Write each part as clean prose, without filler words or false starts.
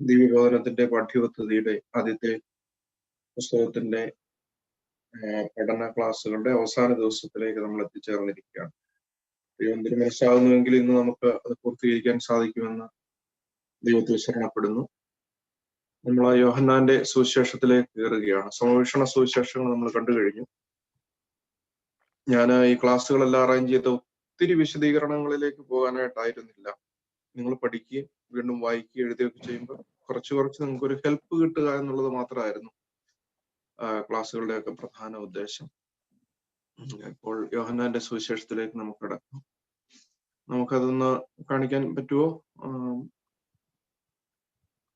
ദിവ്യബോധനത്തിന്റെ പാഠ്യപദ്ധതിയുടെ ആദ്യത്തെ പുസ്തകത്തിന്റെ പഠന ക്ലാസ്സുകളുടെ അവസാന ദിവസത്തിലേക്ക് നമ്മൾ എത്തിച്ചേർന്നിരിക്കുകയാണ്. ദൈവത്തിന് മനസ്സാകുന്നുവെങ്കിൽ ഇന്ന് നമുക്ക് അത് പൂർത്തീകരിക്കാൻ സാധിക്കുമെന്ന് ദൈവത്തിൽ ശരണപ്പെടുന്നു. നമ്മൾ യോഹന്നാന്റെ സുവിശേഷത്തിലേക്ക് കയറുകയാണ്. സമവീക്ഷണ സുവിശേഷങ്ങൾ നമ്മൾ കണ്ടു കഴിഞ്ഞു. ഞാൻ ഈ ക്ലാസ്സുകളെല്ലാം അറേഞ്ച് ചെയ്ത ഒത്തിരി വിശദീകരണങ്ങളിലേക്ക് പോകാനായിട്ടായിരുന്നില്ല. നിങ്ങൾ പഠിക്കുകയും വീണ്ടും വായിക്കുകയും എഴുതുകയൊക്കെ ചെയ്യുമ്പോൾ കുറച്ച് നിങ്ങൾക്ക് ഒരു ഹെൽപ്പ് കിട്ടുക എന്നുള്ളത് മാത്രമായിരുന്നു ക്ലാസ്സുകളുടെയൊക്കെ പ്രധാന ഉദ്ദേശം. ഇപ്പോൾ യോഹന്നാന്റെ സുവിശേഷത്തിലേക്ക് നമുക്ക് കിടക്കാം. നമുക്കതൊന്ന് കാണിക്കാൻ പറ്റുമോ?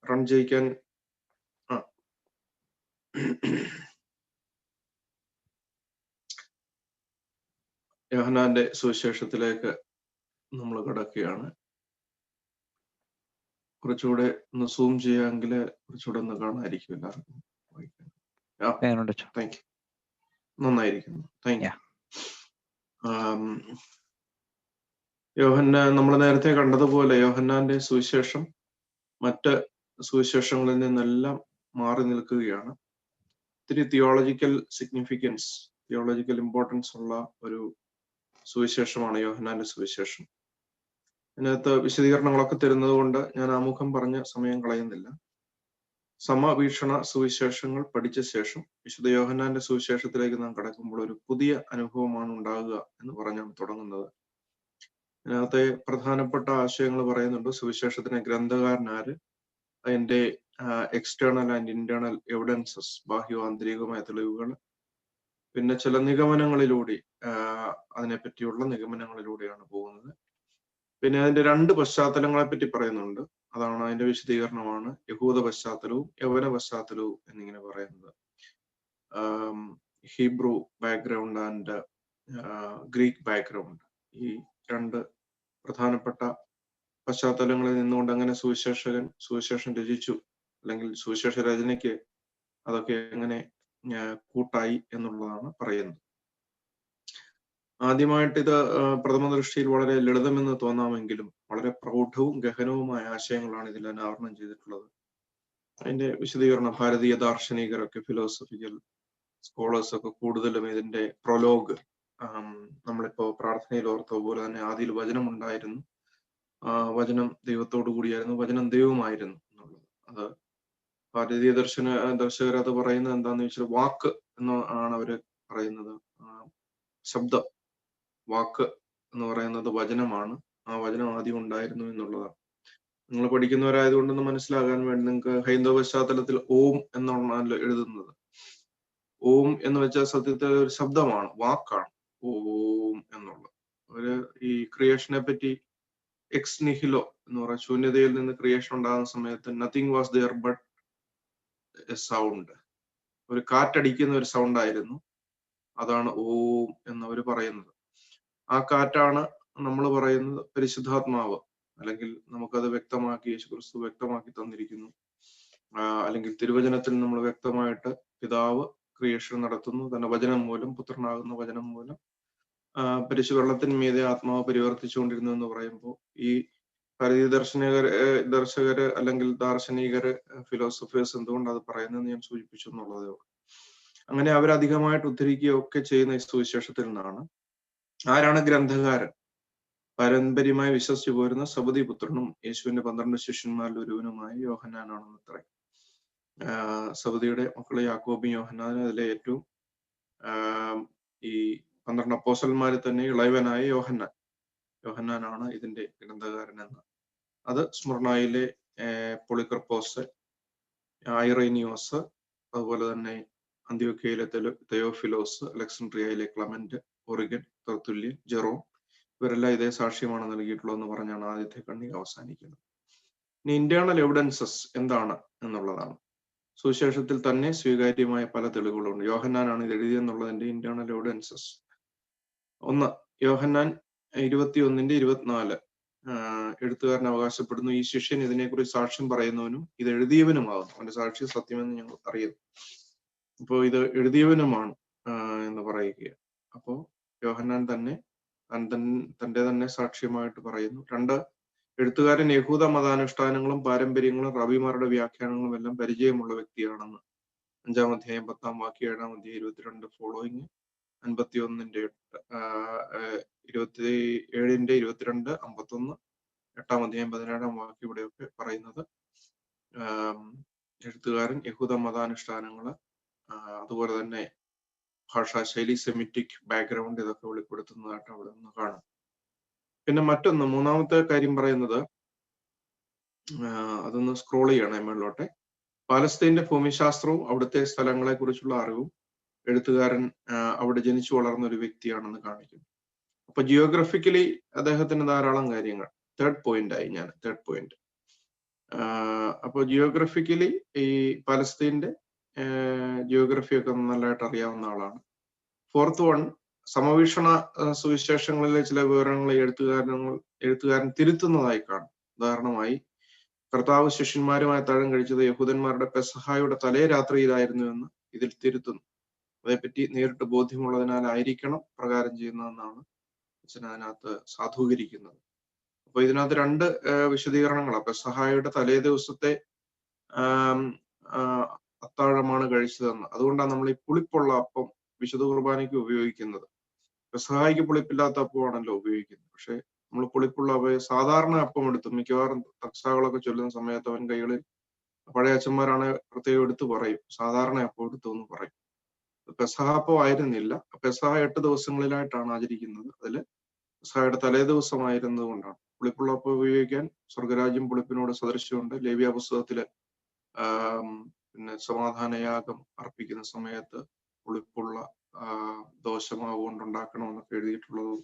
റൺ ചെയ്യിക്കാൻ. യോഹന്നാന്റെ സുവിശേഷത്തിലേക്ക് നമ്മൾ കിടക്കുകയാണ്. കുറച്ചുകൂടെ ഒന്ന് സൂം ചെയ്യാമെങ്കിൽ കുറച്ചുകൂടെ ഒന്ന് കാണാതിരിക്കും എല്ലാവർക്കും. Thank you. നന്നായിരിക്കുന്നു. Thank you. നമ്മൾ നേരത്തെ കണ്ടതുപോലെ യോഹന്നാന്റെ സുവിശേഷം മറ്റ് സുവിശേഷങ്ങളിൽ നിന്നെല്ലാം മാറി നിൽക്കുകയാണ്. ഒത്തിരി തിയോളജിക്കൽ സിഗ്നിഫിക്കൻസ്, തിയോളജിക്കൽ ഇമ്പോർട്ടൻസ് ഉള്ള ഒരു സുവിശേഷമാണ് യോഹന്നാന്റെ സുവിശേഷം. അതിനകത്ത് വിശദീകരണങ്ങളൊക്കെ തരുന്നത് കൊണ്ട് ഞാൻ ആമുഖം പറഞ്ഞ സമയം കളയുന്നില്ല. സമവീക്ഷണ സുവിശേഷങ്ങൾ പഠിച്ച ശേഷം വിശുദ്ധ യോഹന്നാന്റെ സുവിശേഷത്തിലേക്ക് നാം കടക്കുമ്പോൾ ഒരു പുതിയ അനുഭവമാണ് ഉണ്ടാകുക എന്ന് പറഞ്ഞാണ് തുടങ്ങുന്നത്. അതിനകത്തെ പ്രധാനപ്പെട്ട ആശയങ്ങൾ പറയുന്നുണ്ട്. സുവിശേഷത്തിന് ഗ്രന്ഥകാരനാര്, അതിന്റെ എക്സ്റ്റേണൽ ആൻഡ് ഇന്റേണൽ എവിഡൻസസ്, ബാഹ്യവും ആന്തരികവുമായ തെളിവുകൾ, പിന്നെ ചില നിഗമനങ്ങളിലൂടെ അതിനെപ്പറ്റിയുള്ള നിഗമനങ്ങളിലൂടെയാണ് പോകുന്നത്. പിന്നെ അതിന്റെ രണ്ട് പശ്ചാത്തലങ്ങളെ പറ്റി പറയുന്നുണ്ട്. അതാണ് അതിന്റെ വിശദീകരണമാണ് യഹൂദ പശ്ചാത്തലവും യവന പശ്ചാത്തലവും എന്നിങ്ങനെ പറയുന്നത്. Hebrew background and Greek background, ഈ രണ്ട് പ്രധാനപ്പെട്ട പശ്ചാത്തലങ്ങളിൽ നിന്നുകൊണ്ട് അങ്ങനെ സുവിശേഷം രചിച്ചു, അല്ലെങ്കിൽ സുവിശേഷ രചനയ്ക്ക് അതൊക്കെ എങ്ങനെ കൂട്ടായി എന്നുള്ളതാണ് പറയുന്നത്. ആദ്യമായിട്ട് ഇത് പ്രഥമ ദൃഷ്ടിയിൽ വളരെ ലളിതമെന്ന് തോന്നാമെങ്കിലും വളരെ പ്രൗഢവും ഗഹനവുമായ ആശയങ്ങളാണ് ഇതിൽ അനാവരണം ചെയ്തിട്ടുള്ളത്. അതിന്റെ വിശദീകരണം ഭാരതീയ ദാർശനികരൊക്കെ, ഫിലോസഫിക്കൽ സ്കോളേഴ്സ് ഒക്കെ കൂടുതലും ഇതിന്റെ പ്രൊലോഗ്, നമ്മളിപ്പോ പ്രാർത്ഥനയിൽ ഓർത്ത പോലെ തന്നെ ആദിയിൽ വചനം ഉണ്ടായിരുന്നു, വചനം ദൈവത്തോടു കൂടിയായിരുന്നു, വചനം ദൈവമായിരുന്നു എന്നുള്ളത്. അത് ഭാരതീയ ദർശകർ അത് പറയുന്നത് എന്താന്ന് വെച്ചാൽ വാക്ക് എന്ന് ആണ് അവര് പറയുന്നത്. ശബ്ദം, വാക്ക് എന്ന് പറയുന്നത് വചനമാണ്. ആ വചനം ആദ്യം ഉണ്ടായിരുന്നു എന്നുള്ളതാണ്. നിങ്ങൾ പഠിക്കുന്നവരായതുകൊണ്ടൊന്ന് മനസ്സിലാകാൻ വേണ്ടി നിങ്ങൾക്ക് ഹൈന്ദവ പശ്ചാത്തലത്തിൽ ഓം എന്നാണ് എഴുതുന്നത്. ഓം എന്ന് വെച്ചാൽ സത്യത്തിൽ ഒരു ശബ്ദമാണ്, വാക്കാണ് ഓം എന്നുള്ളത്. ഈ ക്രിയേഷനെ പറ്റി എക്സ് നിഹിലോ എന്ന് പറയുന്ന ശൂന്യതയിൽ നിന്ന് ക്രിയേഷൻ ഉണ്ടാകുന്ന സമയത്ത് nothing was there but a sound, ഒരു കാറ്റടിക്കുന്ന ഒരു സൗണ്ട് ആയിരുന്നു. അതാണ് ഓം എന്നവർ പറയുന്നത്. ആ കാറ്റാണ് നമ്മൾ പറയുന്നത് പരിശുദ്ധാത്മാവ്, അല്ലെങ്കിൽ നമുക്കത് വ്യക്തമാക്കി യേശുക്രിസ്തു വ്യക്തമാക്കി തന്നിരിക്കുന്നു. അല്ലെങ്കിൽ തിരുവചനത്തിൽ നമ്മൾ വ്യക്തമായിട്ട് പിതാവ് ക്രിയേഷൻ നടത്തുന്നു, തന്നെ വചനം മൂലം, പുത്രനാകുന്ന വചനം മൂലം വെള്ളത്തിന്മീതെ ആത്മാവ് പരിവർത്തിച്ചുകൊണ്ടിരുന്നു എന്ന് പറയുമ്പോൾ ഈ ഭാരതീയ ദർശകര് അല്ലെങ്കിൽ ദാർശനികര്, ഫിലോസഫേഴ്സ് എന്തുകൊണ്ട് അത് പറയുന്നതെന്ന് ഞാൻ സൂചിപ്പിച്ചു എന്നുള്ളതേ ഉള്ളൂ. അങ്ങനെ അവരധികമായിട്ട് ഉദ്ധരിക്കുകയൊക്കെ ചെയ്യുന്ന ഈ സുവിശേഷത്തിൽ നിന്നാണ്. ആരാണ് ഗ്രന്ഥകാരൻ? പാരമ്പര്യമായി വിശ്വസിച്ചു പോരുന്ന സബദി പുത്രനും യേശുവിന്റെ 12 ശിഷ്യന്മാരിൽ ഒരുവനുമായ യോഹന്നാനാണെന്ന് അത്ര. സബദിയുടെ മക്കളെ യാക്കോബും യോഹന്നാനും അതിലെ ഏറ്റവും ഈ 12 അപ്പോസ്തലന്മാരിൽ തന്നെ ഇളയവനായ യോഹന്നാനാണ് ഇതിന്റെ ഗ്രന്ഥകാരനെന്ന്. അത് സ്മുർണയിലെ പൊളിക്കർപ്പോസ്, ഐറേനിയോസ്, അതുപോലെ തന്നെ അന്ത്യോക്യയിലെ തെയോഫിലോസ്, അലക്സാണ്ട്രിയയിലെ ക്ലമന്റ്, ഒറിഗൻ, തെർത്തുല്യൻ, ജെറോം, ഇവരെല്ലാം ഇതേ സാക്ഷ്യമാണ് നൽകിയിട്ടുള്ളതെന്ന് പറഞ്ഞാണ് ആദ്യത്തെ ഖണ്ഡിക അവസാനിക്കുന്നത്. ഇനി ഇന്റേണൽ എവിഡൻസസ് എന്താണ് എന്നുള്ളതാണ്. സുവിശേഷത്തിൽ തന്നെ സ്വീകാര്യമായ പല തെളിവുകളുണ്ട്. യോഹന്നാനാണ് ഇത് എഴുതിയെന്നുള്ളതിന്റെ ഇന്റേണൽ എവിഡൻസസ്. ഒന്ന്, യോഹന്നാൻ 21:24 എഴുത്തുകാരൻ അവകാശപ്പെടുന്നു, ഈ ശിഷ്യൻ ഇതിനെക്കുറിച്ച് സാക്ഷ്യം പറയുന്നവനും ഇത് എഴുതിയവനുമാകുന്നു, അവന്റെ സാക്ഷ്യം സത്യമെന്ന് ഞങ്ങൾ അറിയുന്നു. അപ്പോ ഇത് എഴുതിയവനുമാണ് എന്ന് പറയുക. അപ്പോ യോഹന്നാൻ തന്നെ തന്റെ തന്നെ സാക്ഷ്യമായിട്ട് പറയുന്നു. രണ്ട്, എഴുത്തുകാരൻ യഹൂദ മതാനുഷ്ഠാനങ്ങളും പാരമ്പര്യങ്ങളും റബിമാരുടെ വ്യാഖ്യാനങ്ങളും എല്ലാം പരിചയമുള്ള വ്യക്തിയാണെന്ന് 5-ാം അധ്യായം 10-ാം വാക്യം, 7-ാം അധ്യായം 22 ഫോളോയിങ്, 51-ന്റെ 27-ന്റെ 22, 51, 8-ാം അധ്യായം 17-ാം വാക്യം ഇവിടെയൊക്കെ പറയുന്നത് എഴുത്തുകാരൻ യഹൂദ മതാനുഷ്ഠാനങ്ങള് അതുപോലെ തന്നെ ഭാഷാശൈലി, സെമിറ്റിക് ബാക്ക്ഗ്രൗണ്ട് ഇതൊക്കെ വെളിപ്പെടുത്തുന്നതായിട്ട് അവിടെ നിന്ന് കാണാം. പിന്നെ മറ്റൊന്ന്, മൂന്നാമത്തെ കാര്യം പറയുന്നത്, അതൊന്ന് സ്ക്രോൾ ചെയ്യണേ മുകളിലോട്ടെ. പാലസ്തീന്റെ ഭൂമിശാസ്ത്രവും അവിടുത്തെ സ്ഥലങ്ങളെ കുറിച്ചുള്ള അറിവും എഴുത്തുകാരൻ അവിടെ ജനിച്ചു വളർന്ന ഒരു വ്യക്തിയാണെന്ന് കാണിക്കുന്നു. അപ്പൊ ജിയോഗ്രഫിക്കലി അദ്ദേഹത്തിന് ധാരാളം കാര്യങ്ങൾ. Third point. അപ്പോൾ ജിയോഗ്രഫിക്കലി ഈ പാലസ്തീന്റെ ജിയോഗ്രഫി ഒക്കെ നല്ലതായിട്ട് അറിയാവുന്ന ആളാണ്. ഫോർത്ത് വൺ, സമവീക്ഷണ സുവിശേഷങ്ങളിലെ ചില വിവരങ്ങൾ എഴുത്തുകാരൻ തിരുത്തുന്നതായി കാണും. ഉദാഹരണമായി, കർത്താവ് ശിഷ്യന്മാരുമായി അത്താഴം കഴിച്ചത് യഹൂദന്മാരുടെ പെസഹായുടെ തലേ രാത്രിയിലായിരുന്നു എന്ന് ഇതിൽ തിരുത്തുന്നു. അതേപ്പറ്റി നേരിട്ട് ബോധ്യമുള്ളതിനാലായിരിക്കണം പ്രകാരം ചെയ്യുന്നതെന്നാണ് അച്ഛൻ അതിനകത്ത് സാധൂകരിക്കുന്നത്. അപ്പൊ ഇതിനകത്ത് രണ്ട് വിശദീകരണങ്ങളാണ്. പെസഹായുടെ തലേ ദിവസത്തെ അത്താഴമാണ് കഴിച്ചതെന്ന്. അതുകൊണ്ടാണ് നമ്മൾ ഈ പുളിപ്പുള്ള അപ്പം വിശുദ്ധ കുർബാനയ്ക്ക് ഉപയോഗിക്കുന്നത്. പെസഹായ്ക്ക് പുളിപ്പില്ലാത്ത അപ്പമാണല്ലോ ഉപയോഗിക്കുന്നത്. പക്ഷെ നമ്മൾ പുളിപ്പുള്ള സാധാരണ അപ്പം എടുത്തു, മിക്കവാറും തക്സാകളൊക്കെ ചൊല്ലുന്ന സമയത്ത് അവൻ കൈകളിൽ, പഴയ അച്ഛന്മാരാണ് പ്രത്യേകം എടുത്തു പറയും, സാധാരണ അപ്പം എടുത്തു എന്ന് പറയും. പെസഹ അപ്പം ആയിരുന്നില്ല. പെസഹ 8 ദിവസങ്ങളിലായിട്ടാണ് ആചരിക്കുന്നത്. അതില് പെസഹയുടെ തലേ ദിവസമായിരുന്നത് കൊണ്ടാണ്. പുളിപ്പുള്ള അപ്പം ഉപയോഗിക്കാൻ സ്വർഗരാജ്യം പുളിപ്പിനോട് സദൃശ്യമുണ്ട്. ലേവ്യ പുസ്തകത്തില് പിന്നെ സമാധാനയാഗം അർപ്പിക്കുന്ന സമയത്ത് പുളിപ്പുള്ള ദോശമാവ് കൊണ്ടുണ്ടാക്കണമെന്നൊക്കെ എഴുതിയിട്ടുള്ളതും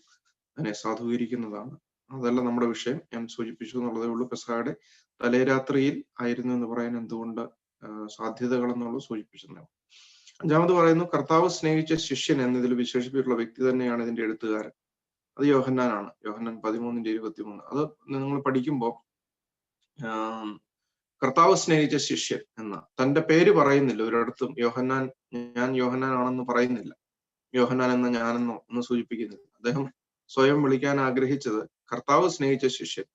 അതിനെ സാധൂകരിക്കുന്നതാണ്. അതല്ല നമ്മുടെ വിഷയം. ഞാൻ സൂചിപ്പിച്ചു എന്നുള്ളതേ ഉള്ളൂ. പെസഹയുടെ തലേ രാത്രിയിൽ ആയിരുന്നു എന്ന് പറയാൻ എന്തുകൊണ്ട് സാധ്യതകൾ എന്നുള്ളത് സൂചിപ്പിച്ചിട്ടുണ്ടാവും. 5-ാമത് പറയുന്നു, കർത്താവ് സ്നേഹിച്ച ശിഷ്യൻ എന്നതിൽ വിശേഷിപ്പിച്ചിട്ടുള്ള വ്യക്തി തന്നെയാണ് ഇതിന്റെ എഴുത്തുകാരൻ. അത് യോഹന്നാനാണ്. യോഹന്നാൻ 13:23. അത് നിങ്ങൾ പഠിക്കുമ്പോൾ കർത്താവ് സ്നേഹിച്ച ശിഷ്യൻ എന്ന തന്റെ പേര് പറയുന്നില്ല ഒരിടത്തും. ഞാൻ യോഹന്നാനാണെന്ന് പറയുന്നില്ല. യോഹന്നാൻ എന്ന ഞാനെന്നോ ഒന്ന് സൂചിപ്പിക്കുന്നില്ല. അദ്ദേഹം സ്വയം വിളിക്കാൻ ആഗ്രഹിച്ചത് കർത്താവ് സ്നേഹിച്ച ശിഷ്യൻ.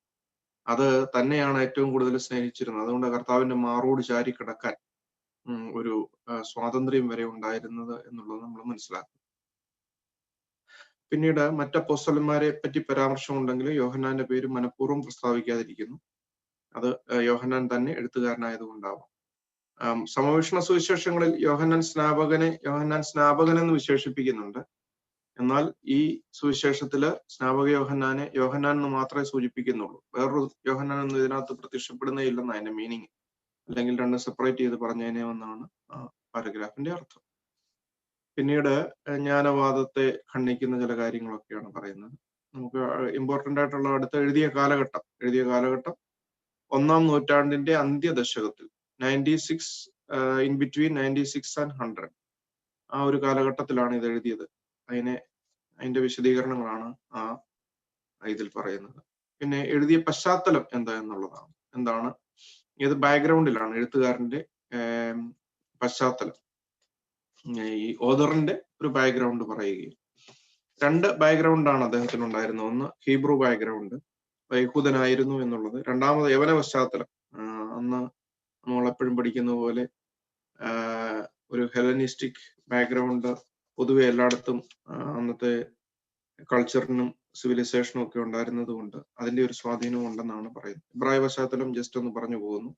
അത് തന്നെയാണ് ഏറ്റവും കൂടുതൽ സ്നേഹിച്ചിരുന്നത്. അതുകൊണ്ട് കർത്താവിന്റെ മാറോട് ചാരി കിടക്കാൻ ഒരു സ്വാതന്ത്ര്യം വരെ ഉണ്ടായിരുന്നത് എന്നുള്ളത് നമ്മൾ മനസ്സിലാക്കും. പിന്നീട് മറ്റപ്പോസ്തലന്മാരെ പറ്റി പരാമർശമുണ്ടെങ്കിൽ യോഹന്നാന്റെ പേര് മനഃപൂർവ്വം പ്രസ്താവിക്കാതിരിക്കുന്നു. അത് യോഹന്നാൻ തന്നെ എഴുത്തുകാരനായതുകൊണ്ടാവാം. സമവീക്ഷണ സുവിശേഷങ്ങളിൽ യോഹന്നാൻ സ്നാപകൻ എന്ന് വിശേഷിപ്പിക്കുന്നുണ്ട്. എന്നാൽ ഈ സുവിശേഷത്തില് സ്നാപക യോഹന്നാൻ എന്ന് മാത്രമേ സൂചിപ്പിക്കുന്നുള്ളൂ. വേറൊരു യോഹന്നാൻ എന്ന് ഇതിനകത്ത് പ്രത്യക്ഷപ്പെടുന്നേ ഇല്ലെന്ന് അതിന്റെ മീനിങ്. അല്ലെങ്കിൽ രണ്ടും സെപ്പറേറ്റ് ചെയ്ത് പറഞ്ഞേനെന്നാണ് പാരഗ്രാഫിന്റെ അർത്ഥം. പിന്നീട് ജ്ഞാനവാദത്തെ ഖണ്ഡിക്കുന്ന ചില കാര്യങ്ങളൊക്കെയാണ് പറയുന്നത്. നമുക്ക് ഇമ്പോർട്ടന്റ് ആയിട്ടുള്ള അടുത്ത എഴുതിയ കാലഘട്ടം 1-ാം നൂറ്റാണ്ടിന്റെ അന്ത്യദശകത്തിൽ, 96 ഇൻ ബിറ്റ്വീൻ 96 and 100 ആ ഒരു കാലഘട്ടത്തിലാണ് ഇത് എഴുതിയത്. അതിന്റെ വിശദീകരണങ്ങളാണ് ഇതിൽ പറയുന്നത്. പിന്നെ എഴുതിയ പശ്ചാത്തലം എന്താണ് ഏത് ബാക്ക്ഗ്രൗണ്ടിലാണ് എഴുത്തുകാരന്റെ പശ്ചാത്തലം, ഈ ഓതറിന്റെ ഒരു ബാക്ക്ഗ്രൗണ്ട് പറയുകയും. 2 ബാക്ക്ഗ്രൗണ്ടാണ് അദ്ദേഹത്തിന് ഉണ്ടായിരുന്നത്. ഒന്ന് ഹീബ്രു ബാക്ക്ഗ്രൗണ്ട്, യഹൂദനായിരുന്നു എന്നുള്ളത്. രണ്ടാമത് യവന പശ്ചാത്തലം. അന്ന് നമ്മളെപ്പോഴും പഠിക്കുന്ന പോലെ ഒരു ഹെലനിസ്റ്റിക് ബാക്ക്ഗ്രൗണ്ട് പൊതുവെ എല്ലായിടത്തും അന്നത്തെ കൾച്ചറിനും സിവിലൈസേഷനും ഒക്കെ ഉണ്ടായിരുന്നത് കൊണ്ട് അതിന്റെ ഒരു സ്വാധീനം ഉണ്ടെന്നാണ് പറയുന്നത്. ഇബ്രായ പശ്ചാത്തലം ജസ്റ്റ് ഒന്ന് പറഞ്ഞു പോകുന്നു.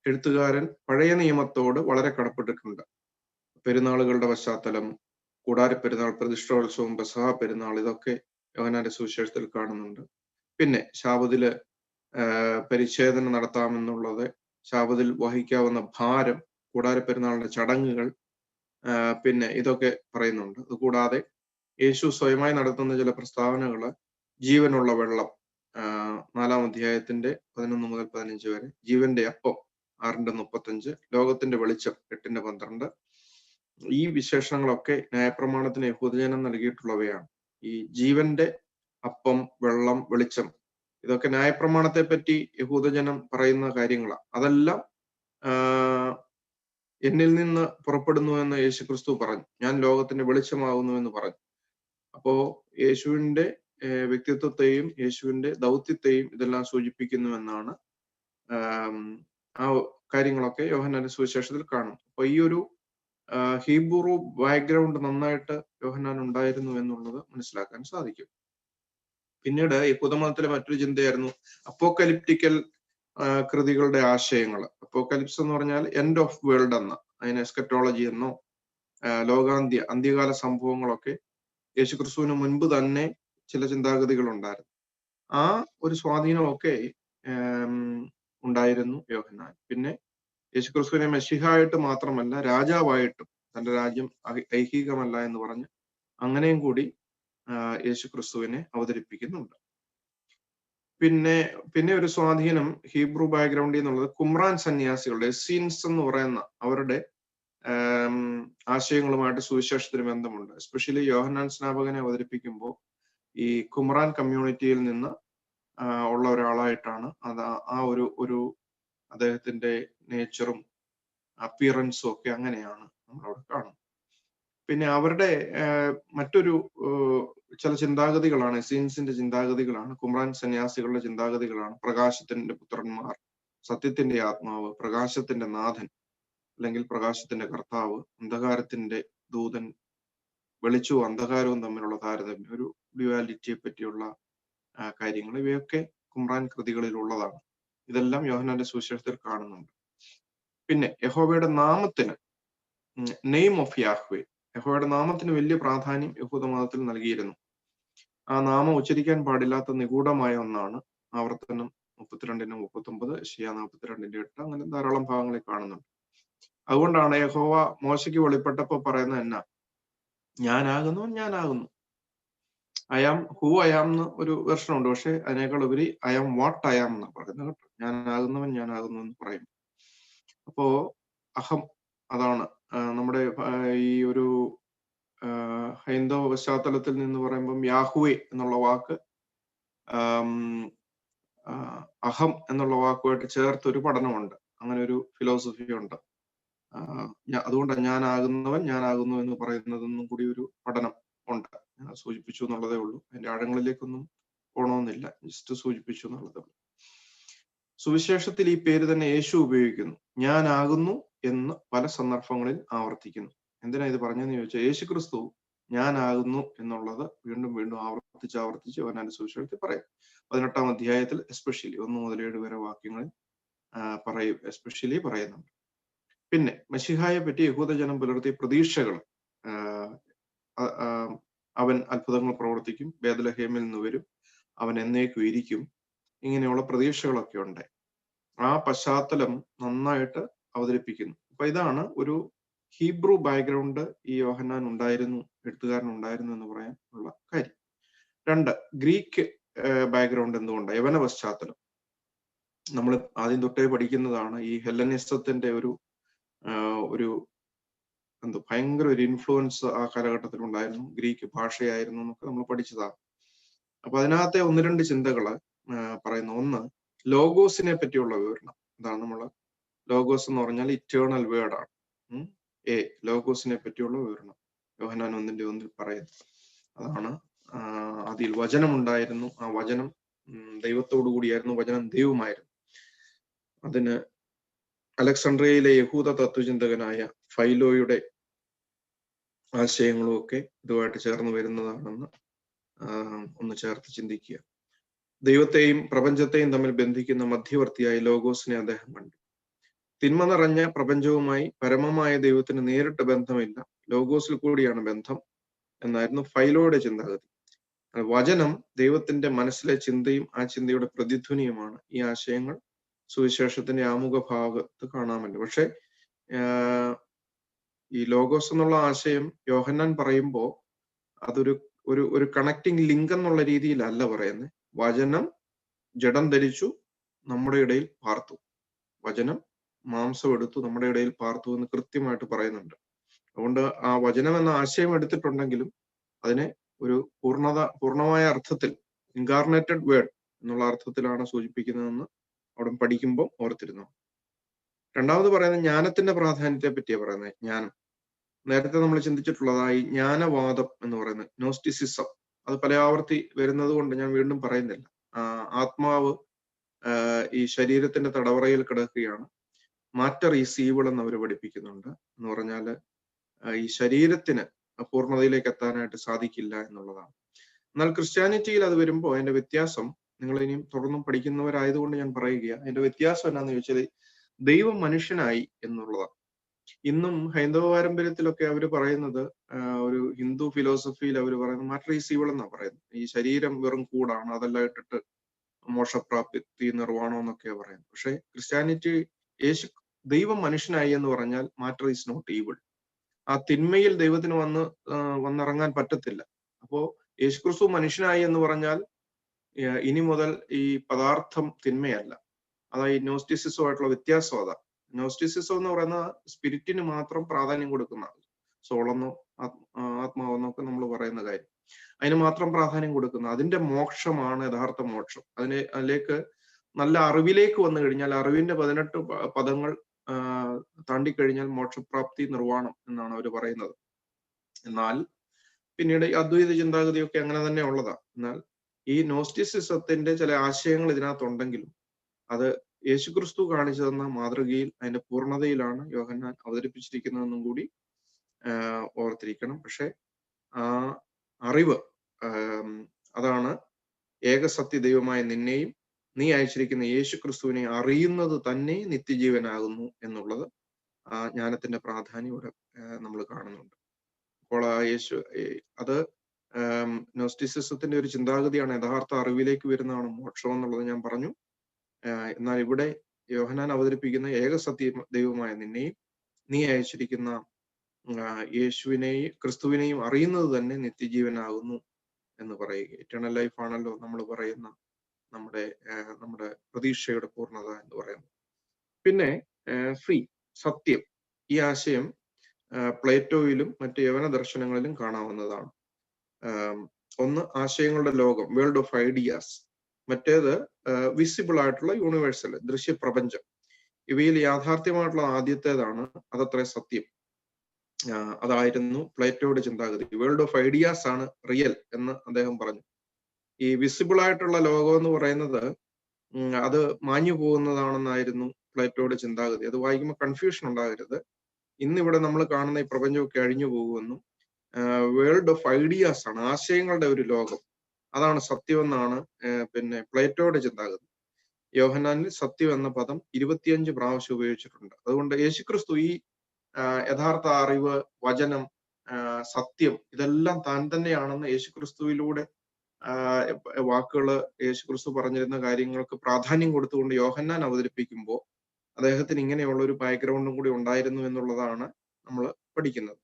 എഴുത്തുകാരൻ പഴയ നിയമത്തോട് വളരെ കടപ്പെട്ടിട്ടുണ്ട്. പെരുന്നാളുകളുടെ പശ്ചാത്തലം, കൂടാരപ്പെരുന്നാൾ, പ്രതിഷ്ഠോത്സവം, പെസഹ പെരുന്നാൾ, ഇതൊക്കെ യോഹന്നാന്റെ സുവിശേഷത്തിൽ കാണുന്നുണ്ട്. പിന്നെ ശാബത്തില് പരിച്ഛേദന നടത്താമെന്നുള്ളത്, ശാബത്തിൽ വഹിക്കാവുന്ന ഭാരം, കൂടാരപ്പെരുന്നാളിന്റെ ചടങ്ങുകൾ, പിന്നെ ഇതൊക്കെ പറയുന്നുണ്ട്. അതുകൂടാതെ യേശു സ്വയമായി നടത്തുന്ന ചില പ്രസ്താവനകള്, ജീവനുള്ള വെള്ളം 4-ാം അധ്യായത്തിന്റെ 11 മുതൽ 15 വരെ, ജീവന്റെ അപ്പം 6:35, ലോകത്തിന്റെ വെളിച്ചം 8:12. ഈ വിശേഷണങ്ങളൊക്കെ ന്യായപ്രമാണത്തിന് യഹൂദജനം നൽകിയിട്ടുള്ളവയാണ്. ഈ ജീവന്റെ അപ്പം, വെള്ളം, വെളിച്ചം, ഇതൊക്കെ ന്യായപ്രമാണത്തെ പറ്റി യഹൂദജനം പറയുന്ന കാര്യങ്ങളാണ്. അതെല്ലാം എന്നിൽ നിന്ന് പുറപ്പെടുന്നു എന്ന് യേശുക്രിസ്തു പറഞ്ഞു. ഞാൻ ലോകത്തിന്റെ വെളിച്ചമാകുന്നു എന്ന് പറഞ്ഞു. അപ്പോ യേശുവിന്റെ വ്യക്തിത്വത്തെയും യേശുവിന്റെ ദൗത്യത്തെയും ഇതെല്ലാം സൂചിപ്പിക്കുന്നു എന്നാണ് ആ കാര്യങ്ങളൊക്കെ യോഹന്നാന്റെ സുവിശേഷത്തിൽ കാണും. അപ്പൊ ഈ ഒരു ഹീബ്രു ബാക്ക്ഗ്രൗണ്ട് നന്നായിട്ട് യോഹന്നാൻ ഉണ്ടായിരുന്നു എന്നുള്ളത് മനസ്സിലാക്കാൻ സാധിക്കും. പിന്നീട് ഈ പുതുമതത്തിലെ മറ്റൊരു ചിന്തയായിരുന്നു അപ്പോക്കലിപ്റ്റിക്കൽ കൃതികളുടെ ആശയങ്ങൾ. അപ്പോക്കലിപ്സ് എന്ന് പറഞ്ഞാൽ എൻഡ് ഓഫ് വേൾഡ് എന്ന, അതിന് എസ്കറ്റോളജി എന്നോ അന്ത്യകാല സംഭവങ്ങളൊക്കെ യേശുക്രിസ്തുവിന് മുൻപ് തന്നെ ചില ചിന്താഗതികൾ ഉണ്ടായിരുന്നു. ആ ഒരു സ്വാധീനമൊക്കെ ഉണ്ടായിരുന്നു യോഹന്നാൻ. പിന്നെ യേശുക്രിസ്തുവിനെ മെശിഹായിട്ട് മാത്രമല്ല രാജാവായിട്ടും, തന്റെ രാജ്യം ഐഹികമല്ല എന്ന് പറഞ്ഞ് അങ്ങനെയും കൂടി യേശുക്രിസ്തുവിനെ അവതരിപ്പിക്കുന്നുണ്ട്. പിന്നെ ഒരു സ്വാധീനം ഹീബ്രു ബാക്ക്ഗ്രൗണ്ടിൽ നിന്നുള്ളത് കുമ്രാൻ സന്യാസികളുടെ എസ്സീൻസ് എന്ന് പറയുന്ന അവരുടെ ആശയങ്ങളുമായിട്ട് സുവിശേഷത്തിന് ബന്ധമുണ്ട്. എസ്പെഷ്യലി യോഹന്നാൻ സ്നാപകനെ അവതരിപ്പിക്കുമ്പോൾ ഈ കുമ്രാൻ കമ്മ്യൂണിറ്റിയിൽ നിന്ന് ഉള്ള ഒരാളായിട്ടാണ് അത് ആ ഒരു അദ്ദേഹത്തിന്റെ നേച്ചറും അപ്പിയറൻസും ഒക്കെ അങ്ങനെയാണ് നമ്മളവിടെ കാണുന്നത്. പിന്നെ അവരുടെ മറ്റൊരു ചില ചിന്താഗതികളാണ്, എസീൻസിന്റെ ചിന്താഗതികളാണ്, കുമ്രാൻ സന്യാസികളുടെ ചിന്താഗതികളാണ്. പ്രകാശത്തിന്റെ പുത്രന്മാർ, സത്യത്തിന്റെ ആത്മാവ്, പ്രകാശത്തിന്റെ നാഥൻ അല്ലെങ്കിൽ പ്രകാശത്തിന്റെ കർത്താവ്, അന്ധകാരത്തിന്റെ ദൂതൻ, വെളിച്ചവും അന്ധകാരവും തമ്മിലുള്ള താരതമ്യം, ഒരു ഡ്യുവാലിറ്റിയെ പറ്റിയുള്ള കാര്യങ്ങൾ, ഇവയൊക്കെ കുമ്രാൻ കൃതികളിൽ ഉള്ളതാണ്. ഇതെല്ലാം യോഹന്നാന്റെ സുവിശേഷത്തിൽ കാണുന്നുണ്ട്. പിന്നെ യഹോവയുടെ നാമത്തിന്, നെയിം ഓഫ് യാഹ്വേ, യഹോവയുടെ നാമത്തിന് വലിയ പ്രാധാന്യം യഹൂദ മതത്തിൽ നൽകിയിരുന്നു. ആ നാമം ഉച്ചരിക്കാൻ പാടില്ലാത്ത നിഗൂഢമായ ഒന്നാണ്. ആവർത്തനം 32:39, യെശയ്യാ 42:8, അങ്ങനെ ധാരാളം ഭാഗങ്ങളിൽ കാണുന്നുണ്ട്. അതുകൊണ്ടാണ് യഹോവ മോശയ്ക്ക് വെളിപ്പെട്ടപ്പോ പറയുന്നത് എന്നാ, ഞാനാകുന്നു. ഹൂ ഐ ആം എന്ന് ഒരു വെർഷൻ ഉണ്ട്. പക്ഷെ അതിനേക്കാൾ ഉപരി I am what I am എന്നാണ് പറയുന്നത് കേട്ടോ. ഞാനാകുന്നു എന്ന് പറയും. അപ്പോ അഹം, അതാണ് നമ്മുടെ ഈ ഒരു ഹൈന്ദവ പശ്ചാത്തലത്തിൽ നിന്ന് പറയുമ്പം യാഹുവേ എന്നുള്ള വാക്ക് അഹം എന്നുള്ള വാക്കുമായിട്ട് ചേർത്തൊരു പഠനമുണ്ട്. അങ്ങനെ ഒരു ഫിലോസഫി ഉണ്ട്. അതുകൊണ്ടാണ് ഞാനാകുന്നു എന്ന് പറയുന്നതെന്നും കൂടി ഒരു പഠനം ഉണ്ട്. സൂചിപ്പിച്ചു എന്നുള്ളതേ ഉള്ളൂ. അതിന്റെ ആഴങ്ങളിലേക്കൊന്നും പോണമെന്നില്ല, ജസ്റ്റ് സൂചിപ്പിച്ചു എന്നുള്ളതേ ഉള്ളൂ. സുവിശേഷത്തിൽ ഈ പേര് തന്നെ യേശു ഉപയോഗിക്കുന്നു. ഞാനാകുന്നു എന്ന് പല സന്ദർഭങ്ങളിൽ ആവർത്തിക്കുന്നു. എന്തിനാ ഇത് പറഞ്ഞെന്ന് ചോദിച്ചാൽ, യേശു ക്രിസ്തു ഞാനാകുന്നു എന്നുള്ളത് വീണ്ടും ആവർത്തിച്ച് യോഹന്നാന്റെ സുവിശേഷത്തിൽ പറയും. 18-ാം അധ്യായത്തിൽ എസ്പെഷ്യലി 1 മുതൽ 7 വരെ വാക്യങ്ങളിൽ എസ്പെഷ്യലി പറയുന്നുണ്ട്. പിന്നെ മശിഹായെ പറ്റി യഹൂദജനം പുലർത്തിയ പ്രതീക്ഷകൾ, അവൻ അത്ഭുതങ്ങൾ പ്രവർത്തിക്കും, ബേത്ലഹേമിൽ നിന്ന് വരും, അവൻ എന്നേക്കും ഇരിക്കും, ഇങ്ങനെയുള്ള പ്രതീക്ഷകളൊക്കെ ഉണ്ട്. ആ പശ്ചാത്തലം നന്നായിട്ട് അവതരിപ്പിക്കുന്നു. അപ്പൊ ഇതാണ് ഒരു ഹീബ്രു ബാക്ക്ഗ്രൗണ്ട് ഈ യോഹന്നാൻ എഴുത്തുകാരൻ ഉണ്ടായിരുന്നു എന്ന് പറയാൻ ഉള്ള കാര്യം. 2, ഗ്രീക്ക് ബാക്ക്ഗ്രൗണ്ട് എന്തുകൊണ്ട്, യവന പശ്ചാത്തലം. നമ്മൾ ആദ്യം തൊട്ടേ പഠിക്കുന്നതാണ്. ഈ ഹെല്ലനിസത്തിന്റെ ഒരു ഭയങ്കര ഒരു ഇൻഫ്ലുവൻസ് ആ കാലഘട്ടത്തിൽ ഉണ്ടായിരുന്നു. ഗ്രീക്ക് ഭാഷയായിരുന്നു എന്നൊക്കെ നമ്മൾ പഠിച്ചതാണ്. അപ്പൊ അതിനകത്തെ 1-2 ചിന്തകള് പറയുന്നു. ഒന്ന്, ലോഗോസിനെ പറ്റിയുള്ള വിവരണം. അതാണ് നമ്മള് ലോഗോസ് എന്ന് പറഞ്ഞാൽ ഇറ്റേണൽ വേർഡാണ്. ലോഗോസിനെ പറ്റിയുള്ള വിവരണം യോഹന്നാൻ 1:1 പറയുന്നു. അതാണ് അതിൽ വചനം ഉണ്ടായിരുന്നു, ആ വചനം ദൈവത്തോടു കൂടിയായിരുന്നു, വചനം ദൈവമായിരുന്നു. അതിന് അലക്സാണ്ട്രിയയിലെ യഹൂദ തത്വചിന്തകനായ ഫൈലോയുടെ ആശയങ്ങളും ഒക്കെ ഇതുമായിട്ട് ചേർന്ന് വരുന്നതാണെന്ന് ഒന്ന് ചേർത്ത് ചിന്തിക്കുക. ദൈവത്തെയും പ്രപഞ്ചത്തെയും തമ്മിൽ ബന്ധിക്കുന്ന മധ്യവർത്തിയായി ലോഗോസിനെ അദ്ദേഹം കണ്ടു. തിന്മ നിറഞ്ഞ പ്രപഞ്ചവുമായി പരമമായ ദൈവത്തിന് നേരിട്ട് ബന്ധമില്ല, ലോഗോസിൽ കൂടിയാണ് ബന്ധം എന്നായിരുന്നു ഫൈലോയുടെ ചിന്താഗതി. വചനം ദൈവത്തിന്റെ മനസ്സിലെ ചിന്തയും ആ ചിന്തയുടെ പ്രതിധ്വനിയുമാണ്. ഈ ആശയങ്ങൾ സുവിശേഷത്തിന്റെ ആമുഖ ഭാഗത്ത് കാണാമല്ലോ. പക്ഷെ ഈ ലോഗോസ് എന്നുള്ള ആശയം യോഹന്നാൻ പറയുമ്പോൾ അതൊരു ഒരു കണക്റ്റിംഗ് ലിങ്ക് എന്നുള്ള രീതിയിലല്ല പറയുന്നത്. വചനം ജഡം ധരിച്ചു നമ്മുടെ ഇടയിൽ പാർത്തു, വചനം മാംസം എടുത്തു നമ്മുടെ ഇടയിൽ പാർത്തു എന്ന് കൃത്യമായിട്ട് പറയുന്നുണ്ട്. അതുകൊണ്ട് ആ വചനം എന്ന ആശയം എടുത്തിട്ടുണ്ടെങ്കിലും അതിനെ ഒരു പൂർണ്ണമായ അർത്ഥത്തിൽ, ഇൻകാർണേറ്റഡ് വേർഡ് എന്നുള്ള അർത്ഥത്തിലാണ് സൂചിപ്പിക്കുന്നതെന്ന് അവിടെ പഠിക്കുമ്പോൾ ഓർത്തിരുന്നു. രണ്ടാമത് പറയുന്നത് ജ്ഞാനത്തിന്റെ പ്രാധാന്യത്തെ പറ്റിയാണ് പറയുന്നത്. ജ്ഞാനം നേരത്തെ നമ്മൾ ചിന്തിച്ചിട്ടുള്ളതായി ജ്ഞാനവാദം എന്ന് പറയുന്നത്, നോസ്റ്റിസിസം, അത് പല ആവർത്തി വരുന്നത് കൊണ്ട് ഞാൻ വീണ്ടും പറയുന്നില്ല. ആത്മാവ് ഈ ശരീരത്തിന്റെ തടവറയിൽ കിടക്കുകയാണ്. മാറ്റർ ഈസ് ഈവിൾ എന്ന് അവർ പഠിപ്പിക്കുന്നുണ്ട്. എന്ന് പറഞ്ഞാല് ഈ ശരീരത്തിന് പൂർണ്ണതയിലേക്ക് എത്താനായിട്ട് സാധിക്കില്ല എന്നുള്ളതാണ്. എന്നാൽ ക്രിസ്ത്യാനിറ്റിയിൽ അത് വരുമ്പോൾ അതിന്റെ വ്യത്യാസം നിങ്ങൾ ഇനിയും തുടർന്നും പഠിക്കുന്നവരായതുകൊണ്ട് ഞാൻ പറയുക, അതിന്റെ വ്യത്യാസം എന്നാന്ന് ചോദിച്ചാൽ ദൈവം മനുഷ്യനായി എന്നുള്ളതാണ്. ഇന്നും ഹൈന്ദവ പാരമ്പര്യത്തിലൊക്കെ അവർ പറയുന്നത്, ഒരു ഹിന്ദു ഫിലോസഫിയിൽ അവർ പറയുന്നത് മാറ്റർ ഈസ് ഈവിൾ എന്നാണ് പറയുന്നത്. ഈ ശരീരം വെറും കൂടാണ്, അതെല്ലാം ഇട്ടിട്ട് മോക്ഷപ്രാപ്തി നിർവ്വാണം എന്നൊക്കെയാണ് പറയുന്നത്. പക്ഷെ ക്രിസ്ത്യാനിറ്റി ദൈവം മനുഷ്യനായി എന്ന് പറഞ്ഞാൽ മാറ്റർ ഈസ് നോട്ട് ഈവിൾ. ആ തിന്മയിൽ ദൈവത്തിന് വന്നിറങ്ങാൻ പറ്റത്തില്ല. അപ്പോ യേശുക്രിസ്തു മനുഷ്യനായി എന്ന് പറഞ്ഞാൽ ഇനി മുതൽ ഈ പദാർത്ഥം തിന്മയല്ല. അതാ ഈ നോസ്റ്റിസിസമായിട്ടുള്ള വ്യത്യാസം. അതാ നോസ്റ്റിസിസം എന്ന് പറയുന്ന സ്പിരിറ്റിന് മാത്രം പ്രാധാന്യം കൊടുക്കുന്ന, സോളെന്നോ ആത്മാവെന്നോ ഒക്കെ നമ്മൾ പറയുന്ന കാര്യം, അതിന് മാത്രം പ്രാധാന്യം കൊടുക്കുന്ന, അതിന്റെ മോക്ഷമാണ് യഥാർത്ഥ മോക്ഷം. അതിലേക്ക് നല്ല അറിവിലേക്ക് വന്നു കഴിഞ്ഞാൽ, അറിവിന്റെ 18 പദങ്ങൾ താണ്ടിക്കഴിഞ്ഞാൽ മോക്ഷപ്രാപ്തി നിർവ്വാണം എന്നാണ് അവർ പറയുന്നത്. എന്നാൽ പിന്നീട് അദ്വൈത ചിന്താഗതിയൊക്കെ അങ്ങനെ തന്നെ ഉള്ളതാ. എന്നാൽ ഈ നോസ്റ്റിസിസത്തിന്റെ ചില ആശയങ്ങൾ ഇതിനകത്തുണ്ടെങ്കിലും അത് യേശുക്രിസ്തു കാണിച്ചു തന്ന മാതൃകയിൽ അതിന്റെ പൂർണ്ണതയിലാണ് യോഹന്നാൻ അവതരിപ്പിച്ചിരിക്കുന്നതെന്നും കൂടി ഓർത്തിരിക്കണം. പക്ഷെ ആ അറിവ്, അതാണ് ഏകസത്യ ദൈവമായ നിന്നെയും നീ അയച്ചിരിക്കുന്ന യേശുക്രിസ്തുവിനെ അറിയുന്നത് തന്നെ നിത്യജീവനാകുന്നു എന്നുള്ളത് ആ ജ്ഞാനത്തിന്റെ പ്രാധാന്യം ഇവിടെ നമ്മൾ കാണുന്നുണ്ട്. അപ്പോൾ അത് നോസ്റ്റിസിസത്തിന്റെ ഒരു ചിന്താഗതിയാണ്. യഥാർത്ഥ അറിവിലേക്ക് വരുന്നതാണ് മോക്ഷം എന്നുള്ളത് ഞാൻ പറഞ്ഞു. എന്നാൽ ഇവിടെ യോഹന്നാൻ അവതരിപ്പിക്കുന്ന ഏകസത്യ ദൈവമായ നിന്നെയും നീ അയച്ചിരിക്കുന്ന ക്രിസ്തുവിനെയും അറിയുന്നത് തന്നെ നിത്യജീവനാകുന്നു എന്ന് പറയുക. ഇറ്റേണൽ ലൈഫ് ആണല്ലോ നമ്മൾ പറയുന്ന നമ്മുടെ പ്രതീക്ഷയുടെ പൂർണ്ണത എന്ന് പറയുന്നത്. പിന്നെ ഫ്രീ, സത്യം, ഈ ആശയം പ്ലേറ്റോയിലും മറ്റ് യവന ദർശനങ്ങളിലും കാണാവുന്നതാണ്. ഒന്ന് ആശയങ്ങളുടെ ലോകം, വേൾഡ് ഓഫ് ഐഡിയാസ്. മറ്റേത് വിസിബിൾ ആയിട്ടുള്ള യൂണിവേഴ്സൽ, ദൃശ്യപ്രപഞ്ചം. ഇവയിൽ യാഥാർത്ഥ്യമായിട്ടുള്ള ആദ്യത്തേതാണ്, അതത്ര സത്യം. അതായിരുന്നു പ്ലേറ്റോയുടെ ചിന്താഗതി. വേൾഡ് ഓഫ് ഐഡിയാസ് ആണ് റിയൽ എന്ന് അദ്ദേഹം പറഞ്ഞു. ഈ വിസിബിൾ ആയിട്ടുള്ള ലോകം എന്ന് പറയുന്നത് അത് മാഞ്ഞു പോകുന്നതാണെന്നായിരുന്നു പ്ലേറ്റോയുടെ ചിന്താഗതി. അത് വായിക്കുമ്പോൾ കൺഫ്യൂഷൻ ഉണ്ടാകരുത്. ഇന്നിവിടെ നമ്മൾ കാണുന്ന ഈ പ്രപഞ്ചമൊക്കെ അഴിഞ്ഞു പോകുമെന്നും വേൾഡ് ഓഫ് ഐഡിയാസ് ആണ്, ആശയങ്ങളുടെ ഒരു ലോകം, അതാണ് സത്യമെന്നാണ് പിന്നെ പ്ലേറ്റോയുടെ ചിന്താഗതി. യോഹന്നാനിൽ സത്യം എന്ന പദം 25 പ്രാവശ്യം ഉപയോഗിച്ചിട്ടുണ്ട്. അതുകൊണ്ട് യേശുക്രിസ്തു ഈ യഥാർത്ഥ അറിവ്, വചനം, സത്യം, ഇതെല്ലാം താൻ തന്നെയാണെന്ന് യേശുക്രിസ്തുവിലൂടെ വാക്കുകള്, യേശുക്രിസ്തു പറഞ്ഞിരുന്ന കാര്യങ്ങൾക്ക് പ്രാധാന്യം കൊടുത്തുകൊണ്ട് യോഹന്നാൻ അവതരിപ്പിക്കുമ്പോൾ അദ്ദേഹത്തിന് ഇങ്ങനെയുള്ള ഒരു ബാക്ക്ഗ്രൗണ്ടും കൂടി ഉണ്ടായിരുന്നു എന്നുള്ളതാണ് നമ്മൾ പഠിക്കുന്നത്.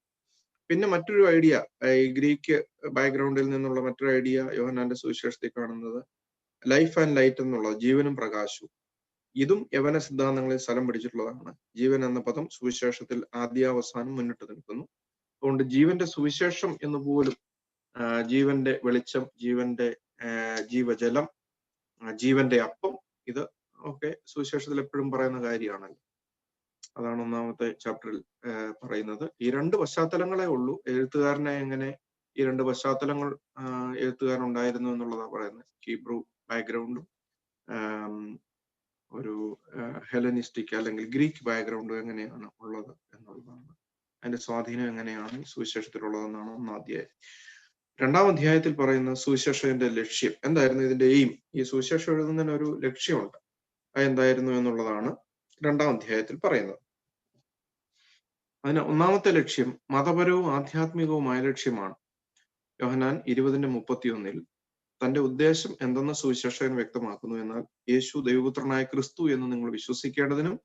പിന്നെ മറ്റൊരു ഐഡിയ, ഈ ഗ്രീക്ക് ബാക്ക്ഗ്രൗണ്ടിൽ നിന്നുള്ള മറ്റൊരു ഐഡിയ യോഹന്നാന്റെ സുവിശേഷത്തിൽ കാണുന്നത് ലൈഫ് ആൻഡ് ലൈറ്റ് എന്നുള്ളത്, ജീവനും പ്രകാശവും. ഇതും യവന സിദ്ധാന്തങ്ങളിൽ സ്ഥലം പിടിച്ചിട്ടുള്ളതാണ്. ജീവൻ എന്ന പദം സുവിശേഷത്തിൽ ആദ്യാവസാനം മുന്നിട്ട് നിൽക്കുന്നു. അതുകൊണ്ട് ജീവന്റെ സുവിശേഷം എന്ന് പോലും, ജീവന്റെ വെളിച്ചം, ജീവന്റെ ജീവജലം, ജീവന്റെ അപ്പം, ഇത് ഒക്കെ സുവിശേഷത്തിൽ എപ്പോഴും പറയുന്ന കാര്യമാണല്ലോ. അതാണ് ഒന്നാമത്തെ ചാപ്റ്ററിൽ പറയുന്നത്. ഈ 2 പശ്ചാത്തലങ്ങളെ ഉള്ളൂ. എഴുത്തുകാരനെ എങ്ങനെ ഈ 2 പശ്ചാത്തലങ്ങൾ എഴുത്തുകാരൻ ഉണ്ടായിരുന്നു എന്നുള്ളതാണ് പറയുന്നത്. ഹീബ്രു ബാക്ക്ഗ്രൗണ്ടും ഒരു ഹെലനിസ്റ്റിക് അല്ലെങ്കിൽ ഗ്രീക്ക് ബാക്ക്ഗ്രൗണ്ടും എങ്ങനെയാണ് ഉള്ളത് എന്നുള്ളതാണ്. അതിന്റെ സ്വാധീനം എങ്ങനെയാണ് സുവിശേഷത്തിലുള്ളതെന്നാണ് 1-ാം അധ്യായം. 2-ാം അധ്യായത്തിൽ പറയുന്ന സുവിശേഷത്തിന്റെ ലക്ഷ്യം എന്തായിരുന്നു, ഇതിന്റെ എയിം. ഈ സുവിശേഷം എഴുതുന്നതിന് ഒരു ലക്ഷ്യമുണ്ട്. അതെന്തായിരുന്നു എന്നുള്ളതാണ് 2-ാം അധ്യായത്തിൽ പറയുന്നത്. അതിന് 1-ാമത്തെ ലക്ഷ്യം മതപരവും ആധ്യാത്മികവുമായ ലക്ഷ്യമാണ്. യോഹന്നാൻ 20:31 തന്റെ ഉദ്ദേശം എന്തെന്ന് സുവിശേഷകൻ വ്യക്തമാക്കുന്നു. എന്നാൽ യേശു ദൈവപുത്രനായ ക്രിസ്തു എന്ന് നിങ്ങൾ വിശ്വസിക്കേണ്ടതിനും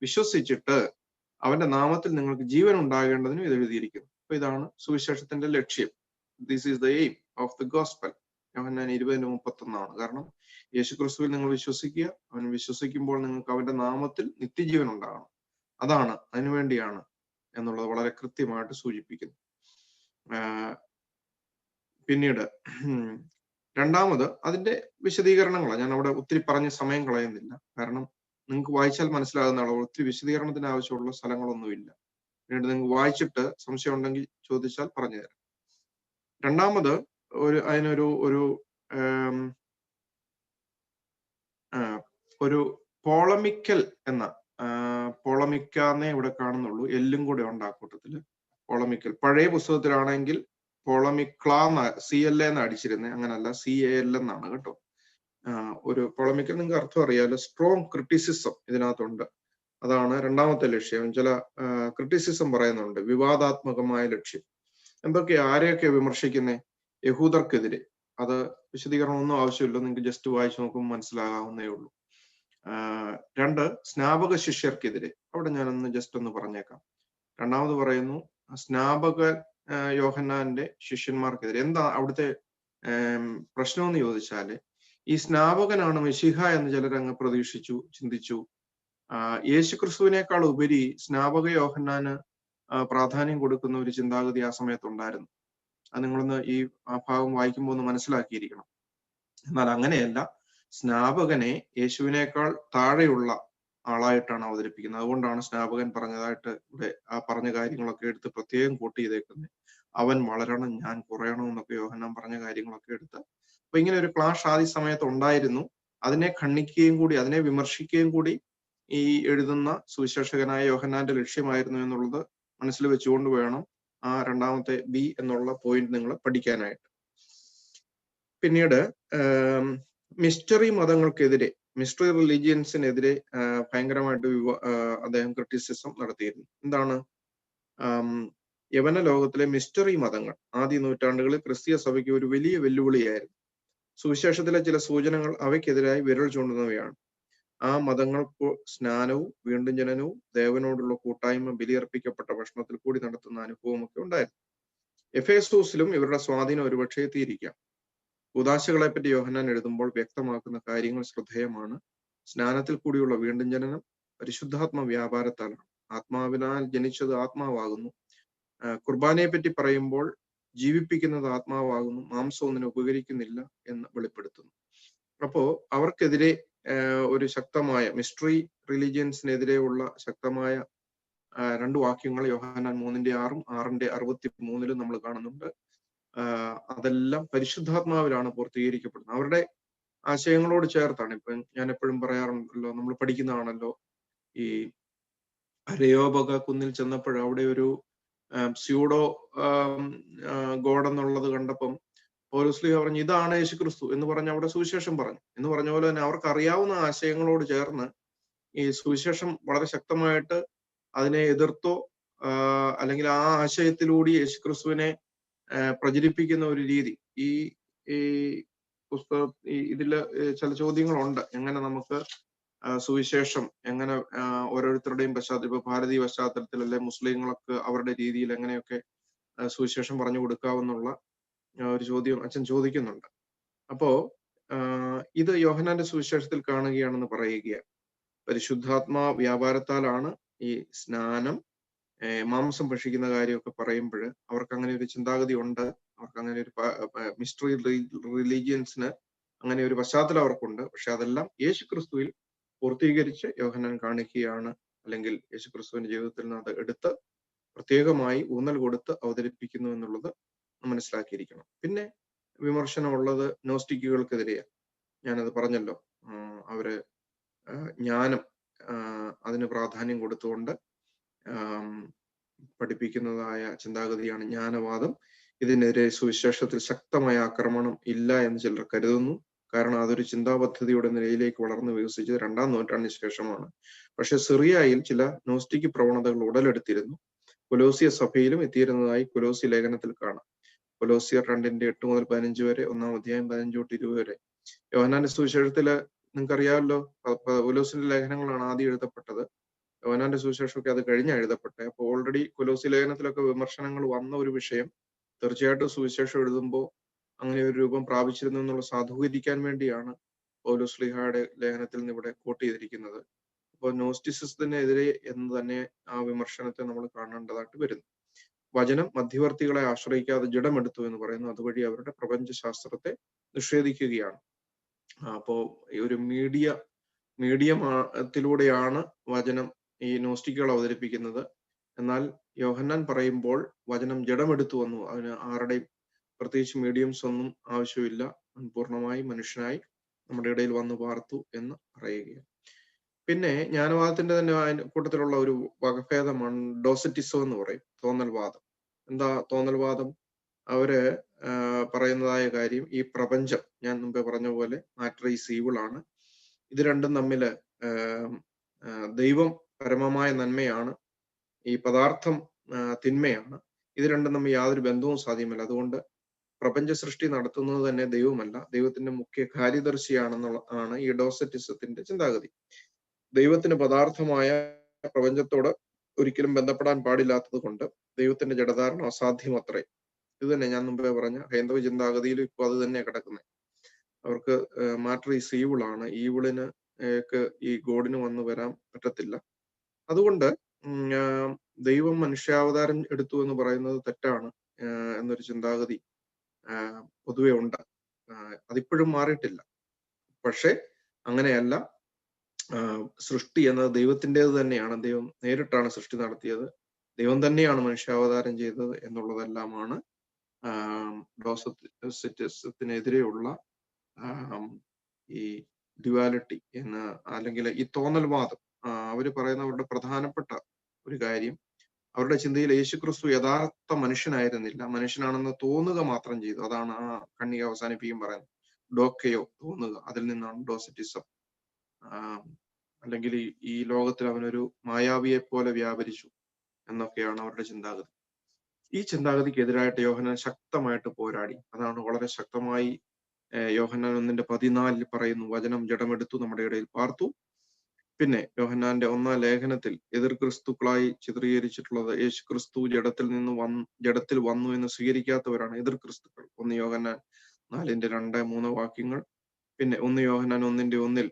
വിശ്വസിച്ചിട്ട് അവന്റെ നാമത്തിൽ നിങ്ങൾക്ക് ജീവൻ ഉണ്ടാകേണ്ടതിനും ഇത് എഴുതിയിരിക്കുന്നു. അപ്പൊ ഇതാണ് സുവിശേഷത്തിന്റെ ലക്ഷ്യം. This is the aim of the gospel. യോഹന്നാൻ 20:31. കാരണം യേശു ക്രിസ്തുവിൽ നിങ്ങൾ വിശ്വസിക്കുക, അവൻ വിശ്വസിക്കുമ്പോൾ നിങ്ങൾക്ക് അവന്റെ നാമത്തിൽ നിത്യജീവൻ ഉണ്ടാകണം. അതാണ്, അതിനുവേണ്ടിയാണ് എന്നുള്ളത് വളരെ കൃത്യമായിട്ട് സൂചിപ്പിക്കുന്നു. പിന്നീട് 2-ാമത് അതിന്റെ വിശദീകരണങ്ങളാണ്. ഞാൻ അവിടെ ഒത്തിരി പറഞ്ഞ് സമയം കളയുന്നില്ല. കാരണം നിങ്ങൾക്ക് വായിച്ചാൽ മനസ്സിലാകുന്ന അളവ് ഒത്തിരി വിശദീകരണത്തിന് ആവശ്യമുള്ള സ്ഥലങ്ങളൊന്നുമില്ല. പിന്നീട് നിങ്ങൾക്ക് വായിച്ചിട്ട് സംശയം ഉണ്ടെങ്കിൽ ചോദിച്ചാൽ പറഞ്ഞുതരാം. 2-ാമത് അതിനൊരു ഒരു ഒരു പോളമിക്കൽ എന്ന പോളമിക്കാന്നേ ഇവിടെ കാണുന്നുള്ളൂ, എല്ലും കൂടെ ഉണ്ട് ആ കൂട്ടത്തില്. പോളമിക്കൽ പഴയ പുസ്തകത്തിലാണെങ്കിൽ പോളമിക്ല CLA എന്ന് അടിച്ചിരുന്നത്, അങ്ങനല്ല CAL എന്നാണ് കേട്ടോ. ഒരു പോളമിക്കൽ നിങ്ങൾക്ക് അർത്ഥം അറിയാലോ, സ്ട്രോങ് ക്രിറ്റിസിസം ഇതിനകത്തുണ്ട്. അതാണ് രണ്ടാമത്തെ ലക്ഷ്യം. ചില ക്രിറ്റിസിസം പറയുന്നുണ്ട്, വിവാദാത്മകമായ ലക്ഷ്യം. എന്തൊക്കെയാ, ആരെയൊക്കെ വിമർശിക്കുന്നേ? യഹൂദർക്കെതിരെ. അത് വിശദീകരണം ഒന്നും ആവശ്യമില്ല, നിങ്ങൾക്ക് ജസ്റ്റ് വായിച്ചു നോക്കുമ്പോൾ മനസ്സിലാകാവുന്നേ ഉള്ളൂ. 2, സ്നാപക ശിഷ്യർക്കെതിരെ. അവിടെ ഞാനൊന്ന് ജസ്റ്റ് ഒന്ന് പറഞ്ഞേക്കാം. രണ്ടാമത് പറയുന്നു സ്നാപക യോഹന്നാന്റെ ശിഷ്യന്മാർക്കെതിരെ. എന്താ അവിടുത്തെ പ്രശ്നം എന്ന് ചോദിച്ചാല്, ഈ സ്നാപകനാണ് മെശിഹ എന്ന് ചിലരങ്ങ് പ്രതീക്ഷിച്ചു, ചിന്തിച്ചു. യേശുക്രിസ്തുവിനേക്കാൾ ഉപരി സ്നാപക യോഹന്നാന് പ്രാധാന്യം കൊടുക്കുന്ന ഒരു ചിന്താഗതി ആ സമയത്തുണ്ടായിരുന്നു. അത് നിങ്ങളൊന്ന് ഈ ഭാഗം വായിക്കുമ്പോൾ ഒന്ന് മനസ്സിലാക്കിയിരിക്കണം. എന്നാൽ അങ്ങനെയല്ല, സ്നാപകനെ യേശുവിനേക്കാൾ താഴെയുള്ള ആളായിട്ടാണ് അവതരിപ്പിക്കുന്നത്. അതുകൊണ്ടാണ് സ്നാപകൻ പറഞ്ഞതായിട്ട് ഇവിടെ ആ പറഞ്ഞ കാര്യങ്ങളൊക്കെ എടുത്ത് പ്രത്യേകം കോട്ട് ചെയ്തേക്കുന്നത്. അവൻ വളരണം, ഞാൻ കുറയണം എന്നൊക്കെ യോഹന്നാൻ പറഞ്ഞ കാര്യങ്ങളൊക്കെ എടുത്ത്. അപ്പൊ ഇങ്ങനെ ഒരു ക്ലാഷ് ആദ്യ സമയത്ത് ഉണ്ടായിരുന്നു. അതിനെ ഖണ്ഡിക്കുകയും കൂടി, അതിനെ വിമർശിക്കുകയും കൂടി ഈ എഴുതുന്ന സുവിശേഷകനായ യോഹന്നാന്റെ ലക്ഷ്യമായിരുന്നു എന്നുള്ളത് മനസ്സിൽ വെച്ചുകൊണ്ട് വേണം ആ രണ്ടാമത്തെ B എന്നുള്ള പോയിന്റ് നിങ്ങൾ പഠിക്കാനായിട്ട്. പിന്നീട് മിസ്റ്ററി മതങ്ങൾക്കെതിരെ, മിസ്റ്ററി റിലീജിയൻസിനെതിരെ ഭയങ്കരമായിട്ട് അദ്ദേഹം ക്രിറ്റിസിസം നടത്തിയിരുന്നു. എന്താണ്? യവന ലോകത്തിലെ മിസ്റ്ററി മതങ്ങൾ ആദ്യ നൂറ്റാണ്ടുകളിൽ ക്രിസ്തീയ സഭയ്ക്ക് ഒരു വലിയ വെല്ലുവിളിയായിരുന്നു. സുവിശേഷത്തിലെ ചില സൂചനകൾ അവയ്ക്കെതിരായി വിരൽ ചൂണ്ടുന്നവയാണ്. ആ മതങ്ങൾക്ക് സ്നാനവും വീണ്ടും ജനനവും ദേവനോടുള്ള കൂട്ടായ്മ ബലിയർപ്പിക്കപ്പെട്ട ഭക്ഷണത്തിൽ കൂടി നടത്തുന്ന അനുഭവം ഒക്കെ ഉണ്ടായിരുന്നു. എഫേസൂസിലും ഇവരുടെ സ്വാധീനം ഒരുപക്ഷെ എത്തിയിരിക്കാം. ഉദാശകളെ പറ്റി യോഹന്നാൻ എഴുതുമ്പോൾ വ്യക്തമാക്കുന്ന കാര്യങ്ങൾ ശ്രദ്ധേയമാണ്. സ്നാനത്തിൽ കൂടിയുള്ള വീണ്ടും ജനനം പരിശുദ്ധാത്മ വ്യാപാരത്താലാണ്. ആത്മാവിനാൽ ജനിച്ചത് ആത്മാവാകുന്നു. കുർബാനയെ പറ്റി പറയുമ്പോൾ ജീവിപ്പിക്കുന്നത് ആത്മാവാകുന്നു, മാംസം ഒന്നിനും ഉപകരിക്കുന്നില്ല എന്ന് വെളിപ്പെടുത്തുന്നു. അപ്പോ അവർക്കെതിരെ ഒരു ശക്തമായ മിസ്റ്ററി റിലീജിയൻസിനെതിരെയുള്ള ശക്തമായ 2 വാക്യങ്ങൾ യോഹന്നാൻ 3:6 6:63 നമ്മൾ കാണുന്നുണ്ട്. അതെല്ലാം പരിശുദ്ധാത്മാവിലാണ് പൂർത്തീകരിക്കപ്പെടുന്നത്. അവരുടെ ആശയങ്ങളോട് ചേർത്താണ്. ഇപ്പൊ ഞാൻ എപ്പോഴും പറയാറുണ്ടല്ലോ, നമ്മൾ പഠിക്കുന്നതാണല്ലോ, ഈ അരയോപക കുന്നിൽ ചെന്നപ്പോൾ അവിടെ ഒരു സ്യൂഡോ ഗോഡ് എന്നുള്ളത് കണ്ടപ്പം പൗലോസ്ലീഹ പറഞ്ഞു, ഇതാണ് യേശുക്രിസ്തു എന്ന് പറഞ്ഞ് അവിടെ സുവിശേഷം പറഞ്ഞു. എന്ന് പറഞ്ഞ പോലെ തന്നെ അവർക്ക് അറിയാവുന്ന ആശയങ്ങളോട് ചേർന്ന് ഈ സുവിശേഷം വളരെ ശക്തമായിട്ട് അതിനെ എതിർത്തോ അല്ലെങ്കിൽ ആ ആശയത്തിലൂടെ യേശുക്രിസ്തുവിനെ പ്രചരിപ്പിക്കുന്ന ഒരു രീതി ഈ പുസ്തകം ഇതില് ചില ചോദ്യങ്ങളുണ്ട്. എങ്ങനെ നമുക്ക് സുവിശേഷം എങ്ങനെ ഓരോരുത്തരുടെയും പശ്ചാത്തലം, ഇപ്പൊ ഭാരതീയ പശ്ചാത്തലത്തിൽ അല്ലെ മുസ്ലിങ്ങൾക്ക് അവരുടെ രീതിയിൽ എങ്ങനെയൊക്കെ സുവിശേഷം പറഞ്ഞു കൊടുക്കാവുന്നുള്ള ഒരു ചോദ്യം അച്ഛൻ ചോദിക്കുന്നുണ്ട്. അപ്പോ ഇത് യോഹന്നാന്റെ സുവിശേഷത്തിൽ കാണുകയാണെന്ന് പറയുകയാണ്. പരിശുദ്ധാത്മാ വ്യാപാരത്താലാണ് ഈ സ്നാനം, മാംസം ഭക്ഷിക്കുന്ന കാര്യമൊക്കെ പറയുമ്പോൾ അവർക്ക് അങ്ങനെ ഒരു ചിന്താഗതി ഉണ്ട്. അവർക്ക് അങ്ങനെ ഒരു മിസ്റ്ററി റിലീജിയൻസിന് അങ്ങനെ ഒരു പശ്ചാത്തലം അവർക്കുണ്ട്. പക്ഷെ അതെല്ലാം യേശുക്രിസ്തുവിൽ പൂർത്തീകരിച്ച് യോഹന്നാൻ കാണിക്കുകയാണ്, അല്ലെങ്കിൽ യേശുക്രിസ്തുവിന്റെ ജീവിതത്തിൽ നിന്ന് അത് എടുത്ത് പ്രത്യേകമായി ഊന്നൽ കൊടുത്ത് അവതരിപ്പിക്കുന്നു എന്നുള്ളത് മനസ്സിലാക്കിയിരിക്കണം. പിന്നെ വിമർശനമുള്ളത് നോസ്റ്റിക്കുകൾക്കെതിരെയാണ്. ഞാനത് പറഞ്ഞല്ലോ, അവര് ജ്ഞാനം അതിന് പ്രാധാന്യം കൊടുത്തുകൊണ്ട് പഠിപ്പിക്കുന്നതായ ചിന്താഗതിയാണ് ജ്ഞാനവാദം. ഇതിനെതിരെ സുവിശേഷത്തിൽ ശക്തമായ ആക്രമണം ഇല്ല എന്ന് ചിലർ കരുതുന്നു. കാരണം അതൊരു ചിന്താ പദ്ധതിയുടെ നിലയിലേക്ക് വളർന്നു വികസിച്ചത് 2-ാം നൂറ്റാണ്ടിന് ശേഷമാണ്. പക്ഷെ സിറിയയിൽ ചില നോസ്റ്റിക് പ്രവണതകൾ ഉടലെടുത്തിരുന്നു. കൊലോസിയ സഭയിലും എത്തിയിരുന്നതായി കൊലോസി ലേഖനത്തിൽ കാണാം. കൊലോസിയർ 2:8-15 വരെ, 1-ാം അധ്യായം 15-20 വരെ. യോഹന്നാന്റെ സുവിശേഷത്തില് നിങ്ങൾക്കറിയാമല്ലോ, കൊലോസിന്റെ ലേഖനങ്ങളാണ് ആദ്യം എഴുതപ്പെട്ടത്. യോഹന്നാന്റെ സുവിശേഷമൊക്കെ അത് കഴിഞ്ഞാണ് എഴുതപ്പെട്ടത്. അപ്പോൾ ഓൾറെഡി കൊലോസി ലേഖനത്തിലൊക്കെ വിമർശനങ്ങൾ വന്ന ഒരു വിഷയം തീർച്ചയായിട്ടും സുവിശേഷം എഴുതുമ്പോൾ അങ്ങനെ ഒരു രൂപം പ്രാപിച്ചിരുന്നു എന്നുള്ള സാധൂകരിക്കാൻ വേണ്ടിയാണ് പൗലോസ്ലീഹയുടെ ലേഖനത്തിൽ നിന്ന് ഇവിടെ കോട്ട് ചെയ്തിരിക്കുന്നത്. അപ്പോൾ നോസ്റ്റിസിസത്തിനെതിരെ എന്ന് തന്നെ ആ വിമർശനത്തെ നമ്മൾ കാണേണ്ടതായിട്ട് വരുന്നു. വചനം മധ്യവർത്തികളെ ആശ്രയിക്കാതെ ജഡമെടുത്തു എന്ന് പറയുന്നു. അതുവഴി അവരുടെ പ്രപഞ്ചശാസ്ത്രത്തെ നിഷേധിക്കുകയാണ്. അപ്പോ ഈ ഒരു മീഡിയത്തിലൂടെയാണ് വചനം ഈ നോസ്റ്റിക്കുകൾ അവതരിപ്പിക്കുന്നത്. എന്നാൽ യോഹന്നാൻ പറയുമ്പോൾ വചനം ജഡമെടുത്തു വന്നു, അതിന് ആരുടെയും പ്രത്യേകിച്ച് മീഡിയംസ് ഒന്നും ആവശ്യമില്ല, പൂർണ്ണമായി മനുഷ്യനായി നമ്മുടെ ഇടയിൽ വന്നു പാർത്തു എന്ന് പറയുകയാണ്. പിന്നെ ജ്ഞാനവാദത്തിന്റെ തന്നെ കൂട്ടത്തിലുള്ള ഒരു വകഭേദമാണ് ഡോസറ്റിസം എന്ന് പറയും, തോന്നൽവാദം. എന്താ തോന്നൽവാദം? അവര് പറയുന്നതായ കാര്യം, ഈ പ്രപഞ്ചം ഞാൻ മുമ്പേ പറഞ്ഞ പോലെ മാറ്റർ ഈസ് ഈവിൾ ആണ്. ഇത് രണ്ടും തമ്മില് ദൈവം പരമമായ നന്മയാണ്, ഈ പദാർത്ഥം തിന്മയാണ്. ഇത് രണ്ടും തമ്മിൽ യാതൊരു ബന്ധവും സാധ്യമല്ല. അതുകൊണ്ട് പ്രപഞ്ച സൃഷ്ടി നടത്തുന്നത് തന്നെ ദൈവമല്ല, ദൈവത്തിന്റെ മുഖ്യ കാര്യദർശിയാണെന്നുള്ള ഈ ഡോസറ്റിസത്തിന്റെ ചിന്താഗതി. ദൈവത്തിന് പദാർത്ഥമായ പ്രപഞ്ചത്തോട് ഒരിക്കലും ബന്ധപ്പെടാൻ പാടില്ലാത്തത് കൊണ്ട് ദൈവത്തിന്റെ ജഡധാരണം അസാധ്യമത്രേ. ഇത് തന്നെ ഞാൻ മുമ്പേ പറഞ്ഞ ഹൈന്ദവ ചിന്താഗതിയിലും ഇപ്പോൾ അത് തന്നെ കിടക്കുന്നത്. അവർക്ക് മാറ്റർ ഈസ് ഈവിൾ ആണ്, ഈവിളിന് ഈ ഗോഡിന് വന്നു വരാൻ പറ്റത്തില്ല. അതുകൊണ്ട് ദൈവം മനുഷ്യാവതാരം എടുത്തു എന്ന് പറയുന്നത് തെറ്റാണ് എന്നൊരു ചിന്താഗതി പൊതുവെ ഉണ്ട്. അതിപ്പോഴും മാറിയിട്ടില്ല. പക്ഷെ അങ്ങനെയല്ല, സൃഷ്ടി എന്നത് ദൈവത്തിൻ്റെത് തന്നെയാണ്. ദൈവം നേരിട്ടാണ് സൃഷ്ടി നടത്തിയത്, ദൈവം തന്നെയാണ് മനുഷ്യാവതാരം ചെയ്തത് എന്നുള്ളതെല്ലാമാണ് ഡോസറ്റിസത്തിനെതിരെയുള്ള ഈ ഡ്യുവാലിറ്റി എന്ന്, അല്ലെങ്കിൽ ഈ തോന്നൽവാദം. അവര് പറയുന്ന അവരുടെ പ്രധാനപ്പെട്ട ഒരു കാര്യം, അവരുടെ ചിന്തയിൽ യേശുക്രിസ്തു യഥാർത്ഥ മനുഷ്യനായിരുന്നില്ല, മനുഷ്യനാണെന്ന് തോന്നുക മാത്രം ചെയ്തു. അതാണ് ആ കണ്ണിക അവസാനിപ്പിക്കും പറയുന്നത്, ഡോക്കയോ, തോന്നുക. അതിൽ നിന്നാണ് ഡോസറ്റിസം. അല്ലെങ്കിൽ ഈ ലോകത്തിൽ അവനൊരു മായാവിയെ പോലെ വ്യാപരിച്ചു എന്നൊക്കെയാണ് അവരുടെ ചിന്താഗതി. ഈ ചിന്താഗതിക്കെതിരായിട്ട് യോഹന്നാൻ ശക്തമായിട്ട് പോരാടി. അതാണ് വളരെ ശക്തമായി യോഹന്നാൻ 1:14 പറയുന്നു, വചനം ജഡമെടുത്തു നമ്മുടെ ഇടയിൽ പാർത്തു. പിന്നെ യോഹന്നാന്റെ 1-ാം ലേഖനത്തിൽ എതിർ ക്രിസ്തുക്കളായി ചിത്രീകരിച്ചിട്ടുള്ളത് യേശു ക്രിസ്തു ജഡത്തിൽ വന്നു എന്ന് സ്വീകരിക്കാത്തവരാണ് എതിർ ക്രിസ്തുക്കൾ. 1 യോഹന്നാൻ 4:2-3 വാക്യങ്ങൾ. പിന്നെ 1 യോഹന്നാൻ 1:1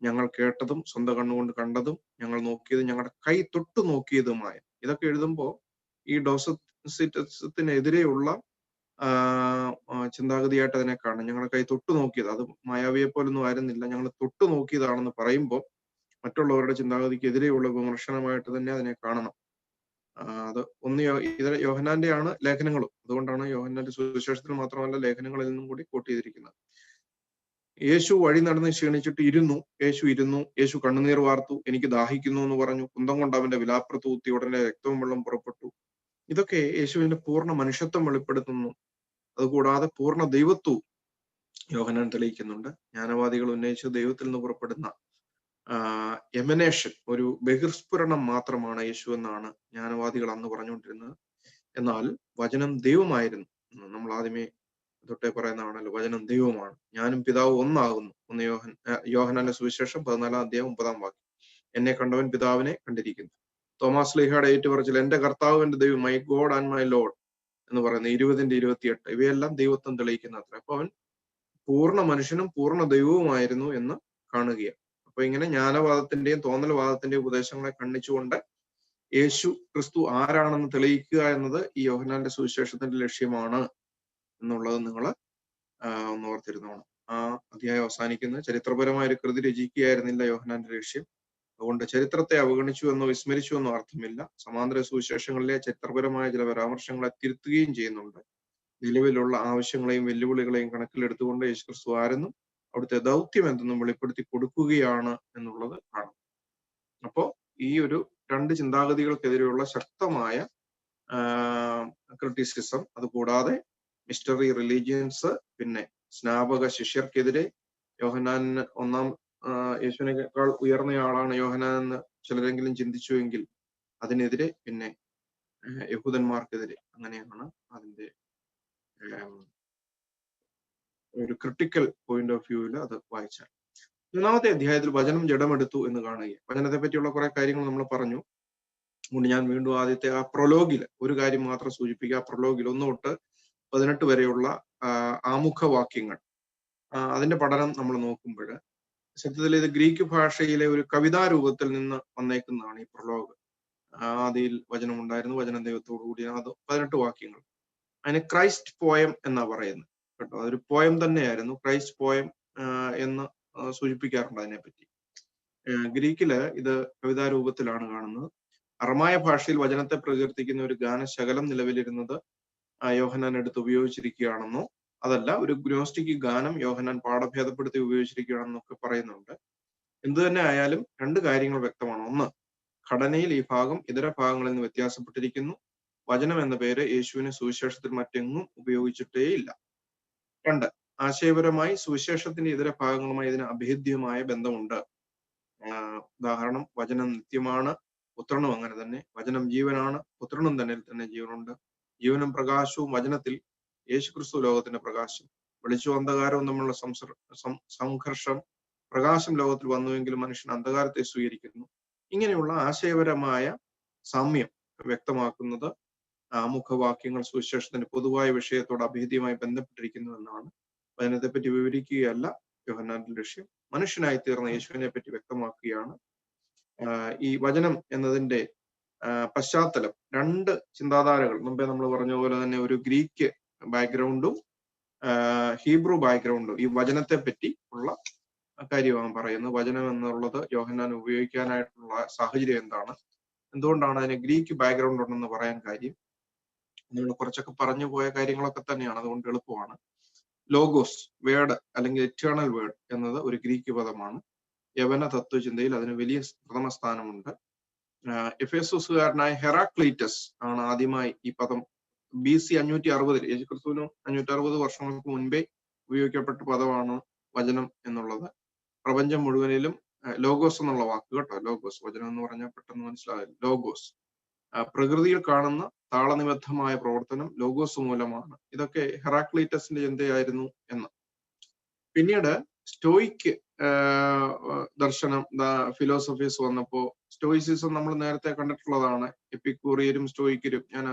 ഞങ്ങൾ കേട്ടതും സ്വന്തം കണ്ണുകൊണ്ട് കണ്ടതും ഞങ്ങൾ നോക്കിയതും ഞങ്ങളുടെ കൈ തൊട്ടു നോക്കിയതുമായ. ഇതൊക്കെ എഴുതുമ്പോൾ ഈ ഡോസറ്റിസത്തിനെതിരെയുള്ള ചിന്താഗതിയായിട്ട് അതിനെ കാണും. ഞങ്ങളുടെ കൈ തൊട്ടു നോക്കിയത്, അത് മായാവിയെ പോലൊന്നും ആയിരുന്നില്ല, ഞങ്ങൾ തൊട്ടു നോക്കിയതാണെന്ന് പറയുമ്പോൾ മറ്റുള്ളവരുടെ ചിന്താഗതിക്കെതിരെയുള്ള വിമർശനമായിട്ട് തന്നെ അതിനെ കാണണം. അത് ഇത് യോഹന്നാന്റെയാണ് ലേഖനങ്ങളും. അതുകൊണ്ടാണ് യോഹന്നാന്റെ സുവിശേഷത്തിൽ മാത്രമല്ല ലേഖനങ്ങളിൽ നിന്നും കൂടി കോട്ട് ചെയ്തിരിക്കുന്നത്. യേശു വഴി നടന്ന് ക്ഷീണിച്ചിട്ട് യേശു ഇരുന്നു. യേശു കണ്ണുനീർ വാർത്തു, എനിക്ക് ദാഹിക്കുന്നു എന്ന് പറഞ്ഞു. കുന്തം കൊണ്ട് അവന്റെ വിലാപ്പുറത്ത് ഊത്തി, ഉടനെ രക്തവും വെള്ളം പുറപ്പെട്ടു. ഇതൊക്കെ യേശുവിന്റെ പൂർണ്ണ മനുഷ്യത്വം വെളിപ്പെടുത്തുന്നു. അതുകൂടാതെ പൂർണ്ണ ദൈവത്വവും യോഹന്നാൻ തെളിയിക്കുന്നുണ്ട്. ജ്ഞാനവാദികൾ ഉന്നയിച്ച് ദൈവത്തിൽ നിന്ന് പുറപ്പെടുന്ന എമനേഷൻ, ഒരു ബഹിർസ്ഫുരണം മാത്രമാണ് യേശു എന്നാണ് ജ്ഞാനവാദികൾ അന്ന് പറഞ്ഞുകൊണ്ടിരുന്നത്. എന്നാൽ വചനം ദൈവമായിരുന്നു. നമ്മൾ ആദ്യമേ തൊട്ടേ പറയുന്നതാണല്ലോ, വചനം ദൈവമാണ്, ഞാനും പിതാവ് ഒന്നാകുന്നു. 1 യോഹന്നാന്റെ സുവിശേഷം 14-9 വാക്യം. എന്നെ കണ്ടവൻ പിതാവിനെ കണ്ടിരിക്കുന്നു. തോമസ് ലീഹയുടെ ഏറ്റുപറച്ചിൽ, എന്റെ കർത്താവ് എന്റെ ദൈവം, my God and my lord എന്ന് പറയുന്നത് 20:28. ഇവയെല്ലാം ദൈവത്വം തെളിയിക്കുന്ന അത്ര. അപ്പൊ അവൻ പൂർണ്ണ മനുഷ്യനും പൂർണ്ണ ദൈവവുമായിരുന്നു എന്ന് കാണുകയാണ്. അപ്പൊ ഇങ്ങനെ ജ്ഞാനവാദത്തിന്റെയും തോന്നൽവാദത്തിന്റെയും ഉപദേശങ്ങളെ ഖണ്ഡിച്ചുകൊണ്ട് യേശു ക്രിസ്തു ആരാണെന്ന് തെളിയിക്കുക എന്നത് ഈ യോഹന്നാന്റെ സുവിശേഷത്തിന്റെ ലക്ഷ്യമാണ് എന്നുള്ളത് നിങ്ങൾ ഒന്ന് ഓർത്തിരുന്നോണം. ആ അധ്യായം അവസാനിക്കുന്ന ചരിത്രപരമായ ഒരു കൃതി രചിക്കുകയായിരുന്നില്ല യോഹന്നാന്റെ ലക്ഷ്യം. അതുകൊണ്ട് ചരിത്രത്തെ അവഗണിച്ചു എന്നോ വിസ്മരിച്ചു എന്നോ അർത്ഥമില്ല. സമാന്തര സുവിശേഷങ്ങളിലെ ചരിത്രപരമായ ചില പരാമർശങ്ങളെ തിരുത്തുകയും ചെയ്യുന്നുണ്ട്. നിലവിലുള്ള ആവശ്യങ്ങളെയും വെല്ലുവിളികളെയും കണക്കിലെടുത്തുകൊണ്ട് യേശുക്രിസ്തു ആരെന്നും അവിടുത്തെ ദൗത്യം എന്തെന്നും വെളിപ്പെടുത്തി കൊടുക്കുകയാണ് എന്നുള്ളത് കാണും. അപ്പോ ഈ ഒരു രണ്ട് ചിന്താഗതികൾക്കെതിരെയുള്ള ശക്തമായ ക്രിറ്റിസിസം, അതുകൂടാതെ മിസ്റ്ററി റിലീജിയൻസ്, പിന്നെ സ്നാപക ശിഷ്യർക്കെതിരെ, യോഹന്നാന് യേശുവിനേക്കാൾ ഉയർന്നയാളാണ് യോഹന്നാൻ എന്ന് ചിലരെങ്കിലും ചിന്തിച്ചുവെങ്കിൽ അതിനെതിരെ, പിന്നെ യഹൂദന്മാർക്കെതിരെ. അങ്ങനെയാണ് അതിന്റെ ഒരു ക്രിട്ടിക്കൽ പോയിന്റ് ഓഫ് വ്യൂവിൽ അത് വായിച്ചാൽ. 3-ാമത്തെ അധ്യായത്തിൽ വചനം ജഡമെടുത്തു എന്ന് കാണുകയാണ്. വചനത്തെ പറ്റിയുള്ള കുറെ കാര്യങ്ങൾ നമ്മൾ പറഞ്ഞു. അതുകൊണ്ട് ഞാൻ വീണ്ടും ആദ്യത്തെ ആ പ്രൊലോഗിൽ ഒരു കാര്യം മാത്രം സൂചിപ്പിക്കുക. ആ പ്രൊലോഗിൽ 1 തൊട്ട് 18 വരെയുള്ള ആമുഖവാക്യങ്ങൾ, അതിന്റെ പഠനം നമ്മൾ നോക്കുമ്പോൾ സത്യത്തിൽ ഇത് ഗ്രീക്ക് ഭാഷയിലെ ഒരു കവിതാ രൂപത്തിൽ നിന്ന് വന്നേക്കുന്നതാണ് ഈ പ്രൊലോഗ്. ആദിയിൽ വചനം ഉണ്ടായിരുന്നു, വചനം ദൈവത്തോടു കൂടി. അത് 18 വാക്യങ്ങൾ. അതിന് ക്രൈസ്റ്റ് പോയം എന്നാ പറയുന്നത് കേട്ടോ. അതൊരു പോയം തന്നെയായിരുന്നു. ക്രൈസ്റ്റ് പോയം എന്ന് സൂചിപ്പിക്കാറുണ്ട് അതിനെപ്പറ്റി. ഗ്രീക്കില് ഇത് കവിതാ രൂപത്തിലാണ് കാണുന്നത്. അറമായ ഭാഷയിൽ വചനത്തെ പ്രകീർത്തിക്കുന്ന ഒരു ഗാനശകലം നിലവിലിരുന്നത് യോഹന്നാൻ എടുത്ത് ഉപയോഗിച്ചിരിക്കുകയാണെന്നോ, അതല്ല ഒരു ഗ്നോസ്റ്റിക് ഗാനം യോഹന്നാൻ പാഠഭേദപ്പെടുത്തി ഉപയോഗിച്ചിരിക്കുകയാണെന്നൊക്കെ പറയുന്നുണ്ട്. എന്തു തന്നെ ആയാലും രണ്ട് കാര്യങ്ങൾ വ്യക്തമാണ്. ഒന്ന്, ഘടനയിൽ ഈ ഭാഗം ഇതര ഭാഗങ്ങളിൽ നിന്ന് വ്യത്യാസപ്പെട്ടിരിക്കുന്നു. വചനം എന്ന പേര് യേശുവിനെ സുവിശേഷത്തിൽ മറ്റെങ്ങും ഉപയോഗിച്ചിട്ടേയില്ല. രണ്ട്, ആശയപരമായി സുവിശേഷത്തിന്റെ ഇതര ഭാഗങ്ങളുമായി ഇതിന് അഭേദ്യമായ ബന്ധമുണ്ട്. ഉദാഹരണം, വചനം നിത്യമാണ്, പുത്രനും അങ്ങനെ തന്നെ. വചനം ജീവനാണ്, പുത്രനും തന്നെ ജീവനുണ്ട്. ജീവനും പ്രകാശവും വചനത്തിൽ യേശുക്രിസ്തു ലോകത്തിന്റെ പ്രകാശം. വെളിച്ചവും അന്ധകാരവും തമ്മിലുള്ള സംഘർഷം. പ്രകാശം ലോകത്തിൽ വന്നുവെങ്കിലും മനുഷ്യൻ അന്ധകാരത്തെ സ്വീകരിക്കുന്നു. ഇങ്ങനെയുള്ള ആശയപരമായ സാമ്യം വ്യക്തമാക്കുന്നത് ആമുഖവാക്യങ്ങൾ സുവിശേഷത്തിന്റെ പൊതുവായ വിഷയത്തോട് അഭേദ്യമായി ബന്ധപ്പെട്ടിരിക്കുന്നു എന്നാണ്. വചനത്തെപ്പറ്റി വിവരിക്കുകയല്ല യോഹന്നാന്റെ ലക്ഷ്യം, മനുഷ്യനായി തീർന്ന യേശുവിനെ പറ്റി വ്യക്തമാക്കുകയാണ്. ഈ വചനം എന്നതിന്റെ പശ്ചാത്തലം രണ്ട് ചിന്താധാരകൾ, മുമ്പേ നമ്മൾ പറഞ്ഞ പോലെ തന്നെ ഒരു ഗ്രീക്ക് ബാക്ക്ഗ്രൗണ്ടും ഹീബ്രു ബാക്ക്ഗ്രൗണ്ടും ഈ വചനത്തെ പറ്റി ഉള്ള കാര്യമാണ് പറയുന്നത്. വചനം എന്നുള്ളത് യോഹന്നാൻ ഉപയോഗിക്കാനായിട്ടുള്ള സാഹചര്യം എന്താണ്, എന്തുകൊണ്ടാണ് അതിന് ഗ്രീക്ക് ബാക്ക്ഗ്രൗണ്ട് ഉണ്ടെന്ന് പറയാൻ കാര്യം, നമ്മൾ കുറച്ചൊക്കെ പറഞ്ഞു പോയ കാര്യങ്ങളൊക്കെ തന്നെയാണ്, അതുകൊണ്ട് എളുപ്പമാണ്. ലോഗോസ് വേർഡ് അല്ലെങ്കിൽ എറ്റേണൽ വേർഡ് എന്നത് ഒരു ഗ്രീക്ക് പദമാണ്. യവന തത്വചിന്തയിൽ അതിന് വലിയ പ്രഥമ സ്ഥാനമുണ്ട്. എഫേസോസുകാരനായ ഹെറാക്ലീറ്റസ് ആണ് ആദ്യമായി ഈ പദം BC 560 യേശുക്രിസ്തുവിന് 560 വർഷങ്ങൾക്ക് മുൻപേ ഉപയോഗിക്കപ്പെട്ട പദമാണ് വചനം എന്നുള്ളത്. പ്രപഞ്ചം മുഴുവനിലും ലോഗോസ് എന്നുള്ള വാക്ക് കേട്ടോ, ലോഗോസ്, വചനം എന്ന് പറഞ്ഞാൽ പെട്ടെന്ന് മനസ്സിലാവില്ല. ലോഗോസ് പ്രകൃതിയിൽ കാണുന്ന താളനിബദ്ധമായ പ്രവർത്തനം ലോഗോസ് മൂലമാണ്. ഇതൊക്കെ ഹെറാക്ലീറ്റസിന്റെ ചിന്തയായിരുന്നു എന്ന്. പിന്നീട് സ്റ്റോയിക്ക് ദർശനം ഫിലോസഫീസ് വന്നപ്പോ, സ്റ്റോയിസിസം നമ്മൾ നേരത്തെ കണ്ടിട്ടുള്ളതാണ്. എപ്പിക്കൂറിയരും സ്റ്റോയിക്കരും ഞാൻ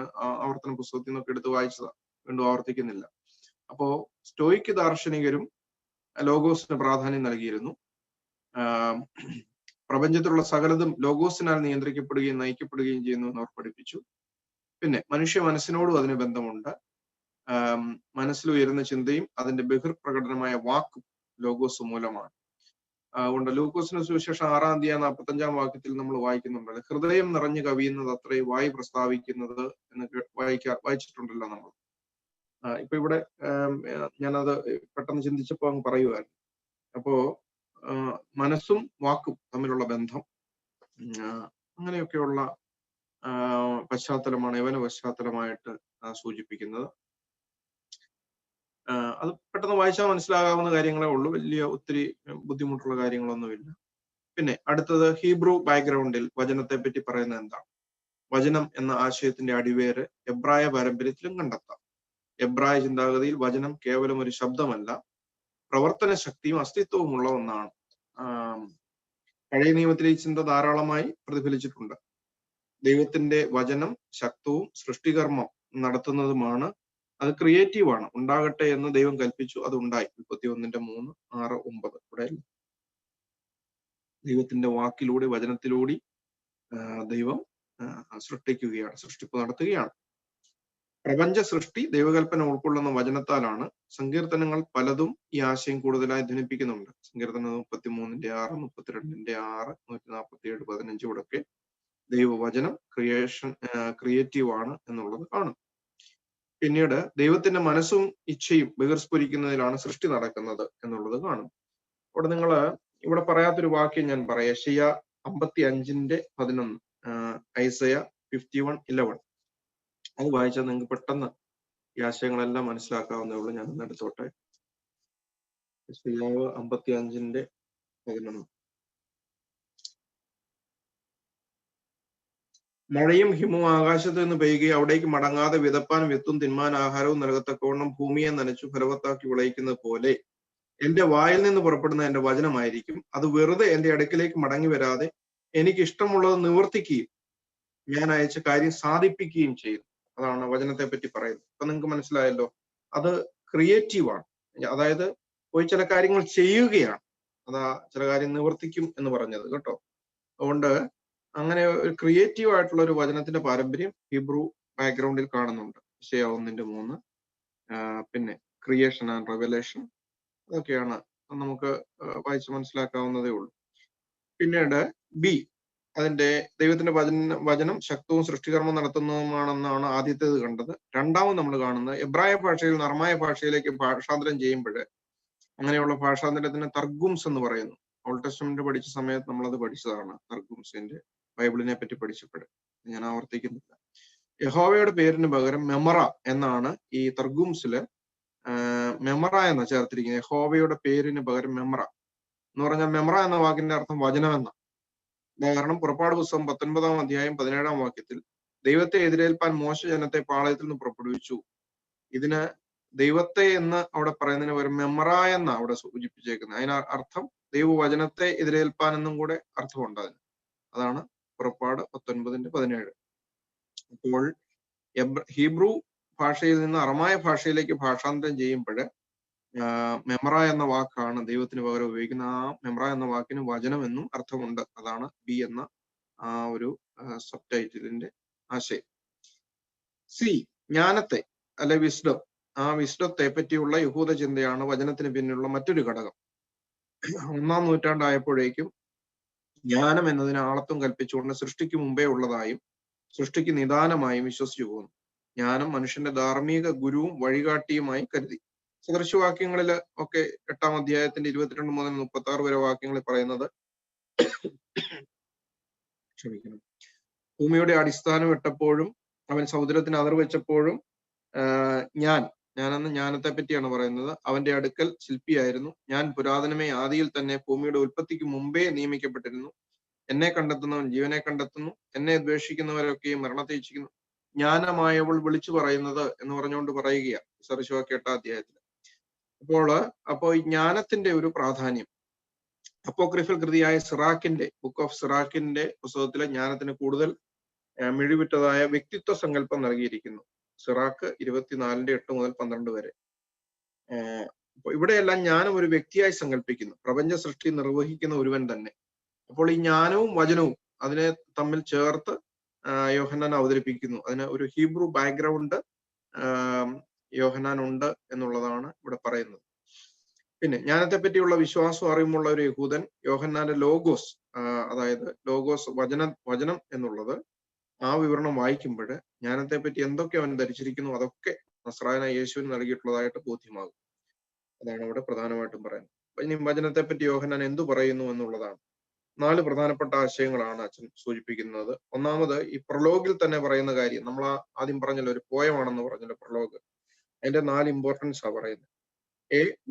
ആവർത്തന പുസ്തകത്തിൽ നിന്നൊക്കെ എടുത്ത് വായിച്ചതാണ്, വീണ്ടും ആവർത്തിക്കുന്നില്ല. അപ്പോ സ്റ്റോയിക്ക് ദാർശനികരും ലോഗോസിന് പ്രാധാന്യം നൽകിയിരുന്നു. പ്രപഞ്ചത്തിലുള്ള സകലതും ലോഗോസിനാൽ നിയന്ത്രിക്കപ്പെടുകയും നയിക്കപ്പെടുകയും ചെയ്യുന്നു എന്ന് അവർ പഠിപ്പിച്ചു. പിന്നെ മനുഷ്യ മനസ്സിനോടും അതിന് ബന്ധമുണ്ട്. മനസ്സിൽ ഉയരുന്ന ചിന്തയും അതിന്റെ ബഹിർപ്രകടനമായ വാക്കും ലോഗോസ് മൂലമാണ്. അതുകൊണ്ട് ലൂക്കോസിന് സുവിശേഷം 6-ാം അധ്യായം 45-ാം വാക്യത്തിൽ നമ്മൾ വായിക്കുന്നുണ്ടല്ലോ, ഹൃദയം നിറഞ്ഞു കവിയുന്നത് അത്രേ വായി പ്രസ്താവിക്കുന്നത് എന്ന് വായിച്ചിട്ടുണ്ടല്ലോ നമ്മൾ. ഇപ്പൊ ഇവിടെ ഞാനത് പെട്ടെന്ന് ചിന്തിച്ചപ്പോ അങ്ങ് പറയുമായിരുന്നു. അപ്പോ മനസ്സും വാക്കും തമ്മിലുള്ള ബന്ധം, അങ്ങനെയൊക്കെയുള്ള പശ്ചാത്തലമാണ് യവന പശ്ചാത്തലമായിട്ട് സൂചിപ്പിക്കുന്നത്. അത് പെട്ടെന്ന് വായിച്ചാൽ മനസ്സിലാകാവുന്ന കാര്യങ്ങളേ ഉള്ളൂ, വലിയ ഒത്തിരി ബുദ്ധിമുട്ടുള്ള കാര്യങ്ങളൊന്നുമില്ല. പിന്നെ അടുത്തത്, ഹീബ്രു ബാക്ക്ഗ്രൗണ്ടിൽ വചനത്തെ പറ്റി പറയുന്നത് എന്താണ്? വചനം എന്ന ആശയത്തിന്റെ അടിവേര് എബ്രായ പാരമ്പര്യത്തിലും കണ്ടെത്താം. എബ്രായ ചിന്താഗതിയിൽ വചനം കേവലം ഒരു ശബ്ദമല്ല, പ്രവർത്തന ശക്തിയും അസ്തിത്വവുമുള്ള ഒന്നാണ്. പഴയ നിയമത്തിലെ ഈ ചിന്ത ധാരാളമായി പ്രതിഫലിച്ചിട്ടുണ്ട്. ദൈവത്തിന്റെ വചനം ശക്തവും സൃഷ്ടികർമ്മം നടത്തുന്നതുമാണ്. അത് ക്രിയേറ്റീവാണ്. ഉണ്ടാകട്ടെ എന്ന് ദൈവം കൽപ്പിച്ചു, അത് ഉണ്ടായി. 31:3, 6, 9 ഇവിടെ ദൈവത്തിന്റെ വാക്കിലൂടെ, വചനത്തിലൂടെ ദൈവം സൃഷ്ടിക്കുകയാണ്, സൃഷ്ടിപ്പ് നടത്തുകയാണ്. പ്രപഞ്ച സൃഷ്ടി ദൈവകൽപ്പന ഉൾക്കൊള്ളുന്ന വചനത്താലാണ്. സങ്കീർത്തനങ്ങൾ പലതും ഈ ആശയം കൂടുതലായി ധ്വനിപ്പിക്കുന്നുണ്ട്. സങ്കീർത്തനം 33:6, 32:6, 147:15 ഇവിടൊക്കെ ദൈവവചനം ക്രിയേറ്റീവാണ് എന്നുള്ളത് കാണും. പിന്നീട് ദൈവത്തിന്റെ മനസ്സും ഇച്ഛയും ബഹിർസ്ഫുരിക്കുന്നതിലാണ് സൃഷ്ടി നടക്കുന്നത് എന്നുള്ളത് കാണും. അവിടെ നിങ്ങൾ ഇവിടെ പറയാത്തൊരു വാക്യം ഞാൻ പറയാം. യെശയ്യാ 55:11, ഐസയ 51:11. അത് വായിച്ചാൽ നിങ്ങൾക്ക് പെട്ടെന്ന് ഈ ആശയങ്ങളെല്ലാം മനസ്സിലാക്കാവുന്നേ ഉള്ളൂ. ഞാൻ ഒന്ന് എടുത്തോട്ടെ. യെശയ്യാ 55:11. മഴയും ഹിമവും ആകാശത്ത് നിന്ന് പെയ്യുകയും അവിടേക്ക് മടങ്ങാതെ വിതപ്പാൻ വിത്തും തിന്മാൻ ആഹാരവും നൽകത്തക്കവണ്ണം ഭൂമിയെ നനച്ചു ഫലവത്താക്കി വിളയിക്കുന്നത് പോലെ എന്റെ വായിൽ നിന്ന് പുറപ്പെടുന്ന എന്റെ വചനമായിരിക്കും. അത് വെറുതെ എന്റെ അടുക്കിലേക്ക് മടങ്ങി വരാതെ എനിക്ക് ഇഷ്ടമുള്ളത് നിവർത്തിക്കുകയും ഞാൻ അയച്ച കാര്യം സാധിപ്പിക്കുകയും ചെയ്യുന്നു. അതാണ് വചനത്തെ പറ്റി പറയുന്നത്. അപ്പൊ നിങ്ങൾക്ക് മനസ്സിലായല്ലോ, അത് ക്രിയേറ്റീവാണ്. അതായത് പോയി ചില കാര്യങ്ങൾ ചെയ്യുകയാണ്, അതാ ചില കാര്യം നിവർത്തിക്കും എന്ന് പറഞ്ഞത് കേട്ടോ. അതുകൊണ്ട് അങ്ങനെ ഒരു ക്രിയേറ്റീവ് ആയിട്ടുള്ള ഒരു വചനത്തിന്റെ പാരമ്പര്യം ഹീബ്രു ബാക്ക്ഗ്രൗണ്ടിൽ കാണുന്നുണ്ട്. യെശയ്യാ 1:3. പിന്നെ ക്രിയേഷൻ ആൻഡ് റെവലേഷൻ, അതൊക്കെയാണ് നമുക്ക് വായിച്ച് മനസ്സിലാക്കാവുന്നതേ ഉള്ളൂ. പിന്നീട് ബി, അതിന്റെ ദൈവത്തിന്റെ വചനം ശക്തവും സൃഷ്ടികർമ്മം നടത്തുന്നതുമാണെന്നാണ് ആദ്യത്തേത് കണ്ടത്. രണ്ടാമത് നമ്മൾ കാണുന്നത് എബ്രായ ഭാഷയിൽ നിന്ന് അറമായ ഭാഷയിലേക്ക് ഭാഷാന്തരം ചെയ്യുമ്പോൾ അങ്ങനെയുള്ള ഭാഷാന്തരത്തിന് തർഗുംസ് എന്ന് പറയുന്നു. ഓൾഡ് ടെസ്റ്റ്മെന്റ് പഠിച്ച സമയത്ത് നമ്മളത് പഠിച്ചതാണ്. തർഗുംസിന്റെ ബൈബിളിനെ പറ്റി പഠിച്ചപ്പോൾ ഞാൻ ആവർത്തിക്കുന്നില്ല. യഹോവയുടെ പേരിന് പകരം മെമറ എന്നാണ് ഈ തർഗുംസില് മെമറ എന്ന ചേർത്തിരിക്കുന്നത്. യഹോവയുടെ പേരിന് പകരം മെമറ എന്ന് പറഞ്ഞാൽ മെമറ എന്ന വാക്കിന്റെ അർത്ഥം വചനം എന്ന. ഉദാഹരണം പുറപ്പാട് പുസ്തകം 19-ാം അധ്യായം 17-ാം വാക്യത്തിൽ ദൈവത്തെ എതിരേൽപ്പാൻ മോശ ജനത്തെ പാളയത്തിൽ നിന്ന് പുറപ്പെടുവിച്ചു. ഇതിന് ദൈവത്തെ എന്ന് അവിടെ പറയുന്നതിന് പകരം മെമറ എന്ന അവിടെ സൂചിപ്പിച്ചേക്കുന്നത്. അതിന് അർത്ഥം ദൈവവചനത്തെ എതിരേൽപ്പാൻ എന്നും കൂടെ അർത്ഥമുണ്ട് അതിന്. അതാണ് പുറപ്പാട് 19-17. അപ്പോൾ ഹീബ്രു ഭാഷയിൽ നിന്ന് അറമായ ഭാഷയിലേക്ക് ഭാഷാന്തരം ചെയ്യുമ്പോൾ മെമറ എന്ന വാക്കാണ് ദൈവത്തിന് പകരം ഉപയോഗിക്കുന്ന. ആ മെമറ എന്ന വാക്കിന് വചനം എന്നും അർത്ഥമുണ്ട്. അതാണ് ബി എന്ന ആ ഒരു സബ് ടൈറ്റിലിന്റെ ആശയം. സി, ജ്ഞാനത്തെ അല്ലെ വിസ്ഡം, ആ വിസ്ഡത്തെ പറ്റിയുള്ള യഹൂദ ചിന്തയാണ് വചനത്തിന് പിന്നിലുള്ള മറ്റൊരു ഘടകം. 1-ാം നൂറ്റാണ്ടായപ്പോഴേക്കും ജ്ഞാനം എന്നതിന് ആളത്വം കൽപ്പിച്ചുകൊണ്ട് സൃഷ്ടിക്ക് മുമ്പേ ഉള്ളതായും സൃഷ്ടിക്ക് നിദാനമായും വിശ്വസിച്ചു പോകുന്നു. ജ്ഞാനം മനുഷ്യന്റെ ധാർമ്മിക ഗുരുവും വഴികാട്ടിയുമായി കരുതി. സദൃശവാക്യങ്ങളിൽ ഒക്കെ 8-ാം അധ്യായത്തിന്റെ 22 മുതൽ 36 വരെ വാക്യങ്ങളിൽ പറയുന്നത്, ക്ഷമിക്കണം, ഭൂമിയുടെ അടിസ്ഥാനം ഇട്ടപ്പോഴും അവൻ സമുദ്രത്തിന് അതിർ വെച്ചപ്പോഴും ഞാനെന്ന് ജ്ഞാനത്തെ പറ്റിയാണ് പറയുന്നത്. അവന്റെ അടുക്കൽ ശില്പിയായിരുന്നു. ഞാൻ പുരാതനമേ ആദിയിൽ തന്നെ ഭൂമിയുടെ ഉൽപ്പത്തിക്ക് മുമ്പേ നിയമിക്കപ്പെട്ടിരുന്നു. എന്നെ കണ്ടെത്തുന്നവൻ ജീവനെ കണ്ടെത്തുന്നു, എന്നെ ദ്വേഷിക്കുന്നവരൊക്കെയും മരണത്തെ ഇച്ഛിക്കുന്നു. ജ്ഞാനമായവൾ വിളിച്ചു പറയുന്നത് എന്ന് പറഞ്ഞുകൊണ്ട് പറയുക സദൃശവാക്യം 8-ാം അധ്യായത്തിൽ. അപ്പോൾ ഈ ജ്ഞാനത്തിന്റെ ഒരു പ്രാധാന്യം അപ്പോക്രിഫൽ കൃതിയായ സിറാക്കിന്റെ ബുക്ക് ഓഫ് സിറാക്കിന്റെ പുസ്തകത്തിലെ ജ്ഞാനത്തിന് കൂടുതൽ മിഴിവിട്ടതായ വ്യക്തിത്വ സങ്കല്പം നൽകിയിരിക്കുന്നു. സിറാക്ക് 24-8 മുതൽ 12 വരെ. ഇവിടെയെല്ലാം ജ്ഞാനം ഒരു വ്യക്തിയായി സങ്കല്പിക്കുന്നു, പ്രപഞ്ച സൃഷ്ടി നിർവഹിക്കുന്ന ഒരുവൻ തന്നെ. അപ്പോൾ ഈ ജ്ഞാനവും വചനവും അതിനെ തമ്മിൽ ചേർത്ത് യോഹന്നാൻ അവതരിപ്പിക്കുന്നു. അതിന് ഒരു ഹീബ്രു ബാക്ക്ഗ്രൗണ്ട് യോഹന്നാൻ ഉണ്ട് എന്നുള്ളതാണ് ഇവിടെ പറയുന്നത്. പിന്നെ ജ്ഞാനത്തെ പറ്റിയുള്ള വിശ്വാസം അറിവുമുള്ള ഒരു യഹൂദൻ യോഹന്നാന്റെ ലോഗോസ്, അതായത് ലോഗോസ് വചനം എന്നുള്ളത് ആ വിവരണം വായിക്കുമ്പോൾ ജ്ഞാനത്തെ പറ്റി എന്തൊക്കെ അവൻ ധരിച്ചിരിക്കുന്നു അതൊക്കെ നസ്രായനായ യേശുവിന് നൽകിയിട്ടുള്ളതായിട്ട് ബോധ്യമാകും. അതാണ് അവിടെ പ്രധാനമായിട്ടും പറയുന്നത്. ഇനി വചനത്തെ പറ്റി യോഹന്നാൻ എന്തു പറയുന്നു എന്നുള്ളതാണ്. 4 പ്രധാനപ്പെട്ട ആശയങ്ങളാണ് അച്ഛൻ സൂചിപ്പിക്കുന്നത്. ഒന്നാമത് ഈ പ്രൊലോഗിൽ തന്നെ പറയുന്ന കാര്യം, നമ്മൾ ആദ്യം പറഞ്ഞല്ലോ ഒരു പോയമാണെന്ന് പറഞ്ഞല്ലോ പ്രൊലോഗ്, അതിന്റെ 4 ഇമ്പോർട്ടൻസ് ആ പറയുന്നത്.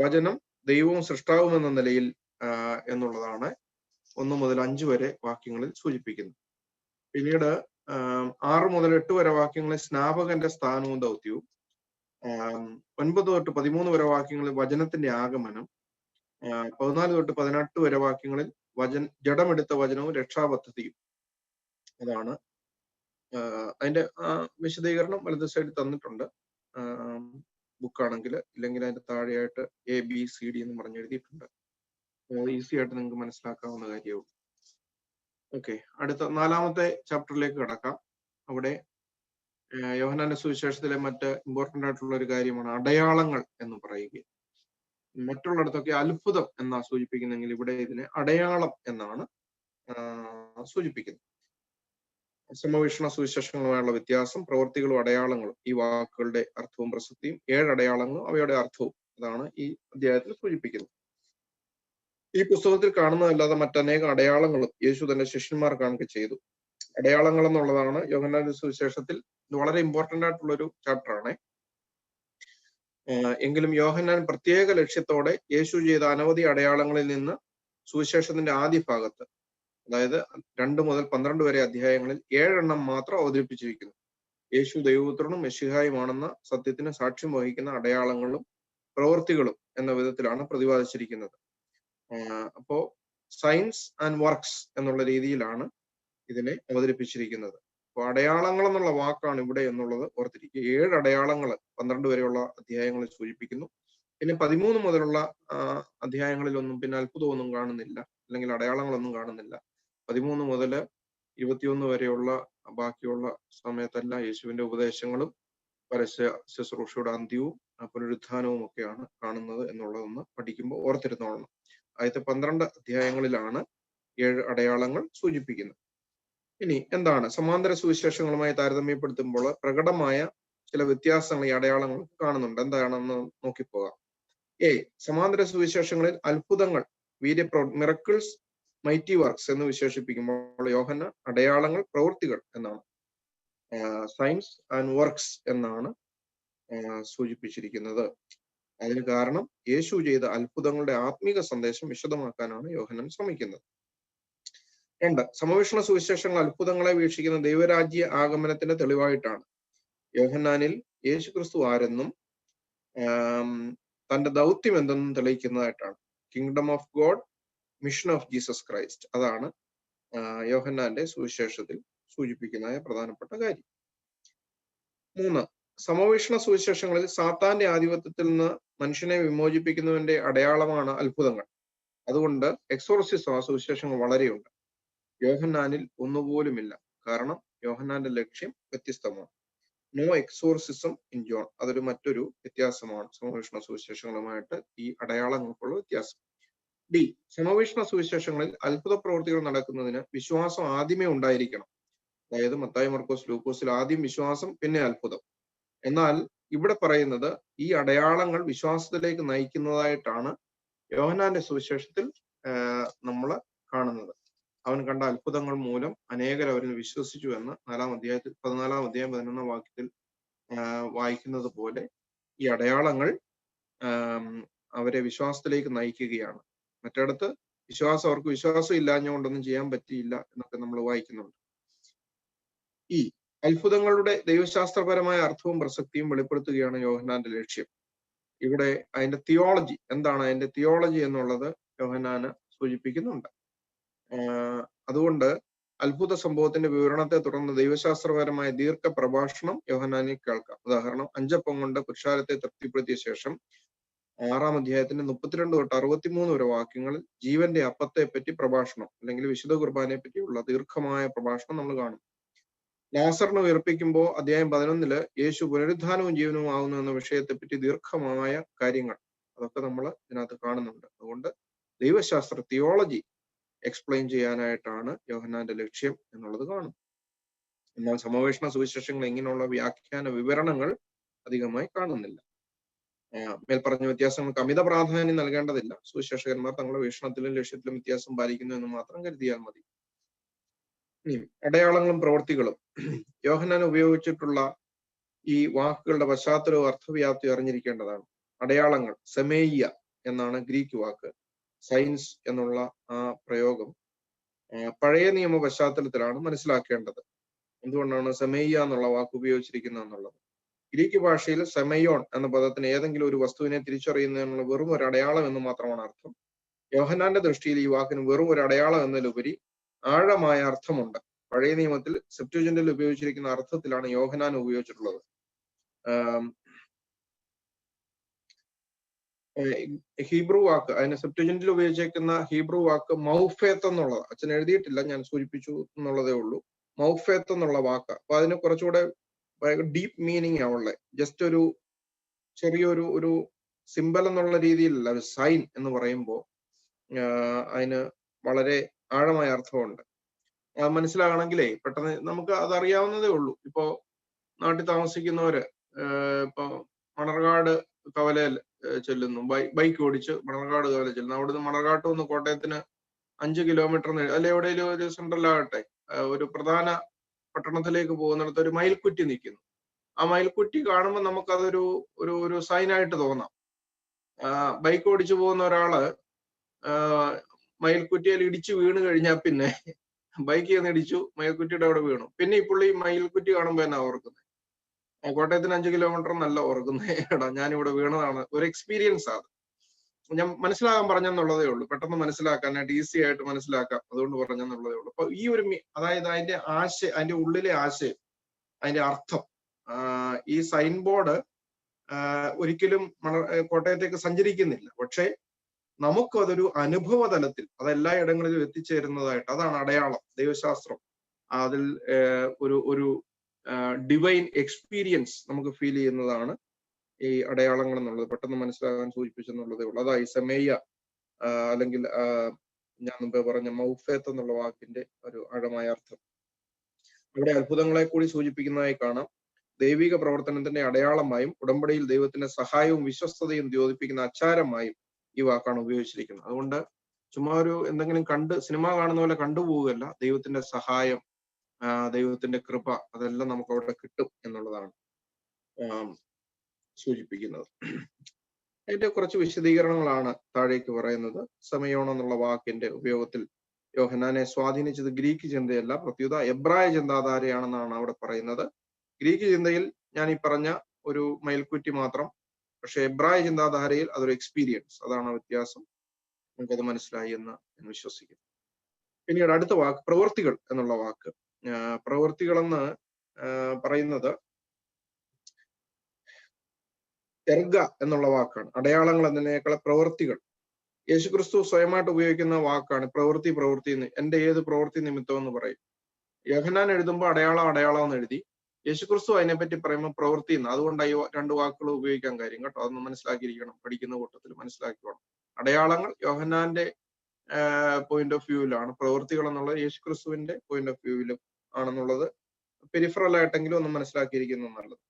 വചനം ദൈവവും സൃഷ്ടാവും എന്ന നിലയിൽ എന്നുള്ളതാണ് 1 മുതൽ 5 വരെ വാക്യങ്ങളിൽ സൂചിപ്പിക്കുന്നത്. പിന്നീട് 6 മുതൽ 8 വരെ വാക്യങ്ങളിൽ സ്നാപകന്റെ സ്ഥാനവും ദൗത്യവും, 9 തൊട്ട് 13 വരെ വാക്യങ്ങളിൽ വചനത്തിന്റെ ആഗമനം, 14 തൊട്ട് 18 വരെ വാക്യങ്ങളിൽ ജഡമെടുത്ത വചനവും രക്ഷാപദ്ധതിയും. അതാണ് അതിന്റെ വിശദീകരണം വലത് സൈഡിൽ തന്നിട്ടുണ്ട് ബുക്കാണെങ്കിൽ, ഇല്ലെങ്കിൽ അതിന്റെ താഴെയായിട്ട് ABCD എന്ന് പറഞ്ഞ് എഴുതിയിട്ടുണ്ട്. ഈസി ആയിട്ട് നിങ്ങൾക്ക് മനസ്സിലാക്കാവുന്ന കാര്യവും. ഓക്കെ, അടുത്ത 4-ാമത്തെ ചാപ്റ്ററിലേക്ക് കടക്കാം. അവിടെ യോഹന്നാന്റെ സുവിശേഷത്തിലെ മറ്റ് ഇമ്പോർട്ടന്റ് ആയിട്ടുള്ള ഒരു കാര്യമാണ് അടയാളങ്ങൾ എന്ന് പറയുക. മറ്റുള്ളിടത്തൊക്കെ അത്ഭുതം എന്നാ സൂചിപ്പിക്കുന്നെങ്കിൽ ഇവിടെ ഇതിനെ അടയാളം എന്നാണ് സൂചിപ്പിക്കുന്നത്. സമവീക്ഷണ സുവിശേഷങ്ങളുമായുള്ള വ്യത്യാസം, പ്രവൃത്തികളും അടയാളങ്ങളും, ഈ വാക്കുകളുടെ അർത്ഥവും പ്രസക്തിയും, 7 അടയാളങ്ങളും അവയുടെ അർത്ഥവും, അതാണ് ഈ അധ്യായത്തിൽ സൂചിപ്പിക്കുന്നത്. ഈ പുസ്തകത്തിൽ കാണുന്നതല്ലാതെ മറ്റനേകം അടയാളങ്ങളും യേശു തന്റെ ശിഷ്യന്മാർ കാണുക ചെയ്തു. അടയാളങ്ങൾ എന്നുള്ളതാണ് യോഹന്നാന്റെ സുവിശേഷത്തിൽ വളരെ ഇമ്പോർട്ടന്റ് ആയിട്ടുള്ള ഒരു ചാപ്റ്ററാണ്. എങ്കിലും യോഹന്നാൻ പ്രത്യേക ലക്ഷ്യത്തോടെ യേശു ചെയ്ത അനവധി അടയാളങ്ങളിൽ നിന്ന് സുവിശേഷത്തിന്റെ ആദ്യ ഭാഗത്ത്, അതായത് 2 മുതൽ 12 വരെ അധ്യായങ്ങളിൽ 7 എണ്ണം മാത്രം അവതരിപ്പിച്ചിരിക്കുന്നു. യേശു ദൈവപുത്രനും മെശിഹായുമാണെന്ന സത്യത്തിന് സാക്ഷ്യം വഹിക്കുന്ന അടയാളങ്ങളും പ്രവൃത്തികളും എന്ന വിധത്തിലാണ് പ്രതിപാദിച്ചിരിക്കുന്നത്. അപ്പോ സയൻസ് ആൻഡ് വർക്ക്സ് എന്നുള്ള രീതിയിലാണ് ഇതിനെ അവതരിപ്പിച്ചിരിക്കുന്നത്. അപ്പൊ അടയാളങ്ങൾ എന്നുള്ള വാക്കാണ് ഇവിടെ എന്നുള്ളത് ഓർത്തിരിക്കുക. 7 അടയാളങ്ങൾ 12 വരെയുള്ള അധ്യായങ്ങളിൽ സൂചിപ്പിക്കുന്നു. പിന്നെ 13 മുതലുള്ള അധ്യായങ്ങളിലൊന്നും പിന്നെ അത്ഭുതമൊന്നും കാണുന്നില്ല, അല്ലെങ്കിൽ അടയാളങ്ങളൊന്നും കാണുന്നില്ല. 13 മുതൽ 21 വരെയുള്ള ബാക്കിയുള്ള സമയത്തെല്ലാം യേശുവിന്റെ ഉപദേശങ്ങളും പരസ്യ ശുശ്രൂഷയുടെ അന്ത്യവും പുനരുത്ഥാനവും ഒക്കെയാണ് കാണുന്നത് എന്നുള്ളതൊന്ന് പഠിക്കുമ്പോൾ ഓർത്തിരുന്നോളണം. ആദ്യത്തെ 12 അധ്യായങ്ങളിലാണ് 7 അടയാളങ്ങൾ സൂചിപ്പിക്കുന്നത്. ഇനി എന്താണ് സമാന്തര സുവിശേഷങ്ങളുമായി താരതമ്യപ്പെടുത്തുമ്പോൾ പ്രകടമായ ചില വ്യത്യാസങ്ങൾ ഈ അടയാളങ്ങൾ കാണുന്നുണ്ട്. എന്താണെന്ന് നോക്കിപ്പോകാം. സമാന്തര സുവിശേഷങ്ങളിൽ അത്ഭുതങ്ങൾ, മിറക്കിൾസ്, മൈറ്റി വർക്ക്സ് എന്ന് വിശേഷിപ്പിക്കുമ്പോൾ യോഹന്നാൻ അടയാളങ്ങൾ, പ്രവൃത്തികൾ എന്നാണ്, സയൻസ് ആൻഡ് വർക്ക്സ് എന്നാണ് സൂചിപ്പിച്ചിരിക്കുന്നത്. അതിന് കാരണം യേശു ചെയ്ത അത്ഭുതങ്ങളുടെ ആത്മീക സന്ദേശം വിശദമാക്കാനാണ് യോഹന്നാൻ ശ്രമിക്കുന്നത്. 2. സമവേഷണ സുവിശേഷങ്ങൾ അത്ഭുതങ്ങളെ വീക്ഷിക്കുന്ന ദൈവരാജ്യ ആഗമനത്തിന്റെ തെളിവായിട്ടാണ്. യോഹന്നാനിൽ യേശുക്രിസ്തു ആരെന്നും തന്റെ ദൗത്യം എന്തെന്നും തെളിയിക്കുന്നതായിട്ടാണ്. Kingdom of God, mission of Jesus Christ, അതാണ് യോഹന്നാന്റെ സുവിശേഷത്തിൽ സൂചിപ്പിക്കുന്ന പ്രധാനപ്പെട്ട കാര്യം. 3. സമവേഷണ സുവിശേഷങ്ങളിൽ സാത്താന്റെ ആധിപത്യത്തിൽ നിന്ന് മനുഷ്യനെ വിമോചിപ്പിക്കുന്നതിന്റെ അടയാളമാണ് അത്ഭുതങ്ങൾ. അതുകൊണ്ട് എക്സോർസിസം ആ സുവിശേഷങ്ങൾ വളരെയുണ്ട്. യോഹന്നാനിൽ ഒന്നുപോലുമില്ല. കാരണം യോഹന്നാന്റെ ലക്ഷ്യം വ്യത്യസ്തമാണ്. No exorcism in John. അതൊരു മറ്റൊരു വ്യത്യാസമാണ് സമവേഷണ സുവിശേഷങ്ങളുമായിട്ട് ഈ അടയാളങ്ങൾക്കുള്ള വ്യത്യാസം. സമവേഷണ സുവിശേഷങ്ങളിൽ അത്ഭുത പ്രവൃത്തികൾ നടക്കുന്നതിന് വിശ്വാസം ആദ്യമേ ഉണ്ടായിരിക്കണം. അതായത് മത്തായി, മർക്കോസ്, ലൂക്കോസിൽ ആദ്യം വിശ്വാസം, പിന്നെ അത്ഭുതം. എന്നാൽ ഇവിടെ പറയുന്നത് ഈ അടയാളങ്ങൾ വിശ്വാസത്തിലേക്ക് നയിക്കുന്നതായിട്ടാണ് യോഹന്നാന്റെ സുവിശേഷത്തിൽ നമ്മൾ കാണുന്നത്. അവൻ കണ്ട അത്ഭുതങ്ങൾ മൂലം അനേകർ അവരിൽ വിശ്വസിച്ചു എന്ന് 14 അധ്യായം 11 വാക്യത്തിൽ വായിക്കുന്നത് പോലെ ഈ അടയാളങ്ങൾ അവരെ വിശ്വാസത്തിലേക്ക് നയിക്കുകയാണ്. മറ്റിടത്ത് അവർക്ക് വിശ്വാസം ഇല്ലാഞ്ഞുകൊണ്ടൊന്നും ചെയ്യാൻ പറ്റിയില്ല എന്നൊക്കെ നമ്മൾ വായിക്കുന്നുണ്ട്. ഈ അത്ഭുതങ്ങളുടെ ദൈവശാസ്ത്രപരമായ അർത്ഥവും പ്രസക്തിയും വെളിപ്പെടുത്തുകയാണ് യോഹന്നാന്റെ ലക്ഷ്യം. ഇവിടെ അതിന്റെ തിയോളജി എന്താണ്, അതിന്റെ തിയോളജി എന്നുള്ളത് യോഹന്നാന് സൂചിപ്പിക്കുന്നുണ്ട്. അതുകൊണ്ട് അത്ഭുത സംഭവത്തിന്റെ വിവരണത്തെ തുടർന്ന് ദൈവശാസ്ത്രപരമായ ദീർഘ പ്രഭാഷണം യോഹന്നാനിൽ കേൾക്കാം. ഉദാഹരണം, 5 അപ്പം കൊണ്ട് പുരുഷാരത്തെ തൃപ്തിപ്പെടുത്തിയ ശേഷം 6 അധ്യായത്തിന്റെ 32 തൊട്ട് 63 വരെ വാക്യങ്ങളിൽ ജീവന്റെ അപ്പത്തെ പറ്റി പ്രഭാഷണം, അല്ലെങ്കിൽ വിശുദ്ധ കുർബാനയെ പറ്റിയുള്ള ദീർഘമായ പ്രഭാഷണം നമ്മൾ കാണും. ലാസറിനെ ഉയർപ്പിക്കുമ്പോൾ അധ്യായം 11 യേശു പുനരുദ്ധാനവും ജീവനവും ആകുന്നു എന്ന വിഷയത്തെപ്പറ്റി ദീർഘമായ കാര്യങ്ങൾ, അതൊക്കെ നമ്മൾ ഇതിനകത്ത് കാണുന്നുണ്ട്. അതുകൊണ്ട് ദൈവശാസ്ത്ര തിയോളജി എക്സ്പ്ലെയിൻ ചെയ്യാനായിട്ടാണ് യോഹന്നാന്റെ ലക്ഷ്യം എന്നുള്ളത് കാണും. എന്നാൽ സമവേഷണ സുവിശേഷങ്ങൾ ഇങ്ങനെയുള്ള വ്യാഖ്യാന വിവരണങ്ങൾ അധികമായി കാണുന്നില്ല. മേൽപ്പറഞ്ഞ വ്യത്യാസങ്ങൾക്ക് അമിത പ്രാധാന്യം നൽകേണ്ടതില്ല. സുവിശേഷകന്മാർ തങ്ങളുടെ വീക്ഷണത്തിലും ലക്ഷ്യത്തിലും വ്യത്യാസം പാലിക്കുന്നു എന്ന് മാത്രം കരുതിയാൽ മതി. അടയാളങ്ങളും പ്രവൃത്തികളും. യോഹന്നാൻ ഉപയോഗിച്ചിട്ടുള്ള ഈ വാക്കുകളുടെ പശ്ചാത്തലവും അർത്ഥവ്യാപ്തി അറിഞ്ഞിരിക്കേണ്ടതാണ്. അടയാളങ്ങൾ സെമേയ്യ എന്നാണ് ഗ്രീക്ക് വാക്ക്. സയൻസ് എന്നുള്ള ആ പ്രയോഗം പഴയ നിയമ പശ്ചാത്തലത്തിലാണ് മനസ്സിലാക്കേണ്ടത്. എന്തുകൊണ്ടാണ് സെമേയ്യ എന്നുള്ള വാക്ക് ഉപയോഗിച്ചിരിക്കുന്നത് എന്നുള്ളത്. ഗ്രീക്ക് ഭാഷയിൽ സെമയോൺ എന്ന പദത്തിന് ഏതെങ്കിലും ഒരു വസ്തുവിനെ തിരിച്ചറിയുന്നതിനുള്ള വെറും ഒരു അടയാളം എന്ന് മാത്രമാണ് അർത്ഥം. യോഹന്നാന്റെ ദൃഷ്ടിയിൽ ഈ വാക്കിന് വെറും ഒരു അടയാളം എന്നതിലുപരി ആഴമായ അർത്ഥമുണ്ട്. പഴയ നിയമത്തിൽ സെപ്റ്റുജന്റിൽ ഉപയോഗിച്ചിരിക്കുന്ന അർത്ഥത്തിലാണ് യോഹന്നാൻ ഉപയോഗിച്ചിട്ടുള്ളത്. ഹീബ്രു വാക്ക്, അതിന് സെപ്റ്റുജന്റിൽ ഉപയോഗിച്ചിരിക്കുന്ന ഹീബ്രു വാക്ക് മൗഫേത്ത് എന്നുള്ളത്. അച്ഛൻ എഴുതിയിട്ടില്ല, ഞാൻ സൂചിപ്പിച്ചു എന്നുള്ളതേ ഉള്ളൂ. മൗഫേത്ത് എന്നുള്ള വാക്ക്. അപ്പൊ അതിന് കുറച്ചുകൂടെ ഡീപ്പ് മീനിങ് ആവുള്ളത്. ജസ്റ്റ് ഒരു ചെറിയൊരു സിമ്പൽ എന്നുള്ള രീതിയിലല്ല, സൈൻ എന്ന് പറയുമ്പോൾ അതിന് വളരെ ആഴമായ അർത്ഥമുണ്ട്. മനസ്സിലാകണമെങ്കിലേ പെട്ടെന്ന് നമുക്ക് അതറിയാവുന്നതേ ഉള്ളൂ. ഇപ്പോ നാട്ടിൽ താമസിക്കുന്നവര് ഇപ്പൊ മണർകാട് കവലയിൽ ചെല്ലുന്നു, ബൈക്ക് ഓടിച്ച് മണർകാട് കവല ചെല്ലുന്നു. അവിടുന്ന് മണർകാട്ട് നിന്ന് കോട്ടയത്തിന് 5 കിലോമീറ്റർ അല്ലെ എവിടെയെങ്കിലും ഒരു സെൻട്രലാകട്ടെ, ഒരു പ്രധാന പട്ടണത്തിലേക്ക് പോകുന്നിടത്ത് ഒരു മയിൽക്കുറ്റി നിൽക്കുന്നു. ആ മയിൽക്കുറ്റി കാണുമ്പോൾ നമുക്കതൊരു ഒരു സൈനായിട്ട് തോന്നാം. ബൈക്ക് ഓടിച്ചു പോകുന്ന ഒരാള് മയിൽക്കുറ്റിയിൽ ഇടിച്ചു വീണ് കഴിഞ്ഞാൽ പിന്നെ ബൈക്ക് ചെന്ന് ഇടിച്ചു, മയിൽക്കുറ്റിയുടെ അവിടെ വീണു, പിന്നെ ഈ പുള്ളി മയിൽക്കുറ്റി കാണുമ്പോൾ എന്നാ ഓർക്കുന്നത്? കോട്ടയത്തിന് 5 കിലോമീറ്റർ എന്നല്ല ഓർക്കുന്നത്, എടാ ഞാനിവിടെ വീണതാണ്. ഒരു എക്സ്പീരിയൻസ് ആണ്. ഞാൻ മനസ്സിലാകാൻ പറഞ്ഞെന്നുള്ളതേ ഉള്ളൂ, പെട്ടെന്ന് മനസ്സിലാക്കാനായിട്ട് ഈസി ആയിട്ട് മനസ്സിലാക്കാം, അതുകൊണ്ട് പറഞ്ഞെന്നുള്ളതേ ഉള്ളൂ. അപ്പൊ ഈ ഒരു അതായത് അതിന്റെ ആശയം, അതിന്റെ ഉള്ളിലെ ആശയം, അതിന്റെ അർത്ഥം, ഈ സൈൻ ബോർഡ് ഒരിക്കലും കോട്ടയത്തേക്ക് സഞ്ചരിക്കുന്നില്ല. പക്ഷെ നമുക്ക് അതൊരു അനുഭവ തലത്തിൽ അത് എല്ലായിടങ്ങളിലും എത്തിച്ചേരുന്നതായിട്ട്, അതാണ് അടയാളം. ദൈവശാസ്ത്രം അതിൽ ഒരു ഡിവൈൻ എക്സ്പീരിയൻസ് നമുക്ക് ഫീൽ ചെയ്യുന്നതാണ് ഈ അടയാളങ്ങൾ എന്നുള്ളത്. പെട്ടെന്ന് മനസ്സിലാകാൻ സൂചിപ്പിച്ചെന്നുള്ളതേ ഉള്ളൂ. അതാ ഈ സെമേയ്യ അല്ലെങ്കിൽ ഞാൻ മുമ്പേ പറഞ്ഞ മൗഫേത്ത് എന്നുള്ള വാക്കിന്റെ ഒരു ആഴമായ അർത്ഥം. അവിടെ അത്ഭുതങ്ങളെ കൂടി സൂചിപ്പിക്കുന്നതായി കാണാം. ദൈവിക പ്രവർത്തനത്തിന്റെ അടയാളമായും ഉടമ്പടിയിൽ ദൈവത്തിന്റെ സഹായവും വിശ്വസ്തതയും ദ്യോതിപ്പിക്കുന്ന അച്ചാരമായും ഈ വാക്കാണ് ഉപയോഗിച്ചിരിക്കുന്നത്. അതുകൊണ്ട് ചുമ്മാ ഒരു എന്തെങ്കിലും സിനിമ കാണുന്ന പോലെ കണ്ടുപോവുകയല്ല, ദൈവത്തിന്റെ സഹായം, ദൈവത്തിന്റെ കൃപ, അതെല്ലാം നമുക്ക് അവിടെ കിട്ടും എന്നുള്ളതാണ് സൂചിപ്പിക്കുന്നത്. അതിന്റെ കുറച്ച് വിശദീകരണങ്ങളാണ് താഴേക്ക് പറയുന്നത്. സമയോൺ എന്നുള്ള വാക്കിന്റെ ഉപയോഗത്തിൽ യോഹന്നാനെ സ്വാധീനിച്ചത് ഗ്രീക്ക് ചിന്തയല്ല, പ്രത്യുത എബ്രായ ചിന്താധാരയാണെന്നാണ് അവിടെ പറയുന്നത്. ഗ്രീക്ക് ചിന്തയിൽ ഞാൻ ഈ പറഞ്ഞ ഒരു മയിൽക്കുറ്റി മാത്രം, പക്ഷെ എബ്രായ ചിന്താധാരയിൽ അതൊരു എക്സ്പീരിയൻസ്. അതാണ് വ്യത്യാസം. നമുക്കത് മനസ്സിലായി എന്ന് ഞാൻ വിശ്വസിക്കുന്നു. പിന്നീട് അടുത്ത വാക്ക് പ്രവൃത്തികൾ എന്നുള്ള വാക്ക്. പ്രവൃത്തികളെന്ന് പറയുന്നത് എർഗ എന്നുള്ള വാക്കാണ്. അടയാളങ്ങൾ എന്നതിനേക്കാൾ പ്രവൃത്തികൾ. യേശുക്രിസ്തു സ്വയമായിട്ട് ഉപയോഗിക്കുന്ന വാക്കാണ് പ്രവൃത്തി എന്ന്. എന്റെ ഏത് പ്രവൃത്തി നിമിത്തം എന്ന് പറയും. യോഹന്നാൻ എഴുതുമ്പോൾ അടയാളം എന്ന് എഴുതി. യേശുക്രിസ്തു അതിനെപ്പറ്റി പറയുമ്പോൾ പ്രവൃത്തി എന്ന്. അതുകൊണ്ടാണ് ഈ രണ്ട് വാക്കുകൾ ഉപയോഗിക്കാൻ കാര്യം കേട്ടോ. അതൊന്ന് മനസ്സിലാക്കിയിരിക്കണം, പഠിക്കുന്ന കൂട്ടത്തിൽ മനസ്സിലാക്കിക്കോണം. അടയാളങ്ങൾ യോഹന്നാന്റെ പോയിന്റ് ഓഫ് വ്യൂവിലാണ്, പ്രവൃത്തികൾ എന്നുള്ളത് യേശുക്രിസ്തുവിന്റെ പോയിന്റ് ഓഫ് വ്യൂവിലും ആണെന്നുള്ളത് പെരിഫറൽ ആയിട്ടെങ്കിലും ഒന്ന് മനസ്സിലാക്കിയിരിക്കുന്നത് നല്ലത്.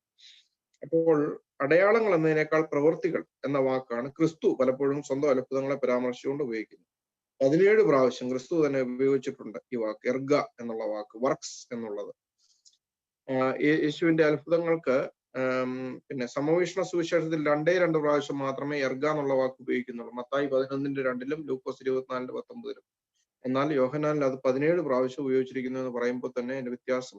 അപ്പോൾ അടയാളങ്ങൾ എന്നതിനേക്കാൾ പ്രവൃത്തികൾ എന്ന വാക്കാണ് ക്രിസ്തു പലപ്പോഴും സ്വന്തം അത്ഭുതങ്ങളെ പരാമർശിച്ചുകൊണ്ട് ഉപയോഗിക്കുന്നത്. 17 പ്രാവശ്യം ക്രിസ്തു തന്നെ ഉപയോഗിച്ചിട്ടുണ്ട് ഈ വാക്ക്, എർഗ എന്നുള്ള വാക്ക്, വർക്ക്സ് എന്നുള്ളത്. യേശുവിന്റെ അത്ഭുതങ്ങൾക്ക് പിന്നെ സമവീക്ഷണ സുവിശേഷത്തിൽ 2 പ്രാവശ്യം മാത്രമേ എർഗ എന്നുള്ള വാക്ക് ഉപയോഗിക്കുന്നുള്ളൂ. മത്തായി 11:2 ലൂക്കോസ് 24:19. എന്നാൽ യോഹന്നാനിൽ അത് 17 പ്രാവശ്യം ഉപയോഗിച്ചിരിക്കുന്നു എന്ന് പറയുമ്പോൾ തന്നെ അതിന്റെ വ്യത്യാസം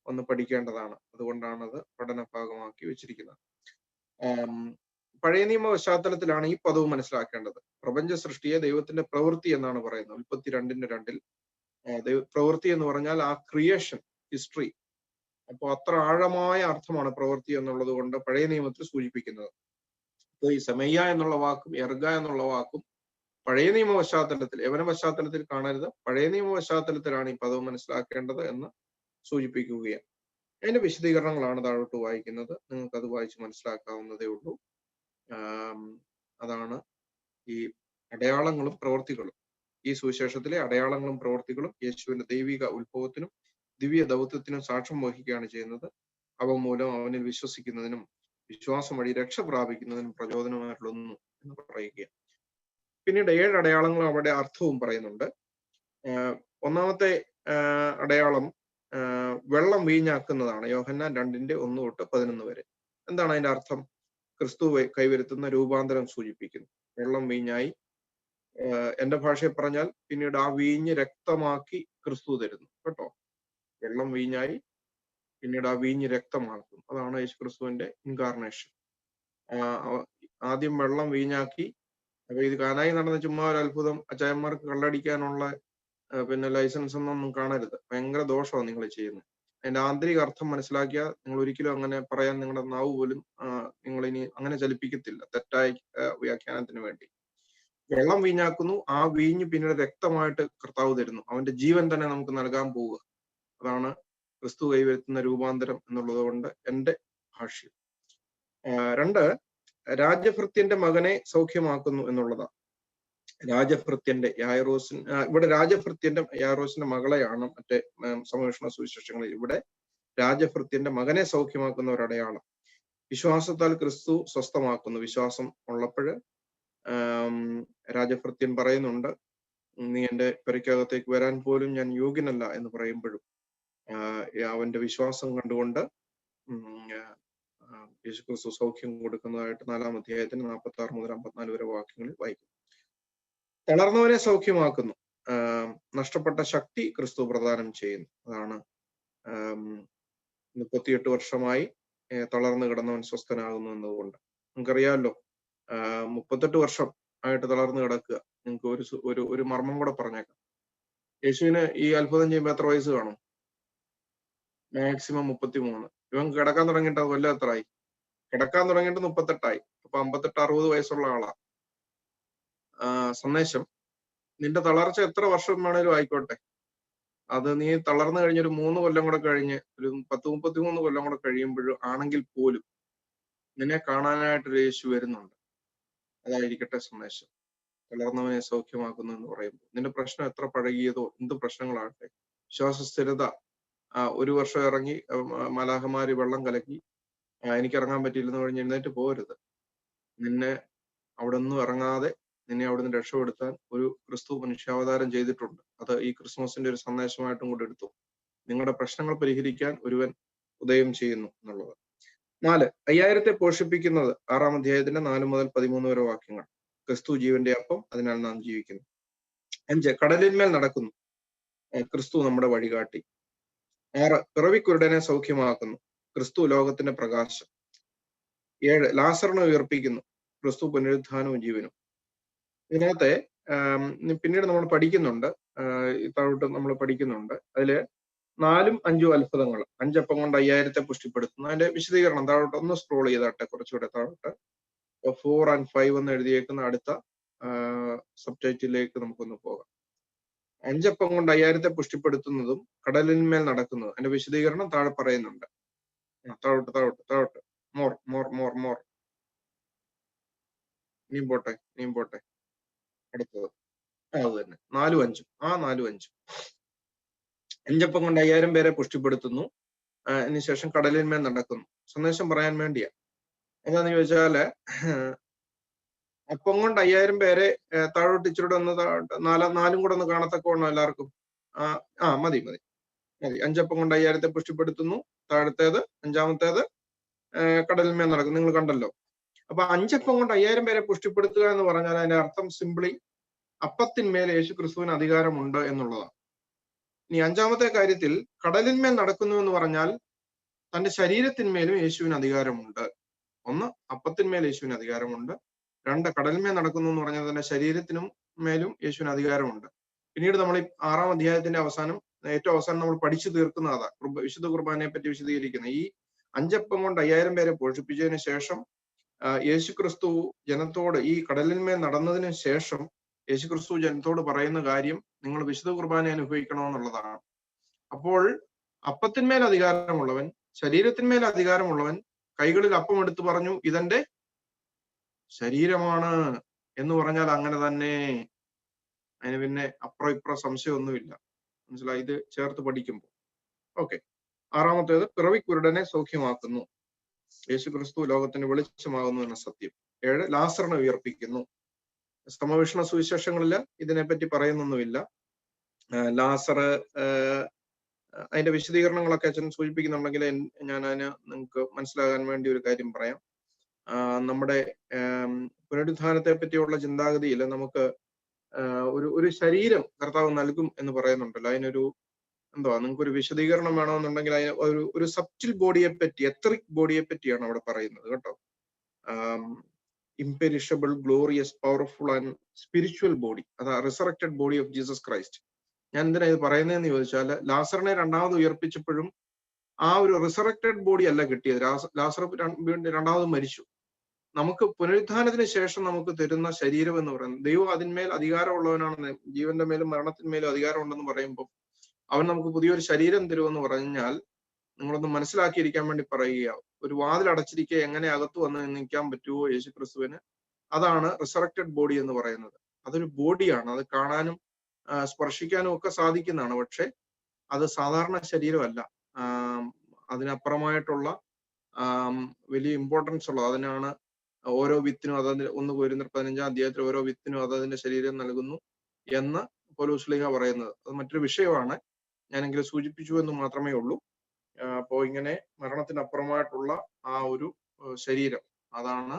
ഒന്ന് പഠിക്കേണ്ടതാണ്. അതുകൊണ്ടാണ് അത് പഠന ഭാഗമാക്കി വെച്ചിരിക്കുന്നത്. പഴയ നിയമ പശ്ചാത്തലത്തിലാണ് ഈ പദവും മനസ്സിലാക്കേണ്ടത്. പ്രപഞ്ച സൃഷ്ടിയെ ദൈവത്തിന്റെ പ്രവൃത്തി എന്നാണ് പറയുന്നത്. 32:2 പ്രവൃത്തി എന്ന് പറഞ്ഞാൽ ആ ക്രിയേഷൻ ഹിസ്റ്ററി. അപ്പോൾ അത്ര ആഴമായ അർത്ഥമാണ് പ്രവൃത്തി എന്നുള്ളത് കൊണ്ട് പഴയ നിയമത്തിൽ സൂചിപ്പിക്കുന്നത്. അപ്പോൾ ഈ സമയ്യ എന്നുള്ള വാക്കും എർഗ എന്നുള്ള വാക്കും പഴയ നിയമ പശ്ചാത്തലത്തിൽ, യവന പശ്ചാത്തലത്തിൽ കാണരുത്, പഴയ നിയമ പശ്ചാത്തലത്തിലാണ് ഈ പദവും മനസ്സിലാക്കേണ്ടത് എന്ന് സൂചിപ്പിക്കുകയാണ്. അതിന്റെ വിശദീകരണങ്ങളാണ് താഴോട്ട് വായിക്കുന്നത്. നിങ്ങൾക്ക് അത് വായിച്ച് മനസ്സിലാക്കാവുന്നതേ ഉള്ളൂ. അതാണ് ഈ അടയാളങ്ങളും പ്രവൃത്തികളും. ഈ സുവിശേഷത്തിലെ അടയാളങ്ങളും പ്രവൃത്തികളും യേശുവിന്റെ ദൈവിക ഉത്ഭവത്തിനും ദിവ്യ ദൗത്യത്തിനും സാക്ഷ്യം വഹിക്കുകയാണ് ചെയ്യുന്നത്. അവ മൂലം അവനിൽ വിശ്വസിക്കുന്നതിനും വിശ്വാസം വഴി രക്ഷ പ്രാപിക്കുന്നതിനും പ്രചോദനമായിട്ടുള്ളൊന്നു എന്ന് പറയുക. പിന്നീട് 7 അടയാളങ്ങളും അവിടെ അർത്ഥവും പറയുന്നുണ്ട്. ഒന്നാമത്തെ അടയാളം വെള്ളം വീഞ്ഞാക്കുന്നതാണ്. യോഹന്നാൻ 2:1-11 വരെ. എന്താണ് അതിന്റെ അർത്ഥം? ക്രിസ്തു കൈവരുത്തുന്ന രൂപാന്തരം സൂചിപ്പിക്കുന്നു. വെള്ളം വീഞ്ഞായി, എന്റെ ഭാഷയിൽ പറഞ്ഞാൽ പിന്നീട് ആ വീഞ്ഞ് രക്തമാക്കി ക്രിസ്തു തരുന്നു കേട്ടോ. വെള്ളം വീഞ്ഞായി പിന്നീട് ആ വീഞ്ഞ് രക്തമാക്കും. അതാണ് യേശു ക്രിസ്തുവിന്റെ ഇൻകാർണേഷൻ. ആദ്യം വെള്ളം വീഞ്ഞാക്കി. അപ്പൊ ഇത് കാനായി നടന്ന ചുമ്മാ ഒരു അത്ഭുതം, അച്ചായന്മാർക്ക് കള്ളടിക്കാനുള്ള പിന്നെ ലൈസൻസ് ഒന്നും കാണരുത്. ഭയങ്കര ദോഷമാണ് നിങ്ങൾ ചെയ്യുന്നത്. അതിന്റെ ആന്തരിക അർത്ഥം മനസ്സിലാക്കിയാൽ നിങ്ങൾ ഒരിക്കലും അങ്ങനെ പറയാൻ നിങ്ങളുടെ നാവ് പോലും നിങ്ങൾ ഇനി അങ്ങനെ ചലിപ്പിക്കത്തില്ല, തെറ്റായ വ്യാഖ്യാനത്തിന് വേണ്ടി. വെള്ളം വീഞ്ഞാക്കുന്നു, ആ വീഞ്ഞ് പിന്നീട് രക്തമായിട്ട് കർത്താവ് തരുന്നു. അവന്റെ ജീവൻ തന്നെ നമുക്ക് നൽകാൻ പോവുക. അതാണ് ക്രിസ്തു കൈവരുത്തുന്ന രൂപാന്തരം എന്നുള്ളത് കൊണ്ട് എന്റെ ഭാഷ്യം. 2, രാജഭൃത്യന്റെ മകനെ സൗഖ്യമാക്കുന്നു എന്നുള്ളതാണ്. രാജഭൃത്യന്റെ ഇവിടെ രാജഭൃത്യന്റെ യായിറോസിന്റെ മകളെയാണ് മറ്റേ സമവീക്ഷണ സുവിശേഷങ്ങളിൽ. ഇവിടെ രാജഭൃത്യന്റെ മകനെ സൗഖ്യമാക്കുന്ന ഒരു അടയാളം. വിശ്വാസത്താൽ ക്രിസ്തു സ്വസ്ഥമാക്കുന്നു. വിശ്വാസം ഉള്ളപ്പോഴ് രാജഭൃത്യൻ പറയുന്നുണ്ട്, നീ എന്റെ പെരയ്ക്കകത്തേക്ക് വരാൻ പോലും ഞാൻ യോഗ്യനല്ല എന്ന് പറയുമ്പോഴും അവന്റെ വിശ്വാസം കണ്ടുകൊണ്ട് യേശുക്രിസ്തു സൗഖ്യം കൊടുക്കുന്നതായിട്ട് 4-ാം അധ്യായത്തിന് 46-54 വരെ വാക്യങ്ങളിൽ വായിക്കും. തളർന്നവനെ സൗഖ്യമാക്കുന്നു. നഷ്ടപ്പെട്ട ശക്തി ക്രിസ്തു പ്രദാനം ചെയ്യുന്നു. അതാണ് 38 വർഷമായി തളർന്നു കിടന്നവൻ സ്വസ്ഥനാകുന്നു എന്നതുകൊണ്ട്. നമുക്കറിയാമല്ലോ, 38 വർഷം ആയിട്ട് തളർന്നു കിടക്കുക. നിങ്ങൾക്ക് ഒരു മർമ്മം കൂടെ പറഞ്ഞേക്കാം. യേശുവിന് ഈ അത്ഭുതം ചെയ്യുമ്പോൾ എത്ര വയസ്സ് കാണും? മാക്സിമം 33. ഇവൻ കിടക്കാൻ തുടങ്ങിയിട്ട് കൊല്ലം എത്രയായി? കിടക്കാൻ തുടങ്ങിയിട്ട് 38ആയി. അപ്പൊ 58-60 വയസ്സുള്ള ആളാ. സന്ദേശം, നിന്റെ തളർച്ച എത്ര വർഷം വേണേലും ആയിക്കോട്ടെ, അത് നീ തളർന്നു കഴിഞ്ഞൊരു 3 കൊല്ലം കൂടെ കഴിഞ്ഞ് ഒരു 10-33 കൊല്ലം കൂടെ കഴിയുമ്പോഴും ആണെങ്കിൽ പോലും നിന്നെ കാണാനായിട്ടൊരു യേശു വരുന്നുണ്ട്. അതായിരിക്കട്ടെ സന്ദേശം. തളർന്നവനെ സൗഖ്യമാക്കുന്നു എന്ന് പറയുമ്പോൾ നിന്റെ പ്രശ്നം എത്ര പഴകിയതോ, എന്ത് പ്രശ്നങ്ങളാകട്ടെ, വിശ്വാസ സ്ഥിരത ഒരു വർഷം ഇറങ്ങി മലാഹമാര് വെള്ളം കലക്കി എനിക്ക് ഇറങ്ങാൻ പറ്റിയില്ലെന്ന് പറഞ്ഞ് എഴുന്നേറ്റ് പോകരുത്. നിന്നെ അവിടെ ഒന്നും ഇറങ്ങാതെ നിന്നെ അവിടുന്ന് രക്ഷപ്പെടുത്താൻ ഒരു ക്രിസ്തു മനുഷ്യാവതാരം ചെയ്തിട്ടുണ്ട്. അത് ഈ ക്രിസ്മസിന്റെ ഒരു സന്ദേശമായിട്ടും കൂടെ എടുത്തു. നിങ്ങളുടെ പ്രശ്നങ്ങൾ പരിഹരിക്കാൻ ഒരുവൻ ഉദയം ചെയ്യുന്നു എന്നുള്ളത്. 4, 5000 പോഷിപ്പിക്കുന്നത് 6-ാം അധ്യായത്തിന്റെ 4 മുതൽ 13 വരെ വാക്യങ്ങൾ. ക്രിസ്തു ജീവന്റെ അപ്പം, അതിനാൽ നാം ജീവിക്കുന്നു. 5, കടലിന്മേൽ നടക്കുന്നു. ക്രിസ്തു നമ്മുടെ വഴികാട്ടി. 6, പിറവിക്കുരുടനെ സൗഖ്യമാക്കുന്നു. ക്രിസ്തു ലോകത്തിന്റെ പ്രകാശം. 7, ലാസറിനെ ഉയർപ്പിക്കുന്നു. ക്രിസ്തു പുനരുത്ഥാനവും ജീവനും. ഇതിനകത്തെ പിന്നീട് നമ്മൾ പഠിക്കുന്നുണ്ട്, താഴോട്ട് നമ്മൾ പഠിക്കുന്നുണ്ട്. അതില് 4ഉം 5ഉം അത്ഭുതങ്ങൾ. 5 അപ്പം കൊണ്ട് 5000 പുഷ്ടിപ്പെടുത്തുന്നു. അതിന്റെ വിശദീകരണം താഴോട്ട് ഒന്ന് സ്ക്രോൾ ചെയ്താട്ടെ, കുറച്ചുകൂടെ താഴോട്ട്. 4 and 5 എന്ന് എഴുതിയേക്കുന്ന അടുത്ത സബ് ടൈറ്റിലേക്ക് നമുക്കൊന്ന് പോകാം. 5 അപ്പം കൊണ്ട് 5000 പുഷ്ടിപ്പെടുത്തുന്നതും കടലിന്മേൽ നടക്കുന്നതും അതിന്റെ വിശദീകരണം താഴെ പറയുന്നുണ്ട്. താഴോട്ട് താഴോട്ട് താഴോട്ട് മോർ മോർ മോർ മോർ. ഇനിയും പോട്ടെ അടുത്തത് അത് തന്നെ 4ഉം 5ഉം. 4ഉം 5ഉം. 5 അപ്പം കൊണ്ട് 5000 പേരെ പുഷ്ടിപ്പെടുത്തുന്നു. അതിനുശേഷം കടലിന്മേൽ നടക്കുന്നു. സന്ദേശം പറയാൻ വേണ്ടിയാ. എന്താന്ന് ചോദിച്ചാല് അപ്പം കൊണ്ട് 5000 പേരെ താഴോട്ട് ഇച്ചിരൂടെ ഒന്ന് നാലും കൂടെ ഒന്ന് കാണത്തക്കോണം എല്ലാവർക്കും. മതി 5 അപ്പം കൊണ്ട് 5000 പുഷ്ടിപ്പെടുത്തുന്നു. താഴത്തേത് 5-ാമത്തേത് കടലിന്മേൽ നടക്കും. നിങ്ങൾ കണ്ടല്ലോ. അപ്പൊ 5 അപ്പം കൊണ്ട് 5000 പേരെ പുഷ്ടിപ്പെടുത്തുക എന്ന് പറഞ്ഞാൽ അതിന്റെ അർത്ഥം സിംപ്ലി അപ്പത്തിന്മേൽ യേശു ക്രിസ്തുവിന് അധികാരമുണ്ട് എന്നുള്ളതാണ്. ഇനി 5-ാമത്തെ കാര്യത്തിൽ കടലിന്മേൽ നടക്കുന്നു എന്ന് പറഞ്ഞാൽ തന്റെ ശരീരത്തിന്മേലും യേശുവിന് അധികാരമുണ്ട്. 1, അപ്പത്തിന്മേൽ യേശുവിന് അധികാരമുണ്ട്. 2, കടലിന്മേൽ നടക്കുന്നു എന്ന് പറഞ്ഞാൽ തന്റെ ശരീരത്തിനും മേലും യേശുവിന് അധികാരമുണ്ട്. പിന്നീട് നമ്മൾ ഈ 6-ാം അധ്യായത്തിന്റെ ഏറ്റവും അവസാനം നമ്മൾ പഠിച്ചു തീർക്കുന്ന അതാ വിശുദ്ധ കുർബാനയെ പറ്റി വിശദീകരിക്കുന്ന ഈ 5 അപ്പം കൊണ്ട് 5000 പേരെ പോഷിപ്പിച്ചതിന് ശേഷം യേശു ക്രിസ്തു ജനത്തോട് ഈ കടലിന്മേൽ നടന്നതിന് ശേഷം യേശു ക്രിസ്തു ജനത്തോട് പറയുന്ന കാര്യം നിങ്ങൾ വിശുദ്ധ കുർബാന അനുഭവിക്കണമെന്നുള്ളതാണ്. അപ്പോൾ അപ്പത്തിന്മേൽ അധികാരമുള്ളവൻ, ശരീരത്തിന്മേൽ അധികാരമുള്ളവൻ കൈകളിൽ അപ്പം എടുത്തു പറഞ്ഞു ഇതെന്റെ ശരീരമാണ് എന്ന് പറഞ്ഞാൽ അങ്ങനെ തന്നെ. അതിന് പിന്നെ അപ്പുറം ഇപ്പുറം സംശയമൊന്നുമില്ല. മനസ്സിലായി? ഇത് ചേർത്ത് പഠിക്കുമ്പോൾ. ഓക്കെ. 6-ാമത്തേത് പിറവിക്കുരുടനെ സൗഖ്യമാക്കുന്നു. യേശു ക്രിസ്തു ലോകത്തിന് വെളിച്ചമാകുന്നു എന്ന സത്യം. 7, ലാസറിനെ ഉയർപ്പിക്കുന്നു. സ്തമവിഷണ സുവിശേഷങ്ങളില് ഇതിനെപ്പറ്റി പറയുന്നൊന്നുമില്ല. ലാസർ അതിന്റെ വിശദീകരണങ്ങളൊക്കെ അച്ഛൻ സൂചിപ്പിക്കുന്നുണ്ടെങ്കിൽ ഞാൻ അതിന് നിങ്ങൾക്ക് മനസ്സിലാകാൻ വേണ്ടി ഒരു കാര്യം പറയാം. നമ്മുടെ പുനരുത്ഥാനത്തെ പറ്റിയുള്ള ചിന്താഗതിയിൽ നമുക്ക് ഒരു ശരീരം കർത്താവ് നൽകും എന്ന് പറയുന്നുണ്ടല്ലോ. അതിനൊരു നിങ്ങൾക്കൊരു വിശദീകരണം വേണമെന്നുണ്ടെങ്കിൽ അതിന് ഒരു സബ്റ്റിൽ ബോഡിയെ പറ്റി, എത്തറിക് ബോഡിയെ പറ്റിയാണ് അവിടെ പറയുന്നത് കേട്ടോ. Imperishable, glorious, powerful and spiritual body. അതാ resurrected body of Jesus Christ. ഞാൻ എന്തിനാ ഇത് പറയുന്നതെന്ന് ചോദിച്ചാൽ ലാസറിനെ രണ്ടാമത് ഉയർപ്പിച്ചപ്പോഴും ആ ഒരു റിസറക്റ്റഡ് ബോഡി അല്ല കിട്ടിയത്. ലാസർ രണ്ടാമത് മരിച്ചു. നമുക്ക് പുനരുത്ഥാനത്തിന് ശേഷം നമുക്ക് തരുന്ന ശരീരം എന്ന് പറയുന്നത് ദൈവം അതിന്മേൽ അധികാരമുള്ളവനാണെന്ന്, ജീവന്റെ മേലും മരണത്തിന്മേലും അധികാരം ഉണ്ടെന്ന് പറയുമ്പോൾ അവൻ നമുക്ക് പുതിയൊരു ശരീരം തരുമെന്ന് പറഞ്ഞാൽ നിങ്ങളൊന്ന് മനസ്സിലാക്കിയിരിക്കാൻ വേണ്ടി പറയുക. ഒരു വാതിൽ അടച്ചിരിക്കെ എങ്ങനെ അകത്ത് വന്ന് നിൽക്കാൻ പറ്റുമോ യേശു ക്രിസ്തുവിന്? അതാണ് റിസറക്റ്റഡ് ബോഡി എന്ന് പറയുന്നത്. അതൊരു ബോഡിയാണ്. അത് കാണാനും സ്പർശിക്കാനും ഒക്കെ സാധിക്കുന്നതാണ്. പക്ഷെ അത് സാധാരണ ശരീരമല്ല. അതിനപ്പുറമായിട്ടുള്ള വലിയ ഇമ്പോർട്ടൻസ് ഉള്ളത്. അതിനാണ് ഓരോ വിത്തിനും അതതിന് 1 കൊരിന്ത്യർ 15-ാം അധ്യായത്തിൽ ഓരോ വിത്തിനും അതതിന്റെ ശരീരം നൽകുന്നു എന്ന് പൗലോസ് പറയുന്നത്. അത് മറ്റൊരു വിഷയമാണ്. ഞാനെങ്കിലും സൂചിപ്പിച്ചു എന്ന് മാത്രമേ ഉള്ളൂ. അപ്പോ ഇങ്ങനെ മരണത്തിനപ്പുറമായിട്ടുള്ള ആ ഒരു ശരീരം, അതാണ്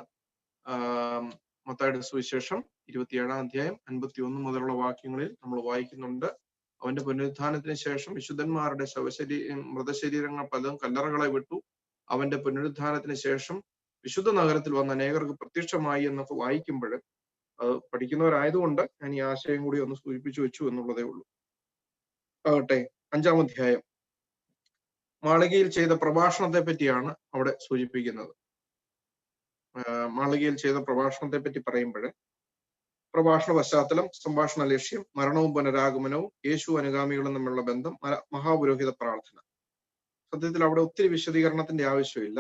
മത്തായിയുടെ സുവിശേഷം 27-ാം അധ്യായം 51 മുതലുള്ള വാക്യങ്ങളിൽ നമ്മൾ വായിക്കുന്നുണ്ട്. അവന്റെ പുനരുത്ഥാനത്തിന് ശേഷം വിശുദ്ധന്മാരുടെ മൃതശരീരങ്ങൾ പലതും കല്ലറകളെ വിട്ടു. അവന്റെ പുനരുത്ഥാനത്തിന് ശേഷം വിശുദ്ധ നഗരത്തിൽ വന്ന അനേകർക്ക് പ്രത്യക്ഷമായി എന്നൊക്കെ വായിക്കുമ്പോൾ അത് പഠിക്കുന്നവരായതുകൊണ്ട് ഞാൻ ഈ ആശയം കൂടി ഒന്ന് സൂചിപ്പിച്ചു വെച്ചു എന്നുള്ളതേ ഉള്ളൂ. ആകട്ടെ, 5-ാം അധ്യായം മാളികയിൽ ചെയ്ത പ്രഭാഷണത്തെ പറ്റിയാണ് അവിടെ സൂചിപ്പിക്കുന്നത്. മാളികയിൽ ചെയ്ത പ്രഭാഷണത്തെ പറ്റി പറയുമ്പോൾ പ്രഭാഷണ പശ്ചാത്തലം, സംഭാഷണ ലക്ഷ്യം, മരണവും പുനരാഗമനവും, യേശു അനുഗാമികളും തമ്മിലുള്ള ബന്ധം, മഹാപുരോഹിത പ്രാർത്ഥന. സത്യത്തിൽ അവിടെ ഒത്തിരി വിശദീകരണത്തിന്റെ ആവശ്യമില്ല.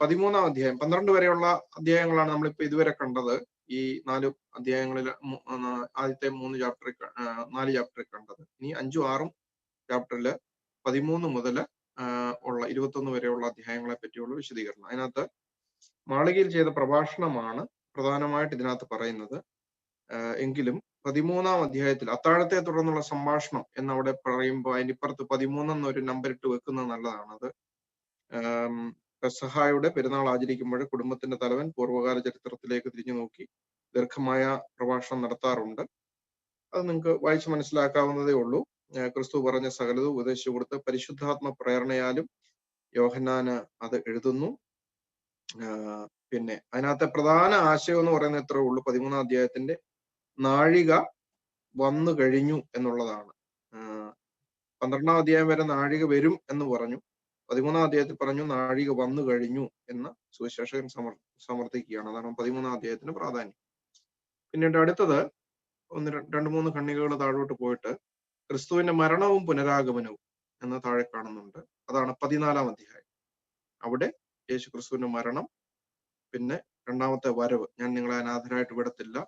13-ാം അധ്യായം 12 വരെയുള്ള അധ്യായങ്ങളാണ് നമ്മളിപ്പോ ഇതുവരെ കണ്ടത്. ഈ 4 അധ്യായങ്ങളിൽ ആദ്യത്തെ 4 ചാപ്റ്ററിൽ കണ്ടത്. ഇനി 5ഉം 6ഉം ചാപ്റ്ററില് 13 മുതൽ ഉള്ള 21 വരെയുള്ള അധ്യായങ്ങളെ പറ്റിയുള്ള വിശദീകരണം. അതിനകത്ത് മാളികയിൽ ചെയ്ത പ്രഭാഷണമാണ് പ്രധാനമായിട്ട് ഇതിനകത്ത് പറയുന്നത്. എങ്കിലും 13-ാം അധ്യായത്തിൽ അത്താഴത്തെ തുടർന്നുള്ള സംഭാഷണം എന്നവിടെ പറയുമ്പോൾ അതിന്റെ ഇപ്പുറത്ത് 13 എന്നൊരു നമ്പർ ഇട്ട് വെക്കുന്നത് നല്ലതാണത്. പെസഹായുടെ പെരുന്നാൾ ആചരിക്കുമ്പോൾ കുടുംബത്തിന്റെ തലവൻ പൂർവ്വകാല ചരിത്രത്തിലേക്ക് തിരിഞ്ഞു നോക്കി ദീർഘമായ പ്രഭാഷണം നടത്താറുണ്ട്. അത് നിങ്ങൾക്ക് വായിച്ച് മനസ്സിലാക്കാവുന്നതേ ഉള്ളൂ. ക്രിസ്തു പറഞ്ഞ സകലതും ഉപദേശിച്ചു കൊടുത്ത് പരിശുദ്ധാത്മ പ്രേരണയാലും യോഹന്നാന് അത് എഴുതുന്നു. പിന്നെ അതിനകത്തെ പ്രധാന ആശയം എന്ന് പറയുന്നത് ഇത്രേ ഉള്ളൂ. 13-ാം അധ്യായത്തിന്റെ നാഴിക വന്നു കഴിഞ്ഞു എന്നുള്ളതാണ്. 12-ാം അധ്യായം വരെ നാഴിക വരും എന്ന് പറഞ്ഞു. 13-ാം അധ്യായത്തിൽ പറഞ്ഞു നാഴിക വന്നു കഴിഞ്ഞു എന്ന് സുവിശേഷകൻ സമർത്ഥിക്കുകയാണ്. അതാണ് 13-ാം അധ്യായത്തിന് പ്രാധാന്യം. പിന്നീട് അടുത്തത് 2-3 ഖണ്ഡികകൾ താഴോട്ട് പോയിട്ട് ക്രിസ്തുവിന്റെ മരണവും പുനരാഗമനവും എന്ന് താഴെ കാണുന്നുണ്ട്. അതാണ് 14-ാം അധ്യായം. അവിടെ യേശു ക്രിസ്തുവിന്റെ മരണം, പിന്നെ രണ്ടാമത്തെ വരവ്. ഞാൻ നിങ്ങളെ അനാഥരായിട്ട് വിടത്തില്ല,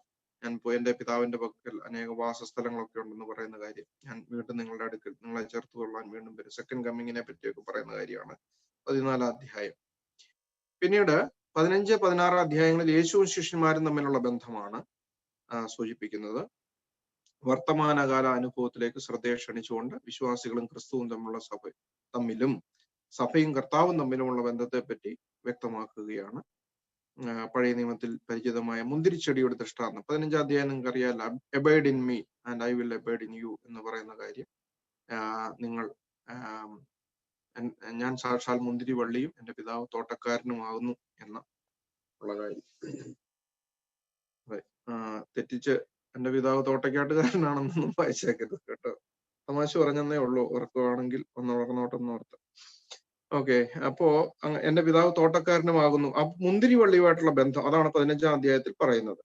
ഞാൻ പോയി എൻ്റെ പിതാവിന്റെ പക്കൽ അനേക വാസസ്ഥലങ്ങളൊക്കെ ഉണ്ടെന്ന് പറയുന്ന കാര്യം, ഞാൻ വീണ്ടും നിങ്ങളുടെ അടുക്കൽ നിങ്ങളെ ചേർത്ത് കൊള്ളാൻ വീണ്ടും വരും, സെക്കൻഡ് കമ്മിങ്ങിനെ പറ്റിയൊക്കെ പറയുന്ന കാര്യമാണ് 14-ാം അധ്യായം. പിന്നീട് 15, 16 അധ്യായങ്ങളിൽ യേശുവും ശിഷ്യന്മാരും തമ്മിലുള്ള ബന്ധമാണ് സൂചിപ്പിക്കുന്നത്. വർത്തമാനകാല അനുഭവത്തിലേക്ക് ശ്രദ്ധയെ ക്ഷണിച്ചുകൊണ്ട് വിശ്വാസികളും ക്രിസ്തുവും തമ്മിലും സഭയും കർത്താവും തമ്മിലുമുള്ള ബന്ധത്തെ പറ്റി വ്യക്തമാക്കുകയാണ്. പഴയ നിയമത്തിൽ പരിചിതമായ മുന്തിരിച്ചെടിയുടെ ദൃഷ്ടാന്തം 15-ാം അധ്യായം നിങ്ങൾക്ക് അറിയാലോ. Abide in me and I will abide in you എന്ന് പറയുന്ന കാര്യം. നിങ്ങൾ ഞാൻ സാക്ഷാൽ മുന്തിരി വള്ളിയും എൻ്റെ പിതാവ് തോട്ടക്കാരനുമാകുന്നു എന്ന ഉള്ള കാര്യം. തെറ്റിച്ച് എൻ്റെ പിതാവ് തോട്ടക്കാട്ടുകാരനാണെന്നൊന്നും വായിച്ചേക്കരുത് കേട്ടോ. തമാശ പറഞ്ഞെന്നേ ഉള്ളൂ. ഓർക്കുവാണെങ്കിൽ ഒന്ന് ഓർത്ത്. ഓക്കെ, അപ്പോ എൻ്റെ പിതാവ് തോട്ടക്കാരനുമാകുന്നു. ആ മുന്തിരി വള്ളിയുമായിട്ടുള്ള ബന്ധം അതാണ് 15-ാം അധ്യായത്തിൽ പറയുന്നത്.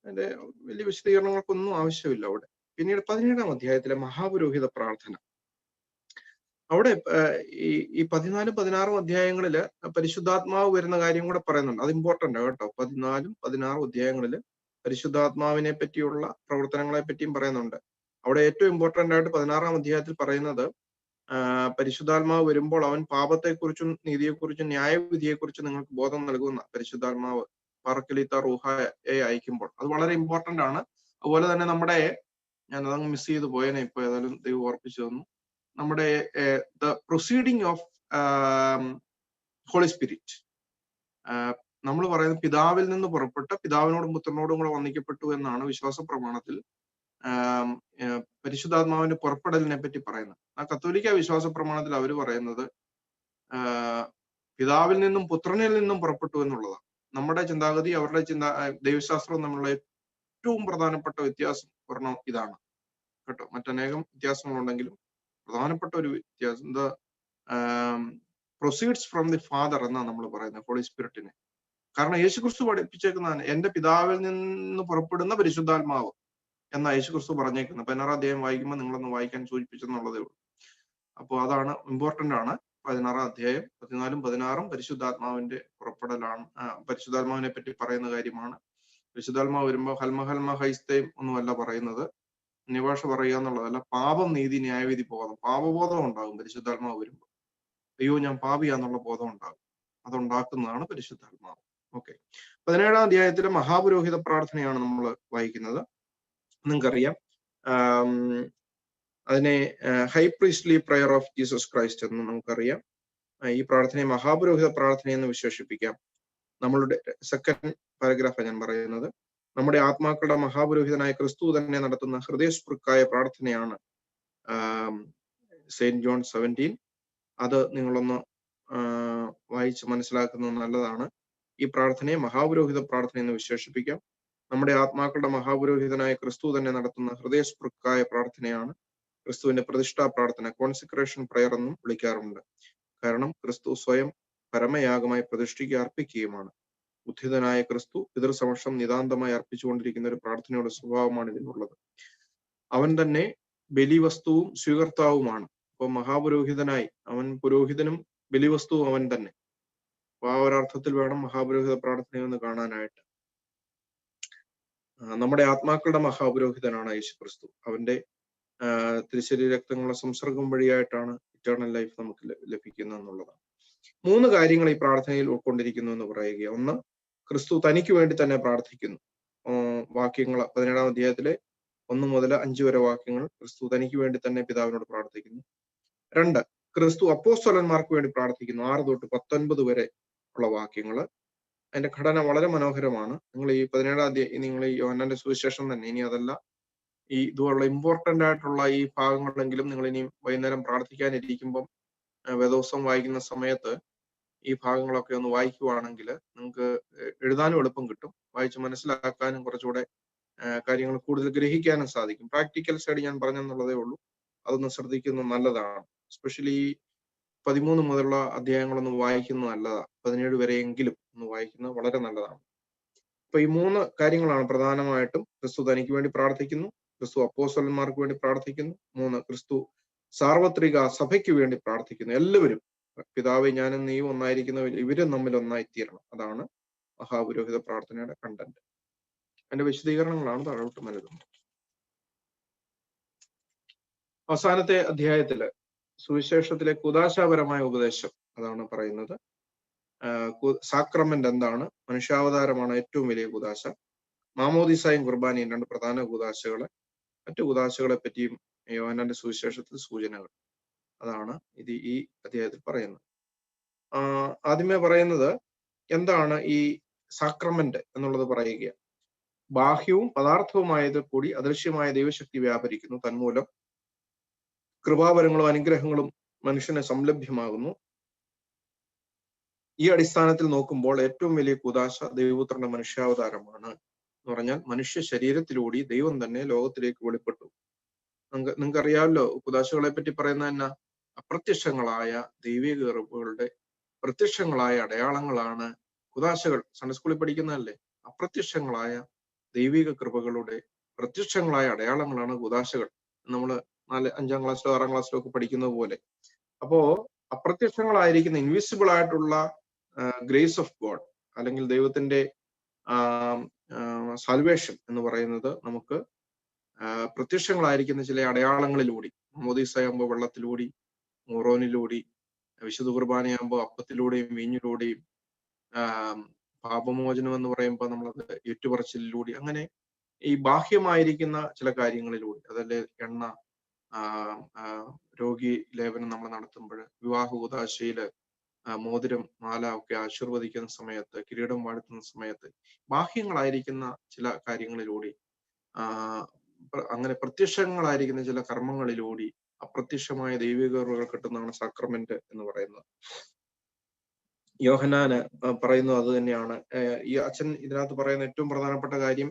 അതിന്റെ വലിയ വിശദീകരണങ്ങൾക്കൊന്നും ആവശ്യമില്ല അവിടെ. പിന്നീട് 17-ാം അധ്യായത്തിലെ മഹാപുരോഹിത പ്രാർത്ഥന. അവിടെ ഈ 14, 16 അധ്യായങ്ങളില് പരിശുദ്ധാത്മാവ് വരുന്ന കാര്യം കൂടെ പറയുന്നുണ്ട്. അത് ഇമ്പോർട്ടന്റ് കേട്ടോ. 14, 16 അധ്യായങ്ങളില് പരിശുദ്ധാത്മാവിനെ പറ്റിയുള്ള പ്രവർത്തനങ്ങളെ പറ്റിയും പറയുന്നുണ്ട്. അവിടെ ഏറ്റവും ഇമ്പോർട്ടന്റ് ആയിട്ട് 16-ാം അധ്യായത്തിൽ പറയുന്നത് പരിശുദ്ധാത്മാവ് വരുമ്പോൾ അവൻ പാപത്തെക്കുറിച്ചും നീതിയെക്കുറിച്ചും ന്യായവിധിയെക്കുറിച്ചും നിങ്ങൾക്ക് ബോധം നൽകുന്ന പരിശുദ്ധാത്മാവ് പാർക്കലീത്ത റൂഹായെ അയക്കുമ്പോൾ അത് വളരെ ഇമ്പോർട്ടന്റ് ആണ്. അതുപോലെ തന്നെ നമ്മുടെ, ഞാൻ അതങ്ങ് മിസ് ചെയ്ത് പോയേനെ, ഇപ്പൊ ഏതായാലും ദൈവം ഓർപ്പിച്ചു തന്നു, നമ്മുടെ the proceeding of Holy Spirit. നമ്മൾ പറയുന്നത് പിതാവിൽ നിന്ന് പുറപ്പെട്ട പിതാവിനോടും പുത്രനോടും കൂടെ വന്ദിക്കപ്പെട്ടു എന്നാണ് വിശ്വാസ പ്രമാണത്തിൽ പരിശുദ്ധാത്മാവിന്റെ പുറപ്പെടലിനെ പറ്റി പറയുന്നത്. ആ കത്തോലിക്ക വിശ്വാസ പ്രമാണത്തിൽ അവർ പറയുന്നത് പിതാവിൽ നിന്നും പുത്രനിൽ നിന്നും പുറപ്പെട്ടു എന്നുള്ളതാണ്. നമ്മുടെ ചിന്താഗതി അവരുടെ ദൈവശാസ്ത്രവും തമ്മിലുള്ള ഏറ്റവും പ്രധാനപ്പെട്ട വ്യത്യാസം ഒരെണ്ണം ഇതാണ് കേട്ടോ. മറ്റനേകം വ്യത്യാസങ്ങളുണ്ടെങ്കിലും പ്രധാനപ്പെട്ട ഒരു വ്യത്യാസം the proceeds from the father എന്നാണ് നമ്മൾ പറയുന്നത് ഹോളി സ്പിരിറ്റിനെ. കാരണം യേശുക്രിസ്തു പഠിപ്പിച്ചേക്കുന്നതാണ് എൻ്റെ പിതാവിൽ നിന്ന് പുറപ്പെടുന്ന പരിശുദ്ധാത്മാവ് എന്നാ യേശുക്രിസ്തു പറഞ്ഞേക്കുന്നത്. 16-ാം അധ്യായം വായിക്കുമ്പോൾ നിങ്ങളൊന്ന് വായിക്കാൻ സൂചിപ്പിച്ചെന്നുള്ളതേ ഉള്ളൂ. അപ്പോൾ അതാണ് ഇമ്പോർട്ടന്റ് ആണ്. 16-ാം അധ്യായം 14-ഉം 16-ഉം പരിശുദ്ധാത്മാവിന്റെ പുറപ്പെടലാണ്. പരിശുദ്ധാത്മാവിനെ പറ്റി പറയുന്ന കാര്യമാണ്. പരിശുദ്ധാത്മാവ് വരുമ്പോൾ ഹൽമ ഹൈസ്തയും ഒന്നുമല്ല പറയുന്നത്, നിഭാഷ പറയുക എന്നുള്ളതല്ല. പാപം, നീതി, ന്യായവിധി, ബോധം, പാപബോധം ഉണ്ടാകും പരിശുദ്ധാത്മാവ് വരുമ്പോൾ. അയ്യോ ഞാൻ പാപിയാന്നുള്ള ബോധം ഉണ്ടാകും. അതുണ്ടാക്കുന്നതാണ് പരിശുദ്ധാത്മാവ്. ഓക്കെ, 17-ാം അധ്യായത്തിലെ മഹാപുരോഹിത പ്രാർത്ഥനയാണ് നമ്മൾ വായിക്കുന്നത്. നിങ്ങൾക്കറിയാം, അതിനെ high priestly prayer of Jesus Christ എന്ന് നമുക്കറിയാം. ഈ പ്രാർത്ഥനയെ മഹാപുരോഹിത പ്രാർത്ഥന എന്ന് വിശേഷിപ്പിക്കാം. നമ്മളുടെ സെക്കൻഡ് പാരഗ്രാഫാണ് ഞാൻ പറയുന്നത്. നമ്മുടെ ആത്മാക്കളുടെ മഹാപുരോഹിതനായ ക്രിസ്തു തന്നെ നടത്തുന്ന ഹൃദയസ്പൃക്കായ പ്രാർത്ഥനയാണ് സെയിന്റ് ജോൺ 17. അത് നിങ്ങളൊന്ന് വായിച്ച് മനസ്സിലാക്കുന്നത് നല്ലതാണ്. ഈ പ്രാർത്ഥനയെ മഹാപുരോഹിത പ്രാർത്ഥന എന്ന് വിശേഷിപ്പിക്കാം. നമ്മുടെ ആത്മാക്കളുടെ മഹാപുരോഹിതനായ ക്രിസ്തു തന്നെ നടത്തുന്ന ഹൃദയസ്പൃക്കായ പ്രാർത്ഥനയാണ് ക്രിസ്തുവിന്റെ പ്രതിഷ്ഠാ പ്രാർത്ഥന, കോൺസിക്രേഷൻ പ്രയർ എന്നും വിളിക്കാറുണ്ട്. കാരണം ക്രിസ്തു സ്വയം പരമയാഗമായി പ്രതിഷ്ഠയ്ക്ക് അർപ്പിക്കുകയുമാണ്. ഉദ്ധിതനായ ക്രിസ്തു പിതൃസമക്ഷം നിതാന്തമായി അർപ്പിച്ചുകൊണ്ടിരിക്കുന്ന ഒരു പ്രാർത്ഥനയുടെ സ്വഭാവമാണ് ഇതിനുള്ളത്. അവൻ തന്നെ ബലിവസ്തുവും സ്വീകർത്താവുമാണ്. അപ്പൊ മഹാപുരോഹിതനായി അവൻ പുരോഹിതനും ബലിവസ്തുവും അവൻ തന്നെ. അപ്പൊ ആ ഒരർത്ഥത്തിൽ വേണം മഹാപുരോഹിത പ്രാർത്ഥനയെന്ന് കാണാനായിട്ട്. നമ്മുടെ ആത്മാക്കളുടെ മഹാപുരോഹിതനാണ് യേശു ക്രിസ്തു. അവന്റെ തിരുശരീര രക്തങ്ങളുടെ സംസർഗം വഴിയായിട്ടാണ് ഇറ്റേണൽ ലൈഫ് നമുക്ക് ലഭിക്കുന്നത് എന്നുള്ളതാണ്. 3 കാര്യങ്ങൾ ഈ പ്രാർത്ഥനയിൽ ഉൾക്കൊണ്ടിരിക്കുന്നു എന്ന് പറയുക. ഒന്ന്, ക്രിസ്തു തനിക്ക് വേണ്ടി തന്നെ പ്രാർത്ഥിക്കുന്നു. വാക്യങ്ങൾ 17-ാം അധ്യായത്തിലെ 1 മുതൽ 5 വരെ വാക്യങ്ങൾ ക്രിസ്തു തനിക്ക് വേണ്ടി തന്നെ പിതാവിനോട് പ്രാർത്ഥിക്കുന്നു. 2, ക്രിസ്തു അപ്പോസ്തലന്മാർക്ക് വേണ്ടി പ്രാർത്ഥിക്കുന്നു. 6 തൊട്ട് 19 വരെ ഉള്ള വാക്യങ്ങള്. അതിന്റെ ഘടന വളരെ മനോഹരമാണ്. നിങ്ങൾ ഈ 17-ാം അധ്യായം, നിങ്ങൾ ഈ യോഹന്നാന്റെ സുവിശേഷം തന്നെ, ഇനി അതല്ല ഈ ഇതുപോലുള്ള ഇമ്പോർട്ടന്റ് ആയിട്ടുള്ള ഈ ഭാഗങ്ങളെങ്കിലും നിങ്ങൾ ഇനിയും വൈകുന്നേരം പ്രാർത്ഥിക്കാനിരിക്കുമ്പം വേദോത്സവം വായിക്കുന്ന സമയത്ത് ഈ ഭാഗങ്ങളൊക്കെ ഒന്ന് വായിക്കുവാണെങ്കിൽ നിങ്ങൾക്ക് എഴുതാനും എളുപ്പം കിട്ടും, വായിച്ച് മനസ്സിലാക്കാനും കുറച്ചുകൂടെ കാര്യങ്ങൾ കൂടുതൽ ഗ്രഹിക്കാനും സാധിക്കും. പ്രാക്ടിക്കൽ സൈഡ് ഞാൻ പറഞ്ഞെന്നുള്ളതേ ഉള്ളൂ, അതൊന്ന് ശ്രദ്ധിക്കുന്നത് നല്ലതാണ്. എസ്പെഷ്യലി 13 മുതലുള്ള അധ്യായങ്ങളൊന്ന് വായിക്കുന്നത് നല്ലതാണ്. 17 വരെയെങ്കിലും ഒന്ന് വായിക്കുന്നത് വളരെ നല്ലതാണ്. അപ്പൊ ഈ 3 കാര്യങ്ങളാണ് പ്രധാനമായിട്ടും. ക്രിസ്തു തനിക്ക് വേണ്ടി പ്രാർത്ഥിക്കുന്നു, ക്രിസ്തു അപ്പോസ്തലന്മാർക്ക് വേണ്ടി പ്രാർത്ഥിക്കുന്നു, 3, ക്രിസ്തു സാർവത്രിക സഭയ്ക്ക് വേണ്ടി പ്രാർത്ഥിക്കുന്നു. എല്ലാവരും, പിതാവേ ഞാനും നീയും ഒന്നായിരിക്കുന്ന ഇവരും തമ്മിൽ ഒന്നായിത്തീരണം. അതാണ് മഹാപുരോഹിത പ്രാർത്ഥനയുടെ കണ്ടന്റ്. അതിന്റെ വിശദീകരണങ്ങളാണ് താഴോട്ട് നൽകുന്നത്. അവസാനത്തെ അധ്യായത്തില് സുവിശേഷത്തിലെ കുദാശാപരമായ ഉപദേശം അതാണ് പറയുന്നത്. സാക്രമെന്റ് എന്താണ്? മനുഷ്യാവതാരമാണ് ഏറ്റവും വലിയ കുദാശ. മാമോദിസായും കുർബാനയും 2 പ്രധാന കുദാശകള്. മറ്റു കുദാശകളെ പറ്റിയും യോഹന്നാന്റെ സുവിശേഷത്തിൽ സൂചനകൾ. അതാണ് ഇത് ഈ അധ്യായത്തിൽ പറയുന്നത്. ആദ്യമേ പറയുന്നത് എന്താണ് ഈ സാക്രമെന്റ് എന്നുള്ളത് പറയുക. ബാഹ്യവും പദാർത്ഥവുമായത് കൂടി അദൃശ്യമായ ദൈവശക്തി വ്യാപരിക്കുന്നു. തന്മൂലം കൃപാവരങ്ങളും അനുഗ്രഹങ്ങളും മനുഷ്യന് സംലഭ്യമാകുന്നു. ഈ അടിസ്ഥാനത്തിൽ നോക്കുമ്പോൾ ഏറ്റവും വലിയ കുദാശ ദൈവപുത്രന്റെ മനുഷ്യാവതാരമാണ് എന്ന് പറഞ്ഞാൽ മനുഷ്യ ശരീരത്തിലൂടെ ദൈവം തന്നെ ലോകത്തിലേക്ക് വെളിപ്പെട്ടു. നിങ്ങൾക്ക് അറിയാമല്ലോ, കുദാശകളെ പറ്റി പറയുന്നത് തന്നെ അപ്രത്യക്ഷങ്ങളായ ദൈവിക കൃപകളുടെ പ്രത്യക്ഷങ്ങളായ അടയാളങ്ങളാണ് കുദാശകൾ. സൺഡേ സ്കൂളിൽ പഠിക്കുന്നതല്ലേ? അപ്രത്യക്ഷങ്ങളായ ദൈവിക കൃപകളുടെ പ്രത്യക്ഷങ്ങളായ അടയാളങ്ങളാണ് കുദാശകൾ. നമ്മൾ 5-ാം ക്ലാസ്സിലോ 6-ാം ക്ലാസ്സിലോ ഒക്കെ പഠിക്കുന്നത് പോലെ. അപ്പോ അപ്രത്യക്ഷങ്ങളായിരിക്കുന്ന ഇൻവിസിബിൾ ആയിട്ടുള്ള ഗ്രേസ് ഓഫ് ഗോഡ് അല്ലെങ്കിൽ ദൈവത്തിന്റെ സാൽവേഷൻ എന്ന് പറയുന്നത് നമുക്ക് പ്രത്യക്ഷങ്ങളായിരിക്കുന്ന ചില അടയാളങ്ങളിലൂടെ, മോദീസാകുമ്പോൾ വെള്ളത്തിലൂടെ, മോറോനിലൂടെ, വിശുദ്ധ കുർബാനയാകുമ്പോൾ അപ്പത്തിലൂടെയും വീഞ്ഞിലൂടെയും, പാപമോചനം എന്ന് പറയുമ്പോൾ നമ്മളത് ഏറ്റുപറച്ചിലൂടെ, അങ്ങനെ ഈ ബാഹ്യമായിരിക്കുന്ന ചില കാര്യങ്ങളിലൂടെ, അതല്ലേ എണ്ണ, രോഗി ലേപനം നമ്മൾ നടത്തുമ്പോൾ, വിവാഹ കൂദാശയില് മോതിരം, മാല ഒക്കെ ആശീർവദിക്കുന്ന സമയത്ത്, കിരീടം വാഴ്ത്തുന്ന സമയത്ത് ബാഹ്യങ്ങളായിരിക്കുന്ന ചില കാര്യങ്ങളിലൂടെ, അങ്ങനെ പ്രത്യക്ഷങ്ങളായിരിക്കുന്ന ചില കർമ്മങ്ങളിലൂടെ അപ്രത്യക്ഷമായ ദൈവിക കൃപകൾ കിട്ടുന്നതാണ് സാക്രമെന്റ് എന്ന് പറയുന്നത്. യോഹന്നാന് പറയുന്നത് അത് തന്നെയാണ്. ഈ അച്ഛൻ ഇതിനകത്ത് പറയുന്ന ഏറ്റവും പ്രധാനപ്പെട്ട കാര്യം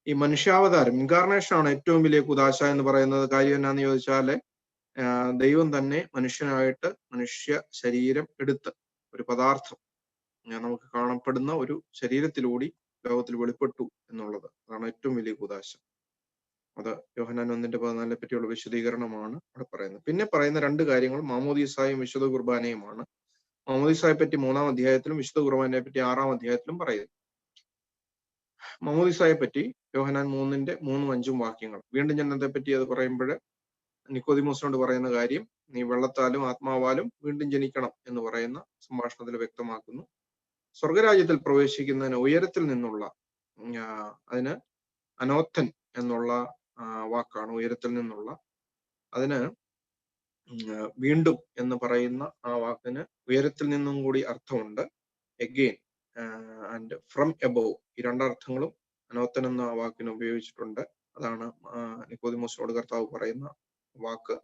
ഈ മനുഷ്യാവതാരം, ഇൻകാർണേഷൻ ആണ് ഏറ്റവും വലിയ കുദാശ എന്ന് പറയുന്നത്. കാര്യം എന്നാന്ന് ചോദിച്ചാല് ദൈവം തന്നെ മനുഷ്യനായിട്ട് മനുഷ്യ ശരീരം എടുത്ത് ഒരു പദാർത്ഥം നമുക്ക് കാണപ്പെടുന്ന ഒരു ശരീരത്തിലൂടെ ലോകത്തിൽ വെളിപ്പെട്ടു എന്നുള്ളത് അതാണ് ഏറ്റവും വലിയ കുദാശ. അത് യോഹന്നാൻ 1:14 പറ്റിയുള്ള വിശദീകരണമാണ് അവിടെ പറയുന്നത്. പിന്നെ പറയുന്ന 2 കാര്യങ്ങൾ മാമോദീസായും വിശുദ്ധ കുർബാനയുമാണ്. മാമോദീസായെ പറ്റി 3-ാം അധ്യായത്തിലും വിശുദ്ധ കുർബാനയെ പറ്റി 6-ാം അധ്യായത്തിലും പറയുന്നു. മാമോദീസായെ പറ്റി യോഹന്നാൻ 3:3-5 വാക്യങ്ങൾ. വീണ്ടും ജനനത്തെ പറ്റി അത് പറയുമ്പോൾ നിക്കോദിമോസിനോട് പറയുന്ന കാര്യം, നീ വെള്ളത്താലും ആത്മാവാലും വീണ്ടും ജനിക്കണം എന്ന് പറയുന്ന സംഭാഷണത്തിൽ വ്യക്തമാക്കുന്നു. സ്വർഗരാജ്യത്തിൽ പ്രവേശിക്കുന്നതിന് ഉയരത്തിൽ നിന്നുള്ള, അതിന് അനോത്തൻ എന്നുള്ള വാക്കാണ് ഉയരത്തിൽ നിന്നുള്ള. അതിന് വീണ്ടും എന്ന് പറയുന്ന ആ വാക്കിന് ഉയരത്തിൽ നിന്നും കൂടി അർത്ഥമുണ്ട്. എഗെയിൻ ആൻഡ് ഫ്രം എബോവ്, ഈ 2 അർത്ഥങ്ങളും അനോത്തൻ എന്ന വാക്കിന് ഉപയോഗിച്ചിട്ടുണ്ട്. അതാണ് നിക്കോദിമോസിനോട് കർത്താവ് പറയുന്ന വാക്ക്.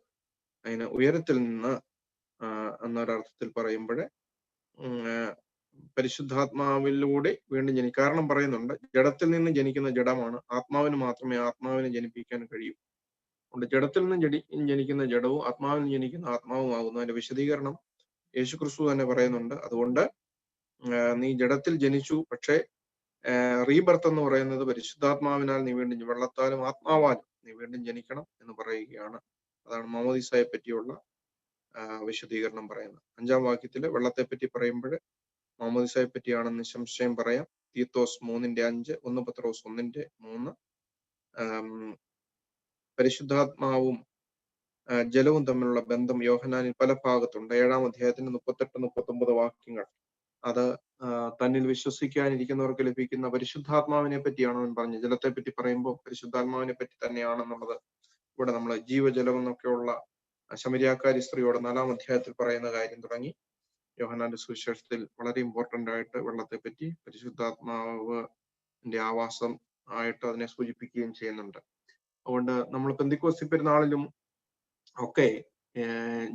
അതിന് ഉയരത്തിൽ നിന്ന് എന്നൊരർത്ഥത്തിൽ പറയുമ്പോൾ പരിശുദ്ധാത്മാവിലൂടെ വീണ്ടും ജനിക്കും. കാരണം പറയുന്നുണ്ട്, ജഡത്തിൽ നിന്ന് ജനിക്കുന്ന ജഡമാണ്, ആത്മാവിന് മാത്രമേ ആത്മാവിനെ ജനിപ്പിക്കാൻ കഴിയൂ. അതുകൊണ്ട് ജഡത്തിൽ നിന്ന് ജനിക്കുന്ന ജഡവും ആത്മാവിൽ നിന്ന് ജനിക്കുന്ന ആത്മാവുമാകുന്നു. അതിന്റെ വിശദീകരണം യേശുക്രിസ്തു തന്നെ പറയുന്നുണ്ട്. അതുകൊണ്ട് നീ ജഡത്തിൽ ജനിച്ചു, പക്ഷേ റീബർത്ത് എന്ന് പറയുന്നത് പരിശുദ്ധാത്മാവിനാൽ നീ വീണ്ടും, വെള്ളത്താലും ആത്മാവാലും നീ വീണ്ടും ജനിക്കണം എന്ന് പറയുകയാണ്. അതാണ് മാമോദീസായെ പറ്റിയുള്ള വിശദീകരണം പറയുന്നത്. 5-ാം വാക്യത്തില് വെള്ളത്തെ പറ്റി പറയുമ്പോൾ മാമോദീസായെ പറ്റിയാണെന്ന് നിസ്സംശയം പറയാം. തീത്തോസ് 3:5, 1 പത്രോസ് 1:3. പരിശുദ്ധാത്മാവും ജലവും തമ്മിലുള്ള ബന്ധം യോഹന്നാനിൽ പല ഭാഗത്തുണ്ട്. 7-ാം അധ്യായത്തിന്റെ 38-39 വാക്യങ്ങൾ. അത് തന്നിൽ വിശ്വസിക്കാനിരിക്കുന്നവർക്ക് ലഭിക്കുന്ന പരിശുദ്ധാത്മാവിനെ പറ്റിയാണ് അവൻ പറഞ്ഞത്. ജലത്തെ പറ്റി പറയുമ്പോൾ പരിശുദ്ധാത്മാവിനെ പറ്റി തന്നെയാണെന്നുള്ളത് ഇവിടെ നമ്മൾ ജീവജലം എന്നൊക്കെയുള്ള ശമരിയാക്കാരി സ്ത്രീയോട് 4-ാം അധ്യായത്തിൽ പറയുന്ന കാര്യം തുടങ്ങി യോഹന്നാന്റെ സുവിശേഷത്തിൽ വളരെ ഇമ്പോർട്ടന്റ് ആയിട്ട് വെള്ളത്തെ പറ്റി പരിശുദ്ധാത്മാവിന്റെ ആവാസം ആയിട്ട് അതിനെ സൂചിപ്പിക്കുകയും ചെയ്യുന്നുണ്ട്. അതുകൊണ്ട് നമ്മൾ പെന്തിക്കോസ്തി പെരുന്നാളിലും ഒക്കെ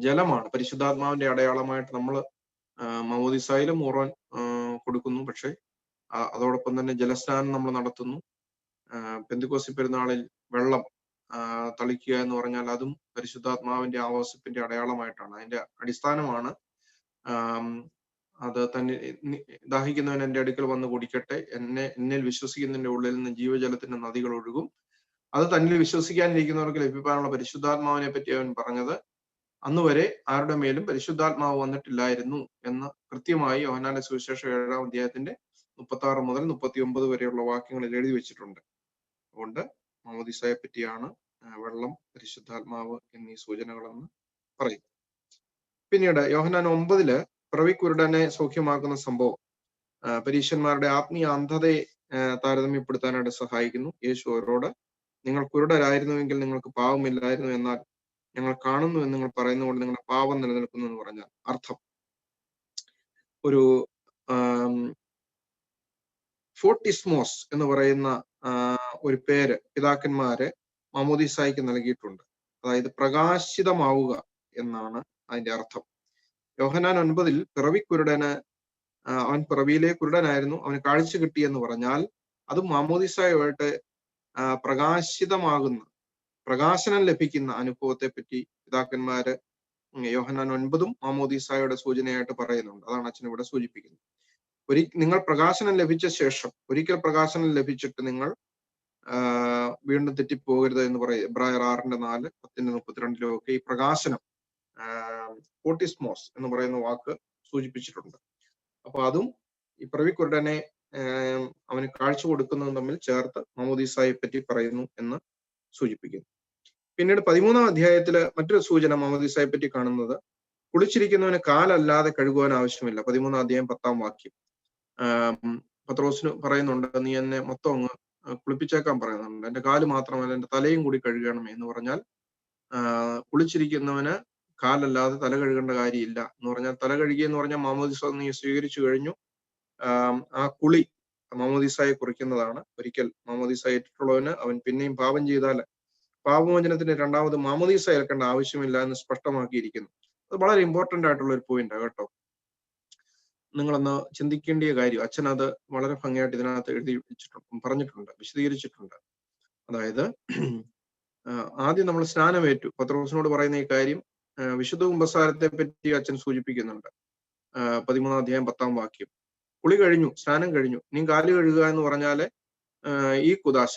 ജലമാണ് പരിശുദ്ധാത്മാവിന്റെ അടയാളമായിട്ട് നമ്മൾ മാമോദീസായിലും മൂറാൻ കൊടുക്കുന്നു. പക്ഷെ അതോടൊപ്പം തന്നെ ജലസ്നാനം നമ്മൾ നടത്തുന്നു. പെന്തിക്കോസ്തി പെരുന്നാളിൽ വെള്ളം തളിക്കുക എന്ന് പറഞ്ഞാൽ അതും പരിശുദ്ധാത്മാവിന്റെ ആവാസത്തിന്റെ അടയാളമായിട്ടാണ്. അതിന്റെ അടിസ്ഥാനമാണ് അത് തന്നെ ദാഹിക്കുന്നവൻ എന്റെ അടുക്കൽ വന്ന് കുടിക്കട്ടെ, എന്നിൽ വിശ്വസിക്കുന്നതിന്റെ ഉള്ളിൽ നിന്ന് ജീവജലത്തിന്റെ നദികൾ ഒഴുകും. അത് തന്നിൽ വിശ്വസിക്കാനിരിക്കുന്നവർക്ക് ലഭിക്കാനുള്ള പരിശുദ്ധാത്മാവിനെ പറ്റി അവൻ പറഞ്ഞത് അന്ന് വരെ ആരുടെ മേലും പരിശുദ്ധാത്മാവ് വന്നിട്ടില്ലായിരുന്നു എന്ന് കൃത്യമായി യോഹന്നാന്റെ സുവിശേഷം 7-ാം അധ്യായത്തിന്റെ 36 മുതൽ 39 വരെയുള്ള വാക്യങ്ങളിൽ എഴുതി വെച്ചിട്ടുണ്ട്. അതുകൊണ്ട് മാമോദീസയെ പറ്റിയാണ് വെള്ളം, പരിശുദ്ധാത്മാവ് എന്നീ സൂചനകളെന്ന് പറയും. പിന്നീട് യോഹന്നാൻ 9 പിറവിക്കുരുടനെ സൗഖ്യമാക്കുന്ന സംഭവം പരീശന്മാരുടെ ആത്മീയ അന്ധതയെ താരതമ്യപ്പെടുത്താനായിട്ട് സഹായിക്കുന്നു. യേശു അവരോട്, നിങ്ങൾ കുരുടരായിരുന്നുവെങ്കിൽ നിങ്ങൾക്ക് പാവമില്ലായിരുന്നു, എന്നാൽ ഞങ്ങൾ കാണുന്നു എന്ന് നിങ്ങൾ പറയുന്നതുകൊണ്ട് നിങ്ങളുടെ പാപം നിലനിൽക്കുന്നു എന്ന് പറഞ്ഞാൽ അർത്ഥം ഒരു ഫോർട്ടിസ്മോസ് എന്ന് പറയുന്ന ഒരു പേര് പിതാക്കന്മാര് മാമോദീസായ്ക്ക് നൽകിയിട്ടുണ്ട്. അതായത് പ്രകാശിതമാവുക എന്നാണ് അതിന്റെ അർത്ഥം. യോഹന്നാൻ 9 പിറവിക്കുരുടന് അവൻ പിറവിയിലെ കുരുടനായിരുന്നു, അവന് കാഴ്ച കിട്ടി എന്ന് പറഞ്ഞാൽ അത് മാമോദീസായുമായിട്ട് പ്രകാശിതമാകുന്ന, പ്രകാശനം ലഭിക്കുന്ന അനുഭവത്തെ പറ്റി പിതാക്കന്മാര് യോഹന്നാൻ 9 മാമോദീസായുടെ സൂചനയായിട്ട് പറയുന്നുണ്ട്. അതാണ് അച്ഛൻ ഇവിടെ സൂചിപ്പിക്കുന്നത്. നിങ്ങൾ പ്രകാശനം ലഭിച്ച ശേഷം, ഒരിക്കൽ പ്രകാശനം ലഭിച്ചിട്ട് നിങ്ങൾ വീണ്ടും തെറ്റിപ്പോകരുത് എന്ന് പറയും. എബ്രായർ 6:4, 10:32 ഒക്കെ ഈ പ്രകാശനം ഫോർട്ടിസ്മോസ് എന്ന് പറയുന്ന വാക്ക് സൂചിപ്പിച്ചിട്ടുണ്ട്. അപ്പൊ അതും ഈ പിറവിക്കുരുടനെ അവന് കാഴ്ച കൊടുക്കുന്നതും തമ്മിൽ ചേർത്ത് മാമോദീസായെ പറ്റി പറയുന്നു എന്ന് സൂചിപ്പിക്കുന്നു. പിന്നീട് 13-ാം അധ്യായത്തില് മറ്റൊരു സൂചന മാമോദീസായെ പറ്റി കാണുന്നത്, കുളിച്ചിരിക്കുന്നവന് കാലല്ലാതെ കഴുകുവാൻ ആവശ്യമില്ല. 13-ാം അധ്യായം 10-ാം വാക്യം. പത്രോസിന് പറയുന്നുണ്ട്, നീ എന്നെ മൊത്തം അങ്ങ് കുളിപ്പിച്ചേക്കാൻ പറയുന്നുണ്ട്, എന്റെ കാല് മാത്രമല്ല എന്റെ തലയും കൂടി കഴുകണമേ എന്ന് പറഞ്ഞാൽ കുളിച്ചിരിക്കുന്നവന് കാലല്ലാതെ തല കഴുകേണ്ട കാര്യമില്ല എന്ന് പറഞ്ഞാൽ, തല കഴുകിയ എന്ന് പറഞ്ഞാൽ മാമോദീസ നീ സ്വീകരിച്ചു കഴിഞ്ഞു. ആ കുളി മാമോദീസായെ കുറിക്കുന്നതാണ്. ഒരിക്കൽ മാമോദീസ ഏറ്റിട്ടുള്ളവന് അവൻ പിന്നെയും പാപം ചെയ്താൽ പാപമോചനത്തിന് രണ്ടാമത് മാമോദീസ ഏൽക്കേണ്ട ആവശ്യമില്ല എന്ന് സ്പഷ്ടമാക്കിയിരിക്കുന്നു. അത് വളരെ ഇമ്പോർട്ടന്റ് ആയിട്ടുള്ള ഒരു പോയിന്റ് കേട്ടോ. നിങ്ങളൊന്ന് ചിന്തിക്കേണ്ടിയ കാര്യം. അച്ഛൻ അത് വളരെ ഭംഗിയായിട്ട് ഇതിനകത്ത് എഴുതി വെച്ചിട്ടുണ്ട്, പറഞ്ഞിട്ടുണ്ട്, വിശദീകരിച്ചിട്ടുണ്ട്. അതായത് ആദ്യം നമ്മൾ സ്നാനമേറ്റു. പത്രോസിനോട് പറയുന്ന ഈ കാര്യം വിശുദ്ധ കുമ്പസാരത്തെ പറ്റി അച്ഛൻ സൂചിപ്പിക്കുന്നുണ്ട്. 13-ാം അധ്യായം 10-ാം വാക്യം. കുളി കഴിഞ്ഞു, സ്നാനം കഴിഞ്ഞു, നീ കാല് കഴുകുക എന്ന് പറഞ്ഞാല് ഈ കുദാശ,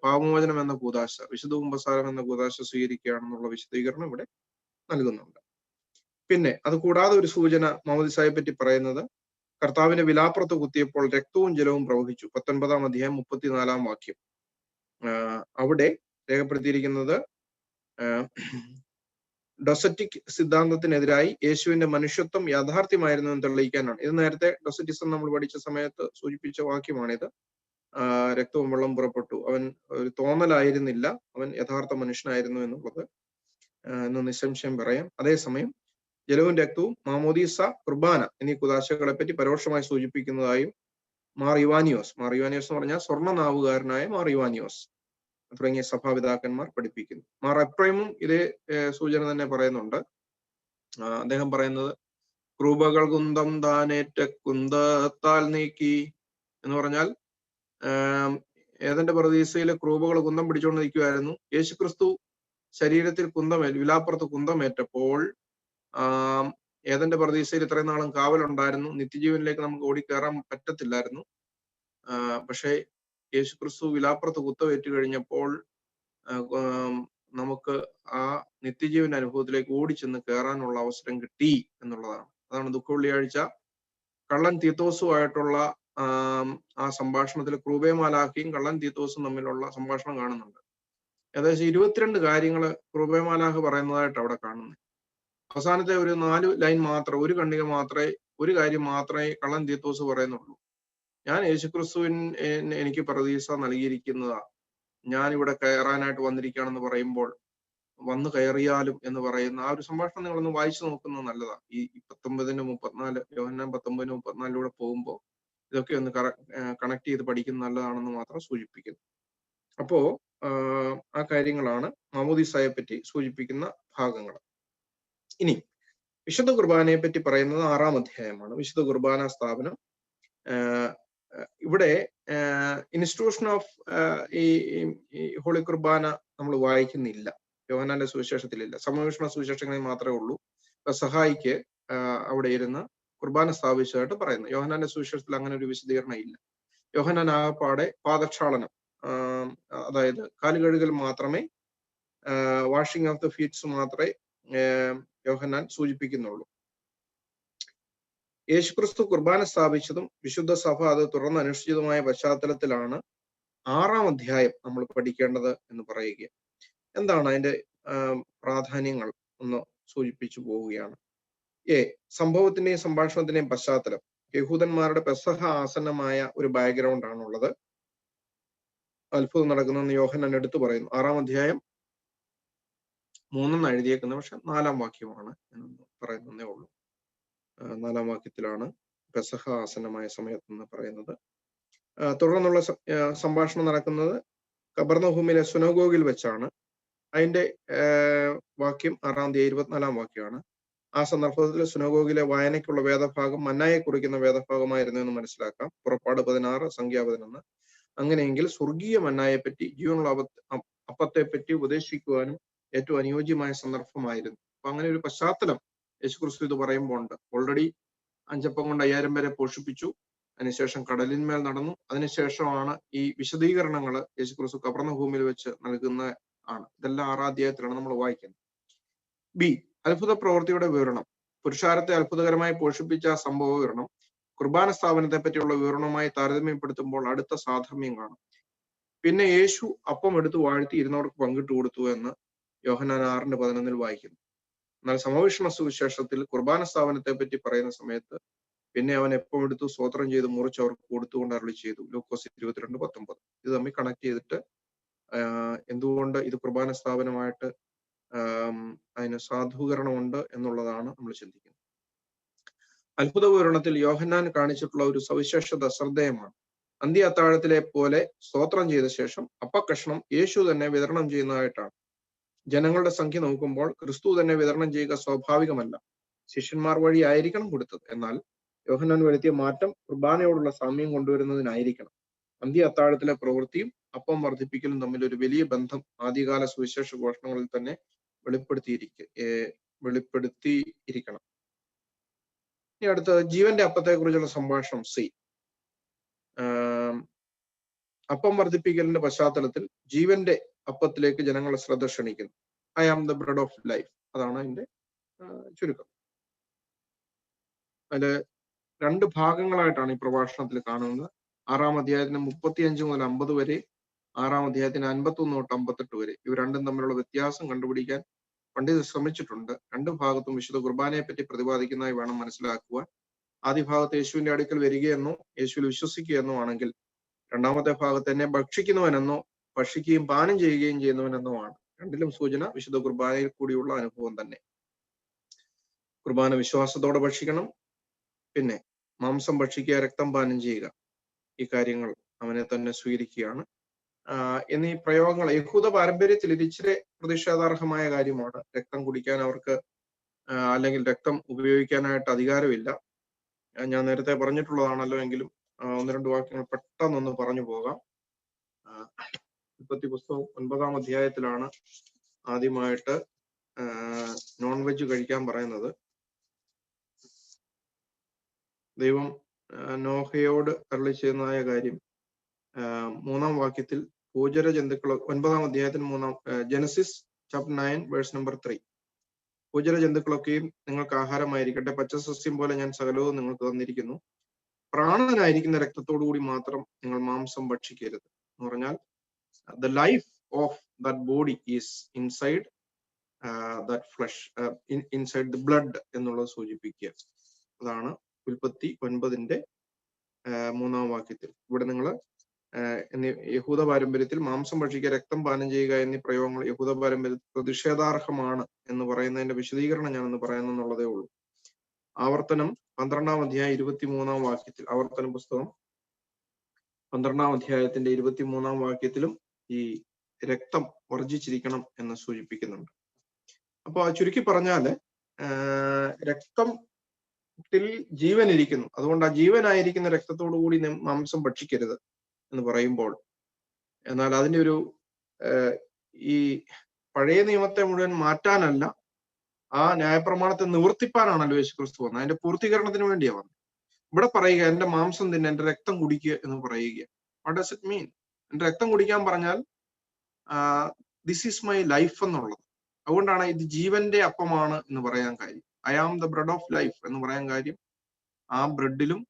പാപമോചനം എന്ന കുദാശ, വിശുദ്ധ കുമ്പസാരം എന്ന കുദാശ സ്വീകരിക്കുകയാണെന്നുള്ള വിശദീകരണം ഇവിടെ നൽകുന്നുണ്ട്. പിന്നെ അത് കൂടാതെ ഒരു സൂചന മാമോദീസായെ പറ്റി പറയുന്നത്, കർത്താവിന്റെ വിലാപ്പുറത്ത് കുത്തിയപ്പോൾ രക്തവും ജലവും പ്രവഹിച്ചു. 19-ാം അധ്യായം 34-ാം വാക്യം. അവിടെ രേഖപ്പെടുത്തിയിരിക്കുന്നത് ഡൊസറ്റിക് സിദ്ധാന്തത്തിനെതിരായി യേശുവിന്റെ മനുഷ്യത്വം യാഥാർത്ഥ്യമായിരുന്നു എന്ന് തെളിയിക്കാനാണ്. ഇത് നേരത്തെ ഡൊസറ്റിസം നമ്മൾ പഠിച്ച സമയത്ത് സൂചിപ്പിച്ച വാക്യമാണിത്. രക്തവും വെള്ളം പുറപ്പെട്ടു, അവൻ ഒരു തോന്നലായിരുന്നില്ല, അവൻ യഥാർത്ഥ മനുഷ്യനായിരുന്നു എന്നുള്ളത് എന്ന് നിസ്സംശയം പറയാം. അതേസമയം ജലവും രക്തവും മാമോദീസ, കുർബാന എന്നീ കുദാശകളെ പറ്റി പരോക്ഷമായി സൂചിപ്പിക്കുന്നതായും മാർ ഇവാനിയോസ് എന്ന് പറഞ്ഞാൽ സ്വർണ്ണനാവുകാരനായ മാർ ഇവാനിയോസ് തുടങ്ങിയ സഭാപിതാക്കന്മാർ പഠിപ്പിക്കുന്നു. മാർ എഫ്രൈമും ഇതേ സൂചന തന്നെ പറയുന്നുണ്ട്. അദ്ദേഹം പറയുന്നത്, ക്രൂപകൾ കുന്തം താനേറ്റ കുന്തത്താൽ നീക്കി എന്ന് പറഞ്ഞാൽ ഏതന്റെ പറുദീസയിലെ ക്രൂപകൾ കുന്തം പിടിച്ചുകൊണ്ട് നിൽക്കുമായിരുന്നു. യേശുക്രിസ്തു ശരീരത്തിൽ വിലാപ്പുറത്ത് കുന്തമേറ്റപ്പോൾ ഏതന്റെ പറുദീസയിൽ ഇത്രയും നാളും കാവലുണ്ടായിരുന്നു, നിത്യജീവനിലേക്ക് നമുക്ക് ഓടിക്കയറാൻ പറ്റത്തില്ലായിരുന്നു. പക്ഷേ യേശുക്രിസ്തു വിലാപ്പുറത്ത് കുത്തമേറ്റു കഴിഞ്ഞപ്പോൾ നമുക്ക് ആ നിത്യജീവന്റെ അനുഭവത്തിലേക്ക് ഓടിച്ചെന്ന് കയറാനുള്ള അവസരം കിട്ടി എന്നുള്ളതാണ്. അതാണ് ദുഃഖവെള്ളിയാഴ്ച കള്ളൻ തീത്തോസുമായിട്ടുള്ള ആ സംഭാഷണത്തിൽ ക്രൂബേ മാലാഖയും കള്ളൻ തീത്തോസും തമ്മിലുള്ള സംഭാഷണം കാണുന്നുണ്ട്. ഏകദേശം 22 കാര്യങ്ങൾ കൃപമാലാഹ് പറയുന്നതായിട്ട് അവിടെ കാണുന്നത്. അവസാനത്തെ ഒരു 4 ലൈൻ മാത്രം, ഒരു ഖണ്ഡിക മാത്രമേ, ഒരു കാര്യം മാത്രമേ കള്ളൻ തീത്തോസ് പറയുന്നുള്ളൂ. ഞാൻ യേശുക്രിസ്തുവിൻ എനിക്ക് പ്രതീക്ഷ നൽകിയിരിക്കുന്നതാ, ഞാൻ ഇവിടെ കയറാനായിട്ട് വന്നിരിക്കുകയാണെന്ന് പറയുമ്പോൾ വന്നു കയറിയാലും എന്ന് പറയുന്ന ആ ഒരു സംഭാഷണം നിങ്ങളൊന്ന് വായിച്ചു നോക്കുന്നത് നല്ലതാ. ഈ 19:34 യോഹന്നാൻ 19:34 പോകുമ്പോൾ ഇതൊക്കെ ഒന്ന് കണക്ട് ചെയ്ത് പഠിക്കുന്നത് നല്ലതാണെന്ന് മാത്രം സൂചിപ്പിക്കുന്നു. അപ്പോ ആ കാര്യങ്ങളാണ് മാമോദീസായെ പറ്റി സൂചിപ്പിക്കുന്ന ഭാഗങ്ങൾ. ഇനി വിശുദ്ധ കുർബാനയെ പറ്റി പറയുന്നത് 6-ാം അധ്യായമാണ്. വിശുദ്ധ കുർബാന സ്ഥാപനം. ഇവിടെ ഇൻസ്റ്റിറ്റ്യൂഷൻ ഓഫ് ഈ ഹോളി കുർബാന നമ്മൾ വായിക്കുന്നില്ല, യോഹന്നാന്റെ സുവിശേഷത്തിലില്ല. സമയവിഷ്ണ സുവിശേഷങ്ങളിൽ മാത്രമേ ഉള്ളൂ സഹായിക്ക് അവിടെ ഇരുന്ന് കുർബാന സ്ഥാപിച്ചതായിട്ട് പറയുന്നു. യോഹന്നാന്റെ സുവിശേഷത്തിൽ അങ്ങനെ ഒരു വിശദീകരണം ഇല്ല. യോഹന്നാൻ ആകപ്പാടെ പാദക്ഷാളനം, അതായത് കാലുകഴുകൽ മാത്രമേ, വാഷിംഗ് ഓഫ് ദ ഫീറ്റ്സ് മാത്രമേ യോഹന്നാൻ സൂചിപ്പിക്കുന്നുള്ളൂ. യേശുക്രിസ്തു കുർബാന സ്ഥാപിച്ചതും വിശുദ്ധ സഭ അത് തുടർന്ന് അനുഷ്ഠിതമായ പശ്ചാത്തലത്തിലാണ് 6-ാം അധ്യായം നമ്മൾ പഠിക്കേണ്ടത് എന്ന് പറയുക. എന്താണ് അതിന്റെ പ്രാധാന്യങ്ങൾ ഒന്ന് സൂചിപ്പിച്ചു പോവുകയാണ്. സംഭവത്തിന്റെയും സംഭാഷണത്തിന്റെയും പശ്ചാത്തലം യഹൂദന്മാരുടെ പെസഹ ആസന്നമായ ഒരു ബാക്ക്ഗ്രൗണ്ട് ആണുള്ളത്. അത്ഭുതം നടക്കുന്നതെന്ന് യോഹന്നാൻ എടുത്തു പറയുന്നു. 6-ാം അധ്യായം 3 എഴുതിയേക്കുന്നത്, പക്ഷെ 4-ാം വാക്യമാണ് എന്ന് പറയുന്നതേ ഉള്ളൂ. 4-ാം വാക്യത്തിലാണ് പെസഹ ആസന്നമായ സമയത്തെന്ന് പറയുന്നത്. തുടർന്നുള്ള സംഭാഷണം നടക്കുന്നത് കബർന്നഹൂമിലെ സുനഗോഗിൽ വെച്ചാണ്. അതിന്റെ വാക്യം 6-ാം അധ്യായം 24-ാം വാക്യമാണ്. ആ സന്ദർഭത്തിൽ സുനഗോഗിലെ വായനയ്ക്കുള്ള വേദഭാഗം മന്നായെ കുറിക്കുന്ന വേദഭാഗമായിരുന്നു എന്ന് മനസ്സിലാക്കാം. പുറപ്പാട് 16, സംഖ്യ 11. അങ്ങനെയെങ്കിൽ സ്വർഗീയ മന്നായെ പറ്റി, ജീവനുള്ള അപ്പത്തെ പറ്റി ഉപദേശിക്കുവാനും ഏറ്റവും അനുയോജ്യമായ സന്ദർഭമായിരുന്നു. അപ്പൊ അങ്ങനെ ഒരു പശ്ചാത്തലം യേശുക്രിസ്തു ഇത് പറയുമ്പോൾ ഉണ്ട്. ഓൾറെഡി 5 അപ്പം കൊണ്ട് 5000 പേരെ പോഷിപ്പിച്ചു, അതിനുശേഷം കടലിന്മേൽ നടന്നു. അതിനുശേഷമാണ് ഈ വിശദീകരണങ്ങൾ യേശുക്രിസ്തു കബർന്നഹൂമിൽ വെച്ച് നൽകുന്ന ആണ്. ഇതെല്ലാം 6-ാം അധ്യായത്തിലാണ് നമ്മൾ വായിക്കുന്നത്. ബി, അത്ഭുത പ്രവൃത്തിയുടെ വിവരണം. പുരുഷാരത്തെ അത്ഭുതകരമായി പോഷിപ്പിച്ച സംഭവ വിവരണം കുർബാന സ്ഥാപനത്തെ പറ്റിയുള്ള വിവരണവുമായി താരതമ്യപ്പെടുത്തുമ്പോൾ അടുത്ത സാധർമ്യം കാണും. പിന്നെ യേശു അപ്പം എടുത്ത് വാഴ്ത്തി ഇരുന്നവർക്ക് പങ്കിട്ട് കൊടുത്തു എന്ന് യോഹന്നാൻ 6:11 വായിക്കുന്നു. എന്നാൽ സമവിഷമ സുവിശേഷത്തിൽ കുർബാന സ്ഥാപനത്തെ പറ്റി പറയുന്ന സമയത്ത് പിന്നെ അവൻ എപ്പം എടുത്തു സ്തോത്രം ചെയ്ത് മുറിച്ച് അവർക്ക് കൊടുത്തുകൊണ്ട് അരുളി ചെയ്തു. ലൂക്കോസ് 22:19. ഇത് തമ്മിൽ കണക്ട് ചെയ്തിട്ട് എന്തുകൊണ്ട് ഇത് കുർബാന സ്ഥാപനമായിട്ട് അതിന് സാധൂകരണമുണ്ട് എന്നുള്ളതാണ് നമ്മൾ ചിന്തിക്കുന്നത്. അത്ഭുത വിവരണത്തിൽ യോഹന്നാൻ കാണിച്ചിട്ടുള്ള ഒരു സവിശേഷത ശ്രദ്ധേയമാണ്. അന്ത്യ അത്താഴത്തിലെ പോലെ സ്തോത്രം ചെയ്ത ശേഷം അപ്പക്കഷ്ണം യേശു തന്നെ വിതരണം ചെയ്യുന്നതായിട്ടാണ്. ജനങ്ങളുടെ സംഖ്യ നോക്കുമ്പോൾ ക്രിസ്തു തന്നെ വിതരണം ചെയ്യുക സ്വാഭാവികമല്ല, ശിഷ്യന്മാർ വഴി ആയിരിക്കണം കൊടുത്തത്. എന്നാൽ യോഹന്നാൻ വരുത്തിയ മാറ്റം കുർബാനയോടുള്ള സാമ്യം കൊണ്ടുവരുന്നതിനായിരിക്കണം. അന്ത്യ അത്താഴത്തിലെ പ്രവൃത്തിയും അപ്പം വർദ്ധിപ്പിക്കലും തമ്മിൽ ഒരു വലിയ ബന്ധം ആദ്യകാല സുവിശേഷ ഘോഷണങ്ങളിൽ തന്നെ വെളിപ്പെടുത്തിയിരിക്കണം. ഇനി അടുത്തത് ജീവന്റെ അപ്പത്തെ കുറിച്ചുള്ള സംഭാഷണം. സി, അപ്പം വർദ്ധിപ്പിക്കലിന്റെ പശ്ചാത്തലത്തിൽ ജീവന്റെ അപ്പത്തിലേക്ക് ജനങ്ങളെ ശ്രദ്ധ ക്ഷണിക്കുന്നു. I am the bread of life. അതാണ് അതിന്റെ ചുരുക്കം. അതില് 2 ഭാഗങ്ങളായിട്ടാണ് ഈ പ്രഭാഷണത്തിൽ കാണുന്നത്. 6-ാം അധ്യായത്തിന് 35 മുതൽ 50 വരെ, 6-ാം അധ്യായത്തിന് 51 തൊട്ട് 58 വരെ. ഇവ രണ്ടും തമ്മിലുള്ള വ്യത്യാസം കണ്ടുപിടിക്കാൻ പണ്ഡിതർ ശ്രമിച്ചിട്ടുണ്ട്. 2 ഭാഗത്തും വിശുദ്ധ കുർബാനയെ പറ്റി പ്രതിപാദിക്കുന്നതായി വേണം മനസ്സിലാക്കുവാൻ. ആദ്യ ഭാഗത്ത് യേശുവിന്റെ അടുക്കൽ വരികയെന്നോ യേശുവിൽ വിശ്വസിക്കുകയെന്നോ ആണെങ്കിൽ, 2-ാമത്തെ ഭാഗത്ത് എന്നെ ഭക്ഷിക്കുന്നവനെന്നോ ഭക്ഷിക്കുകയും പാനം ചെയ്യുകയും ചെയ്യുന്നവനെന്നോ ആണ്. രണ്ടിലും സൂചന വിശുദ്ധ കുർബാനയിൽ കൂടിയുള്ള അനുഭവം തന്നെ. കുർബാന വിശ്വാസത്തോടെ ഭക്ഷിക്കണം, പിന്നെ മാംസം ഭക്ഷിക്കുക, രക്തം പാനം ചെയ്യുക, ഈ കാര്യങ്ങൾ അവനെ തന്നെ സ്വീകരിക്കുകയാണ് എന്നീ പ്രയോഗങ്ങൾ യഹൂദ പാരമ്പര്യത്തിൽ ഇത് ഇച്ചിരി പ്രതിഷേധാർഹമായ കാര്യമാണ്. രക്തം കുടിക്കാൻ അവർക്ക് അല്ലെങ്കിൽ രക്തം ഉപയോഗിക്കാനായിട്ട് അധികാരമില്ല. ഞാൻ നേരത്തെ പറഞ്ഞിട്ടുള്ളതാണല്ലോ, എങ്കിലും 1-2 വാക്യങ്ങൾ പെട്ടെന്നൊന്ന് പറഞ്ഞു പോകാം. ഉൽപ്പത്തി പുസ്തകം 9-ാം അധ്യായത്തിലാണ് ആദ്യമായിട്ട് നോൺ വെജ് കഴിക്കാൻ പറയുന്നത്. ദൈവം നോഹയോട് അരുളി ചെയ്യുന്നതായ കാര്യം 3-ാം വാക്യത്തിൽ ഭൂചര ജന്തുക്കൾ, 9-ാം അധ്യായത്തിന് ജനസിസ് ചാപ്റ്റർ 9 വേഴ്സ് നമ്പർ 3. ഭൂചര ജന്തുക്കളൊക്കെയും നിങ്ങൾക്ക് ആഹാരമായിരിക്കട്ടെ, പച്ചസസ്യം പോലെ ഞാൻ സകലവും നിങ്ങൾക്ക് തന്നിരിക്കുന്നു. പ്രാണനായിരിക്കുന്ന രക്തത്തോടു കൂടി മാത്രം നിങ്ങൾ മാംസം ഭക്ഷിക്കരുത് എന്ന് പറഞ്ഞാൽ the life of that body is inside that flesh, inside the blood എന്നുള്ളത് സൂചിപ്പിക്കുക. അതാണ് ഉൽപ്പത്തി 9 3-ാം വാക്യത്തിൽ. ഇവിടെ നിങ്ങൾ യഹൂദ പാരമ്പര്യത്തിൽ മാംസം ഭക്ഷിക്കുക, രക്തം പാനം ചെയ്യുക എന്നീ പ്രയോഗങ്ങൾ യഹൂദ പാരമ്പര്യത്തിൽ പ്രതിഷേധാർഹമാണ് എന്ന് പറയുന്നതിന്റെ വിശദീകരണം ഞാനൊന്ന് പറയുന്നെന്നുള്ളതേ ഉള്ളൂ. ആവർത്തനം 12-ാം അധ്യായം 23-ാം വാക്യത്തിൽ, ആവർത്തന പുസ്തകം 12-ാം അധ്യായത്തിന്റെ 23-ാം വാക്യത്തിലും ഈ രക്തം വർജിച്ചിരിക്കണം എന്ന് സൂചിപ്പിക്കുന്നുണ്ട്. അപ്പൊ ചുരുക്കി പറഞ്ഞാല് രക്തത്തിൽ ജീവൻ ഇരിക്കുന്നു, അതുകൊണ്ട് ആ ജീവനായിരിക്കുന്ന രക്തത്തോടു കൂടി മാംസം ഭക്ഷിക്കരുത് എന്ന് പറയുമ്പോൾ, എന്നാൽ അതിന്റെ ഒരു ഈ പഴയ നിയമത്തെ മുഴുവൻ മാറ്റാനല്ല, ആ ന്യായപ്രമാണത്തെ നിവർത്തിപ്പാനാണല്ലോ യേശുക്രിസ്തു വന്നത്. അതിന്റെ പൂർത്തീകരണത്തിന് വേണ്ടിയാണ് വന്നത്. ഇവിടെ പറയുക എന്റെ മാംസം തിന്നെ എന്റെ രക്തം കുടിക്കുക എന്ന് പറയുക. What does it mean? എന്റെ രക്തം കുടിക്കാൻ പറഞ്ഞാൽ ദിസ് ഈസ് മൈ ലൈഫ് എന്നുള്ളത്. അതുകൊണ്ടാണ് ഇത് ജീവന്റെ അപ്പമാണ് എന്ന് പറയാൻ കാര്യം. I am the bread of life എന്ന് പറയാൻ കാര്യം, ആ ബ്രെഡിലും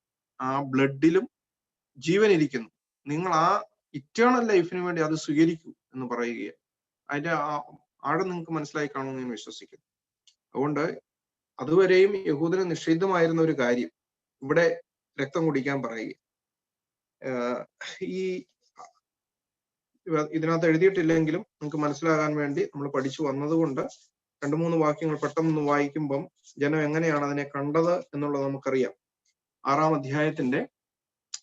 ആ ബ്ലഡിലും ജീവൻ ഇരിക്കുന്നു. നിങ്ങൾ ആ ഇറ്റേണൽ ലൈഫിന് വേണ്ടി അത് സ്വീകരിക്കൂ എന്ന് പറയുക. അതിന്റെ ആഴം നിങ്ങൾക്ക് മനസ്സിലായി കാണുമെന്ന് ഞാൻ വിശ്വസിക്കുന്നു. അതുകൊണ്ട് അതുവരെയും യഹൂദന് നിഷിദ്ധമായിരുന്ന ഒരു കാര്യം ഇവിടെ രക്തം കുടിക്കാൻ പറയുക. ഈ ഇതിനകത്ത് എഴുതിയിട്ടില്ലെങ്കിലും നിങ്ങൾക്ക് മനസ്സിലാകാൻ വേണ്ടി നമ്മൾ പഠിച്ചു വന്നതുകൊണ്ട് 2-3 വാക്യങ്ങൾ പെട്ടെന്ന് വായിക്കുമ്പം ജനം എങ്ങനെയാണ് അതിനെ കണ്ടത് എന്നുള്ളത് നമുക്കറിയാം. 6-ാം അധ്യായത്തിന്റെ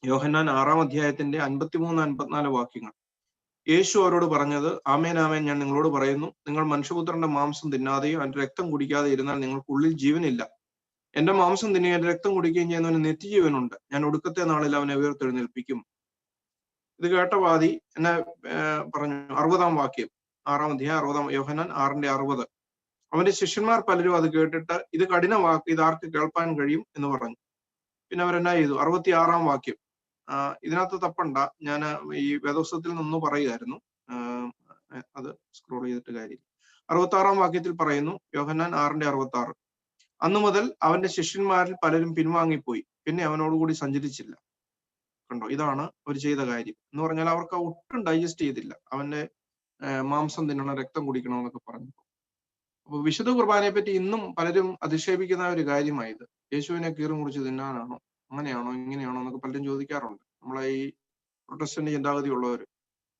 യോഹന്നാൻ 6-ാം അധ്യായത്തിന്റെ 53-54 വാക്യങ്ങൾ. യേശു അവരോട് പറഞ്ഞത്, ആമേൻ ആമേൻ ഞാൻ നിങ്ങളോട് പറയുന്നു, നിങ്ങൾ മനുഷ്യപുത്രന്റെ മാംസം തിന്നാതെയും അതിന്റെ രക്തം കുടിക്കാതെ ഇരുന്നാൽ നിങ്ങൾക്കുള്ളിൽ ജീവനില്ല. എന്റെ മാംസം തിന്നുകയും എന്റെ രക്തം കുടിക്കുകയും ചെയ്യുന്നവന് നിത്യജീവനുണ്ട്. ഞാൻ ഒടുക്കത്തെ നാളിൽ അവനെ ഉയർത്തെഴുന്നേൽപ്പിക്കും. ഇത് കേട്ട വാദി എന്നെ പറഞ്ഞു, 60-ാം വാക്യം, 6-ാം അധ്യായം യോഹന്നാൻ 6:60. അവന്റെ ശിഷ്യന്മാർ പലരും അത് കേട്ടിട്ട്, ഇത് കഠിന വാക്ക്, ഇത് ആർക്ക് കേൾപ്പാൻ കഴിയും എന്ന് പറഞ്ഞു. പിന്നെ അവരെന്നാ ചെയ്തു? 66-ാം വാക്യം. ഇതിനകത്ത് തപ്പണ്ട, ഞാൻ ഈ വേദപുസ്തകത്തിൽ നിന്ന് പറയുമായിരുന്നു, അത് സ്ക്രോൾ ചെയ്തിട്ട് കാര്യം. 66-ാം വാക്യത്തിൽ പറയുന്നു, യോഹന്നാൻ 6:66, അന്നു മുതൽ അവന്റെ ശിഷ്യന്മാരിൽ പലരും പിൻവാങ്ങിപ്പോയി, പിന്നെ അവനോടുകൂടി സഞ്ചരിച്ചില്ല. കണ്ടോ, ഇതാണ് അവർ ചെയ്ത കാര്യം എന്ന് പറഞ്ഞാൽ അവർക്ക് ഒട്ടും ഡൈജസ്റ്റ് ചെയ്തില്ല അവന്റെ മാംസം തിന്നണം, രക്തം കുടിക്കണം എന്നൊക്കെ പറഞ്ഞു. അപ്പൊ വിശുദ്ധ കുർബാനയെ പറ്റി ഇന്നും പലരും അധിക്ഷേപിക്കുന്ന ഒരു കാര്യമായത്. യേശുവിനെ കീറി മുറിച്ച് തിന്നാനാണോ, അങ്ങനെയാണോ ഇങ്ങനെയാണോ എന്നൊക്കെ പലരും ചോദിക്കാറുണ്ട്. നമ്മളെ ഈ പ്രൊട്ടസ്റ്റന്റ് ചിന്താഗതി ഉള്ളവർ,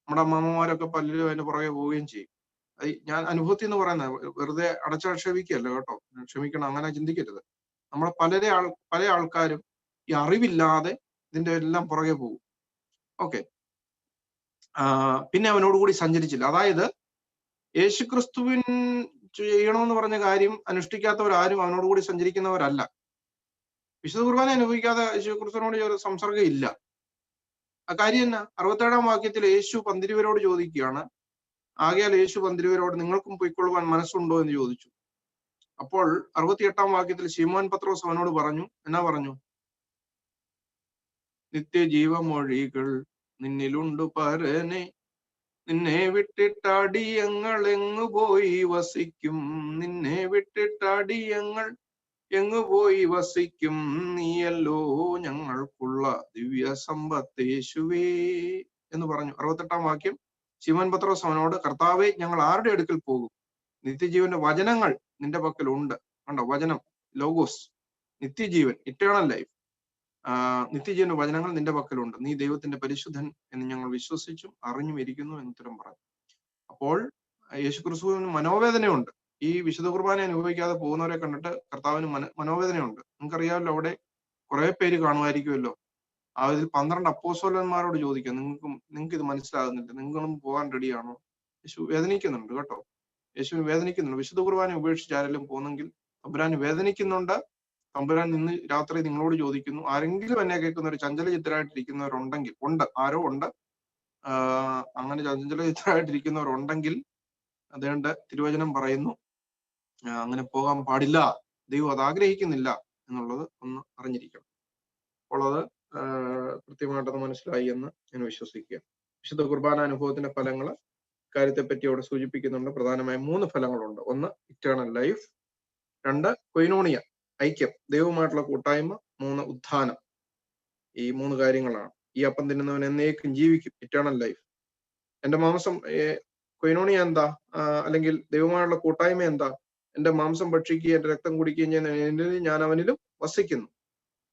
നമ്മുടെ അമ്മമാരൊക്കെ പലരും അതിന്റെ പുറകെ പോവുകയും ചെയ്യും. ഞാൻ അനുഭവത്തിൽ എന്ന് പറയുന്നത് വെറുതെ അടച്ചാക്ഷേപിക്കുകയല്ല കേട്ടോ, ക്ഷമിക്കണം, അങ്ങനെ ചിന്തിക്കരുത്. നമ്മളെ പല ആൾക്കാരും ഈ അറിവില്ലാതെ ഇതിന്റെ എല്ലാം പുറകെ പോകും. ഓക്കെ, പിന്നെ അവനോടുകൂടി സഞ്ചരിച്ചില്ല. അതായത് യേശുക്രിസ്തുവിൻ ചെയ്യണമെന്ന് പറഞ്ഞ കാര്യം അനുഷ്ഠിക്കാത്തവരാരും അവനോടുകൂടി സഞ്ചരിക്കുന്നവരല്ല. വിശുദ്ധ കുർബാന അനുഭവിക്കാതെ യേശുക്രിസ്തുവിനോട് ഒരു സംസർഗം ഇല്ല. ആ കാര്യം തന്നെ 67-ാം വാക്യത്തിൽ യേശു പന്തിരുവരോട് ചോദിക്കുകയാണ്, ആകയാൽ യേശു പന്തിരുവരോട് നിങ്ങൾക്കും പൊയ്ക്കൊള്ളുവാൻ മനസ്സുണ്ടോ എന്ന് ചോദിച്ചു. അപ്പോൾ 68-ാം വാക്യത്തിൽ ശിമോൻ പത്രോസ് അവനോട് പറഞ്ഞു, എന്നാ പറഞ്ഞു? നിത്യജീവമൊഴികൾ നിന്നിലുണ്ട് പരനെ, നിന്നെ വിട്ടിട്ടടിയങ്ങൾ എങ്ങു പോയി വസിക്കും, നിന്നെ വിട്ടിട്ടടിയങ്ങൾ എങ്ങു പോയി വസിക്കും, നീയല്ലോ ഞങ്ങൾക്കുള്ള ദിവ്യ സമ്പത്തേശുവേ എന്ന് പറഞ്ഞു. 68-ാം വാക്യം, ശിമോൻ പത്രോസ് അവനോട്, കർത്താവേ, ഞങ്ങൾ ആരുടെ അടുക്കൽ പോകും? നിത്യജീവന്റെ വചനങ്ങൾ നിന്റെ പക്കലുണ്ട്. കണ്ടോ, വചനം, ലോഗോസ്, നിത്യജീവൻ, ഇറ്റേണൽ ലൈഫ്, നിത്യജീവന്റെ വചനങ്ങൾ നിന്റെ പക്കലുണ്ട്, നീ ദൈവത്തിന്റെ പരിശുദ്ധൻ എന്ന് ഞങ്ങൾ വിശ്വസിച്ചും അറിഞ്ഞും ഇരിക്കുന്നു എന്ന് ഉത്തരം പറഞ്ഞു. അപ്പോൾ യേശുക്രിസ്തുവിന് മനോവേദനയുണ്ട്. ഈ വിശുദ്ധ കുർബാന അനുഭവിക്കാതെ പോകുന്നവരെ കണ്ടിട്ട് കർത്താവിന് മനോവേദനയുണ്ട്. നിങ്ങൾക്കറിയാമല്ലോ, അവിടെ കുറെ പേര് കാണുമായിരിക്കുമല്ലോ. അതിൽ 12 അപ്പോസ്തലന്മാരോട് ചോദിക്കുക, നിങ്ങൾക്ക് ഇത് മനസ്സിലാകുന്നില്ല, നിങ്ങളും പോകാൻ റെഡിയാണോ? യേശു വേദനിക്കുന്നുണ്ട് കേട്ടോ, യേശുവിന് വേദനിക്കുന്നുണ്ട്. വിശുദ്ധ കുർബാന ഉപേക്ഷിച്ച് ആരെങ്കിലും പോകുന്നെങ്കിൽ തമ്പുരാൻ വേദനിക്കുന്നുണ്ട്. തമ്പുരാൻ ഇന്ന് രാത്രി നിങ്ങളോട് ചോദിക്കുന്നു, ആരെങ്കിലും എന്നെ കേൾക്കുന്ന ഒരു ചഞ്ചല ചിത്തരായിട്ടിരിക്കുന്നവരുണ്ടെങ്കിൽ, ആരോ ഉണ്ട്, അങ്ങനെ ചഞ്ചല ചിത്തരായിട്ടിരിക്കുന്നവരുണ്ടെങ്കിൽ അതുകൊണ്ട് തിരുവചനം പറയുന്നു, അങ്ങനെ പോകാൻ പാടില്ല, ദൈവം അത് ആഗ്രഹിക്കുന്നില്ല എന്നുള്ളത് ഒന്ന് അറിഞ്ഞിരിക്കണം. അപ്പോൾ അത് കൃത്യമായിട്ടത് മനസ്സിലായി എന്ന് ഞാൻ വിശ്വസിക്കുക. വിശുദ്ധ കുർബാന അനുഭവത്തിന്റെ ഫലങ്ങൾ കാര്യത്തെ പറ്റി അവിടെ സൂചിപ്പിക്കുന്നുണ്ട്. പ്രധാനമായും 3 ഫലങ്ങളുണ്ട്. 1 ഇറ്റേണൽ ലൈഫ്, 2 കൊയിനോണിയ, ഐക്യം, ദൈവവുമായിട്ടുള്ള കൂട്ടായ്മ, 3 ഉത്ഥാനം. ഈ 3 കാര്യങ്ങളാണ്. ഈ അപ്പം തിന്നുന്നവൻ എന്നേക്കും ജീവിക്കും, ഇറ്റേണൽ ലൈഫ്. എന്റെ മാംസം കൊയിനോണിയ എന്താ, അല്ലെങ്കിൽ ദൈവമായുള്ള കൂട്ടായ്മ എന്താ? എന്റെ മാംസം ഭക്ഷിക്കുകയും എന്റെ രക്തം കുടിക്കുകയും ചെയ്യുന്ന ഞാൻ അവനിലും വസിക്കുന്നു.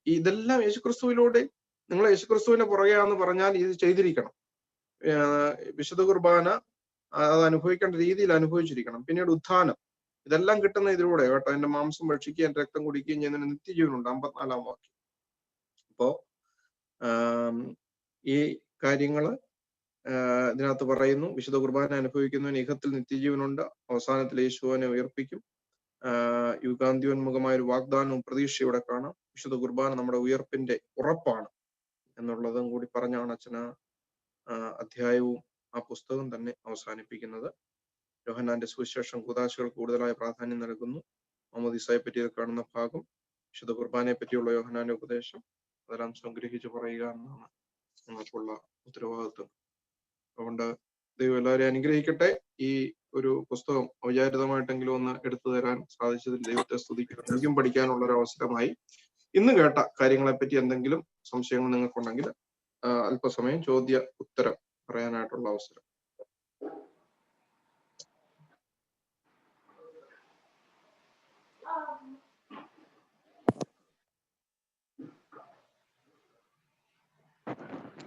ഇതെല്ലാം യേശുക്രിസ്തുവിലൂടെ, നിങ്ങൾ യേശുക്രിസ്തുവിന്റെ പുറകെയാന്ന് പറഞ്ഞാൽ ഇത് ചെയ്തിരിക്കണം. വിശുദ്ധ കുർബാന അത് അനുഭവിക്കേണ്ട രീതിയിൽ അനുഭവിച്ചിരിക്കണം. പിന്നീട് ഉത്ഥാനം, ഇതെല്ലാം കിട്ടുന്ന ഇതിലൂടെ കേട്ടോ. എന്റെ മാംസം ഭക്ഷിക്കുകയും എന്റെ രക്തം കുടിക്കുകയും ചെയ്യുന്നതിന് നിത്യജീവനുണ്ട്, 54-ാം വാക്യം. അപ്പോ ഈ കാര്യങ്ങള് ഇതിനകത്ത് പറയുന്നു. വിശുദ്ധ കുർബാന അനുഭവിക്കുന്നവന് ഇഹത്തിൽ നിത്യജീവനുണ്ട്, അവസാനത്തിൽ യേശുവിനെ ഉയർപ്പിക്കും. യുഗാന്ത്യോന്മുഖമായ ഒരു വാഗ്ദാനവും പ്രതീക്ഷയോടെ കാണാം. വിശുദ്ധ കുർബാന നമ്മുടെ ഉയർപ്പിന്റെ ഉറപ്പാണ് എന്നുള്ളതും കൂടി പറഞ്ഞാണ് അച്ഛന അധ്യായവും ആ പുസ്തകം തന്നെ അവസാനിപ്പിക്കുന്നത്. യോഹന്നാന്റെ സുവിശേഷം കൂദാശകൾ കൂടുതലായ പ്രാധാന്യം നൽകുന്നു. മാമോദീസയെ പറ്റി കാണുന്ന ഭാഗം, വിശുദ്ധ കുർബാനയെ പറ്റിയുള്ള യോഹന്നാന്റെ ഉപദേശം, അതെല്ലാം സംഗ്രഹിച്ച് പറയുക എന്നാണ് നമുക്കുള്ള ഉത്തരവാദിത്വം. അതുകൊണ്ട് ദൈവം എല്ലാവരെയും അനുഗ്രഹിക്കട്ടെ. ഈ ഒരു പുസ്തകം ഔചാരിതമായിട്ടെങ്കിലും ഒന്ന് എടുത്തു തരാൻ സാധിച്ചതിൽ ദൈവത്തെ സ്തുതിക്കുന്നു. എനിക്കും പഠിക്കാനുള്ള ഒരു അവസരമായി. ഇന്ന് കേട്ട കാര്യങ്ങളെപ്പറ്റി എന്തെങ്കിലും സംശയങ്ങൾ നിങ്ങൾക്കുണ്ടെങ്കിൽ അല്പസമയം ചോദ്യ ഉത്തരം പറയാനായിട്ടുള്ള അവസരം.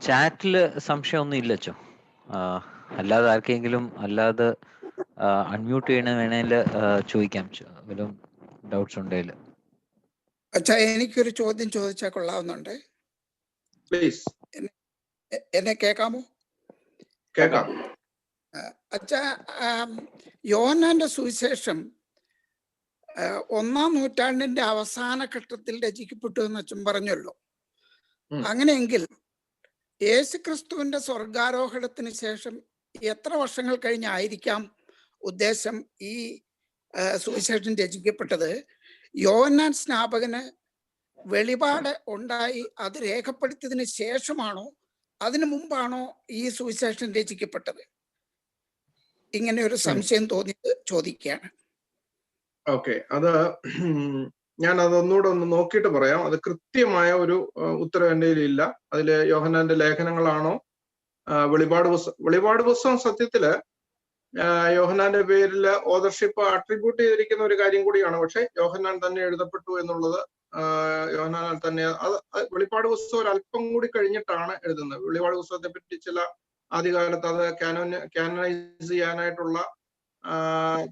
ചാറ്റില് സംശയമൊന്നും ഇല്ല അച്ചോ. അല്ലാതെ ആർക്കെങ്കിലും അല്ലാതെ അൺമ്യൂട്ട് ചെയ്യണ വേണേൽ ചോദിക്കാം, വല്ലതും ഡൗട്ട്സ് ഉണ്ടെങ്കിൽ. അച്ഛാ, എനിക്കൊരു ചോദ്യം ചോദിച്ചാൽ കൊള്ളാവുന്നുണ്ട്. പ്ലീസ്. എന്നെ കേൾക്കാമോ? കേൾക്കാം. അച്ഛാ, യോഹന്നാന്റെ സുവിശേഷം 1-ാം നൂറ്റാണ്ടിന്റെ അവസാന ഘട്ടത്തിൽ രചിക്കപ്പെട്ടു എന്ന് അച്ഛൻ പറഞ്ഞല്ലോ. അങ്ങനെയെങ്കിൽ യേശുക്രിസ്തുവിന്റെ സ്വർഗാരോഹണത്തിന് ശേഷം എത്ര വർഷങ്ങൾ കഴിഞ്ഞായിരിക്കാം ഉദ്ദേശം ഈ സുവിശേഷം രചിക്കപ്പെട്ടത്? യോഹന്നാൻ സ്നാപകന് വെളിപാട് ഉണ്ടായി അത് രേഖപ്പെടുത്തിയതിന് ശേഷമാണോ അതിനു മുമ്പാണോ ഈ സുവിശേഷം രചിക്കപ്പെട്ടത്? ഇങ്ങനെ ഒരു സംശയം തോന്നിയത് ചോദിക്കുകയാണ്. ഓക്കെ, അത് ഞാൻ അതൊന്നുകൂടെ ഒന്ന് നോക്കിയിട്ട് പറയാം. അത് കൃത്യമായ ഒരു ഉത്തരം എൻ്റെ ഇല്ല. അതില് യോഹന്നാന്റെ ലേഖനങ്ങളാണോ വെളിപാട് പുസ്തകം സത്യത്തില് യോഹന്നാന്റെ പേരിൽ ഓതർഷിപ്പ് അട്രിബ്യൂട്ട് ചെയ്തിരിക്കുന്ന ഒരു കാര്യം കൂടിയാണ്. പക്ഷെ യോഹന്നാൻ തന്നെ എഴുതപ്പെട്ടു എന്നുള്ളത് യോഹന്നാൻ തന്നെ, അത് വെളിപാട് പുസ്തകം ഒരു അല്പം കൂടി കഴിഞ്ഞിട്ടാണ് എഴുതുന്നത്. വെളിപാട് പുസ്തകത്തെ പറ്റി ചില ആദ്യകാലത്ത് അത് കാനനൈസ് ചെയ്യാനായിട്ടുള്ള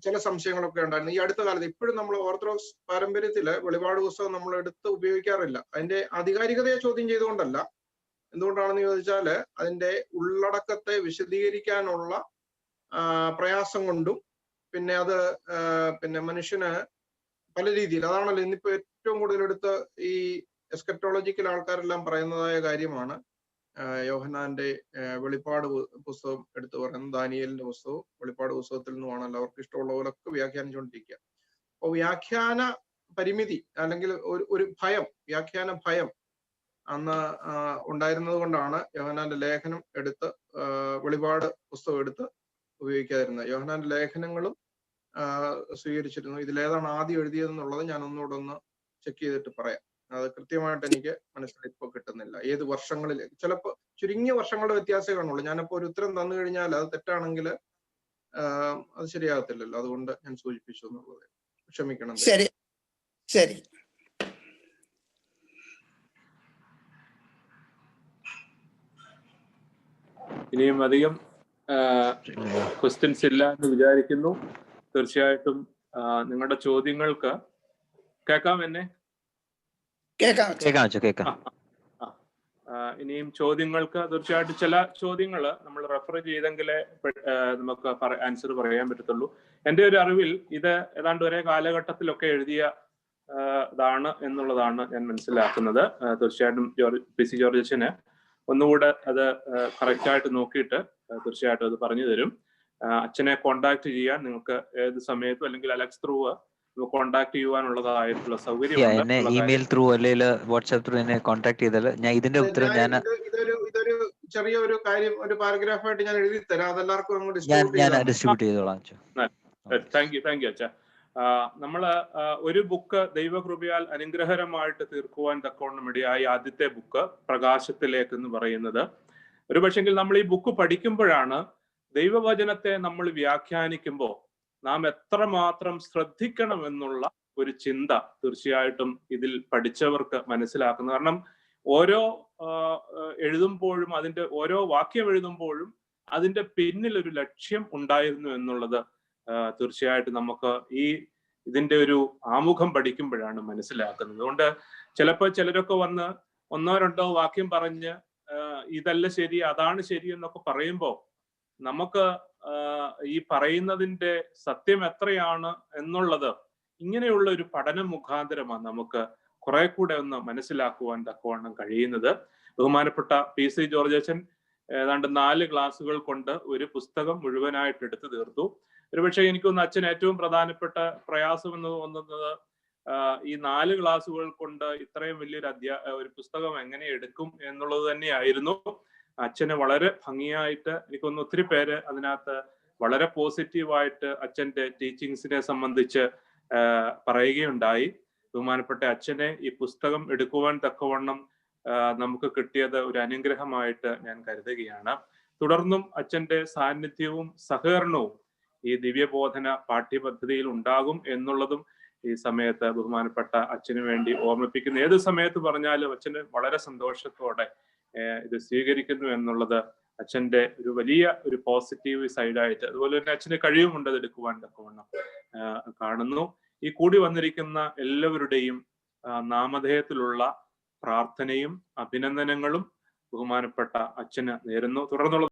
ചില സംശയങ്ങളൊക്കെ ഉണ്ടായിരുന്നു. ഈ അടുത്ത കാലത്ത് ഇപ്പോഴും നമ്മൾ ഓർത്തഡോക്സ് പാരമ്പര്യത്തില് വെളിപാട് പുസ്തകം നമ്മൾ എടുത്ത് ഉപയോഗിക്കാറില്ല. അതിന്റെ ആധികാരികതയെ ചോദ്യം ചെയ്തുകൊണ്ടല്ല. എന്തുകൊണ്ടാണെന്ന് ചോദിച്ചാല് അതിന്റെ ഉള്ളടക്കത്തെ വിശദീകരിക്കാനുള്ള പ്രയാസം കൊണ്ടും, പിന്നെ അത് പിന്നെ മനുഷ്യന് പല രീതിയിൽ, അതാണല്ലോ ഇന്നിപ്പോ ഏറ്റവും കൂടുതൽ എടുത്ത് ഈ എസ്കറ്റോളജിക്കൽ ആൾക്കാരെല്ലാം പറയുന്നതായ കാര്യമാണ്. യോഹന്നാന്റെ വെളിപ്പാട് പുസ്തകം എടുത്തു പറയുന്നത്, ദാനിയേലിന്റെ പുസ്തകവും വെളിപ്പാട് പുസ്തകത്തിൽ നിന്നുമാണല്ലോ അവർക്ക് ഇഷ്ടമുള്ള പോലൊക്കെ വ്യാഖ്യാനിച്ചുകൊണ്ടിരിക്കുക. അപ്പോൾ വ്യാഖ്യാന പരിമിതി അല്ലെങ്കിൽ ഒരു ഭയം, വ്യാഖ്യാന ഭയം അന്ന് ഉണ്ടായിരുന്നത് കൊണ്ടാണ് യോഹന്നാന്റെ ലേഖനം എടുത്ത് വെളിപാട് പുസ്തകം എടുത്ത് ഉപയോഗിക്കാതിരുന്നത്. യോഹന്നാന്റെ ലേഖനങ്ങളും സ്വീകരിച്ചിരുന്നു. ഇതിലേതാണ് ആദ്യം എഴുതിയതെന്നുള്ളത് ഞാൻ ഒന്നുകൂടെ ഒന്ന് ചെക്ക് ചെയ്തിട്ട് പറയാം. അത് കൃത്യമായിട്ട് എനിക്ക് മനസ്സിൽ ഇപ്പോൾ കിട്ടുന്നില്ല. ഏത് വർഷങ്ങളിൽ, ചിലപ്പോൾ ചുരുങ്ങിയ വർഷങ്ങളുടെ വ്യത്യാസമേ കാണുള്ളൂ. ഞാനിപ്പോ ഒരു ഉത്തരം തന്നു കഴിഞ്ഞാൽ അത് തെറ്റാണെങ്കിൽ അത് ശരിയാകത്തില്ലല്ലോ. അതുകൊണ്ട് ഞാൻ സൂചിപ്പിച്ചു എന്നുള്ളത്. ക്ഷമിക്കണം. ശരി ശരി. ഇനിയും അധികം ക്വസ്റ്റ്യൻസ് ഇല്ല എന്ന് വിചാരിക്കുന്നു. തീർച്ചയായിട്ടും നിങ്ങളുടെ ചോദ്യങ്ങൾക്ക് കേൾക്കാം. എന്നെ കേൾക്കാം. ഇനിയും ചോദ്യങ്ങൾക്ക് തീർച്ചയായിട്ടും ചില ചോദ്യങ്ങൾ നമ്മൾ റെഫർ ചെയ്തെങ്കിലേ നമുക്ക് ആൻസർ പറയാൻ പറ്റത്തുള്ളൂ. എൻ്റെ ഒരു അറിവിൽ ഇത് ഏതാണ്ട് ഒരേ കാലഘട്ടത്തിലൊക്കെ എഴുതിയ ഇതാണ് എന്നുള്ളതാണ് ഞാൻ മനസ്സിലാക്കുന്നത്. തീർച്ചയായിട്ടും PC ജോർജ് അച്ഛന് ഒന്നുകൂടെ അത് കറക്റ്റായിട്ട് നോക്കിയിട്ട് തീർച്ചയായിട്ടും അത് പറഞ്ഞു തരും. അച്ഛനെ കോണ്ടാക്ട് ചെയ്യാൻ നിങ്ങൾക്ക് ഏത് സമയത്തും, അല്ലെങ്കിൽ അലക്സ് ത്രൂ കോണ്ടാക്ട് ചെയ്യുവാനുള്ളതായിട്ടുള്ള സൗകര്യം ഇമെയിൽ ത്രൂ അല്ലെങ്കിൽ വാട്സ്ആപ്പ് ത്രൂ എന്നെ കോണ്ടാക്ട് ചെയ്താൽ ഞാൻ ഇതിന്റെ ഉത്തരം ഇതൊരു ചെറിയൊരു കാര്യം, ഒരു പാരഗ്രാഫായിട്ട് ഞാൻ എഴുതി തരാം. അതെല്ലാവർക്കും ഡിസ്ട്രിബ്യൂട്ട് ചെയ്തോളാം. താങ്ക് യു അച്ഛാ. നമ്മള് ഒരു ബുക്ക് ദൈവകൃപയാൽ അനുഗ്രഹകരമായിട്ട് തീർക്കുവാൻ തക്കവണ്ണം ഇടയായി ആദ്യത്തെ ബുക്ക് പ്രകാശത്തിലേക്ക് എന്ന് പറയുന്നത്. ഒരു പക്ഷെങ്കിൽ നമ്മൾ ഈ ബുക്ക് പഠിക്കുമ്പോഴാണ് ദൈവവചനത്തെ നമ്മൾ വ്യാഖ്യാനിക്കുമ്പോൾ നാം എത്രമാത്രം ശ്രദ്ധിക്കണം എന്നുള്ള ഒരു ചിന്ത തീർച്ചയായിട്ടും ഇതിൽ പഠിച്ചവർക്ക് മനസ്സിലാക്കുന്നു. കാരണം ഓരോ എഴുതുമ്പോഴും അതിന്റെ ഓരോ വാക്യം എഴുതുമ്പോഴും അതിന്റെ പിന്നിൽ ഒരു ലക്ഷ്യം ഉണ്ടായിരുന്നു എന്നുള്ളത് തീർച്ചയായിട്ടും നമുക്ക് ഇതിന്റെ ഒരു ആമുഖം പഠിക്കുമ്പോഴാണ് മനസ്സിലാക്കുന്നത്. അതുകൊണ്ട് ചിലപ്പോൾ ചിലരൊക്കെ വന്ന് ഒന്നോ രണ്ടോ വാക്യം പറഞ്ഞ് ഇതല്ല ശരി, അതാണ് ശരി എന്നൊക്കെ പറയുമ്പോൾ നമുക്ക് ഈ പറയുന്നതിന്റെ സത്യം എത്രയാണ് എന്നുള്ളത് ഇങ്ങനെയുള്ള ഒരു പഠന മുഖാന്തരമാണ് നമുക്ക് കുറെ കൂടെ ഒന്ന് മനസ്സിലാക്കുവാൻ തക്കവണ്ണം കഴിയുന്നത്. ബഹുമാനപ്പെട്ട പി.സി. ജോർജ് അച്ഛൻ ഏതാണ്ട് 4 ക്ലാസ്സുകൾ കൊണ്ട് ഒരു പുസ്തകം മുഴുവനായിട്ട് എടുത്തു തീർത്തു. ഒരുപക്ഷെ എനിക്കൊന്ന് അച്ഛൻ ഏറ്റവും പ്രധാനപ്പെട്ട പ്രയാസം എന്ന് തോന്നുന്നത് ഈ 4 ക്ലാസ്സുകൾ കൊണ്ട് ഇത്രയും വലിയൊരു ഒരു പുസ്തകം എങ്ങനെ എടുക്കും എന്നുള്ളത് തന്നെയായിരുന്നു. അച്ഛന് വളരെ ഭംഗിയായിട്ട് എനിക്കൊന്ന് ഒത്തിരി പേര് അതിനകത്ത് വളരെ പോസിറ്റീവായിട്ട് അച്ഛന്റെ ടീച്ചിങ്സിനെ സംബന്ധിച്ച് പറയുകയുണ്ടായി. ബഹുമാനപ്പെട്ട അച്ഛനെ ഈ പുസ്തകം എടുക്കുവാൻ തക്കവണ്ണം നമുക്ക് കിട്ടിയത് ഒരു അനുഗ്രഹമായിട്ട് ഞാൻ കരുതുകയാണ്. തുടർന്നും അച്ഛന്റെ സാന്നിധ്യവും സഹകരണവും ഈ ദിവ്യബോധന പാഠ്യപദ്ധതിയിൽ ഉണ്ടാകും എന്നുള്ളതും ഈ സമയത്ത് ബഹുമാനപ്പെട്ട അച്ഛന് വേണ്ടി ഓർമ്മിപ്പിക്കുന്നു. ഏത് സമയത്ത് പറഞ്ഞാലും അച്ഛന് വളരെ സന്തോഷത്തോടെ ഇത് സ്വീകരിക്കുന്നു എന്നുള്ളത് അച്ഛന്റെ ഒരു വലിയ ഒരു പോസിറ്റീവ് സൈഡായിട്ട്, അതുപോലെ തന്നെ അച്ഛന് കഴിവുമുണ്ട് അത് എടുക്കുവാൻ തക്കവണ്ണം കാണുന്നു. ഈ കൂടി വന്നിരിക്കുന്ന എല്ലാവരുടെയും നാമധേയത്തിലുള്ള പ്രാർത്ഥനയും അഭിനന്ദനങ്ങളും ബഹുമാനപ്പെട്ട അച്ഛന് നേരുന്നു. തുടർന്നുള്ള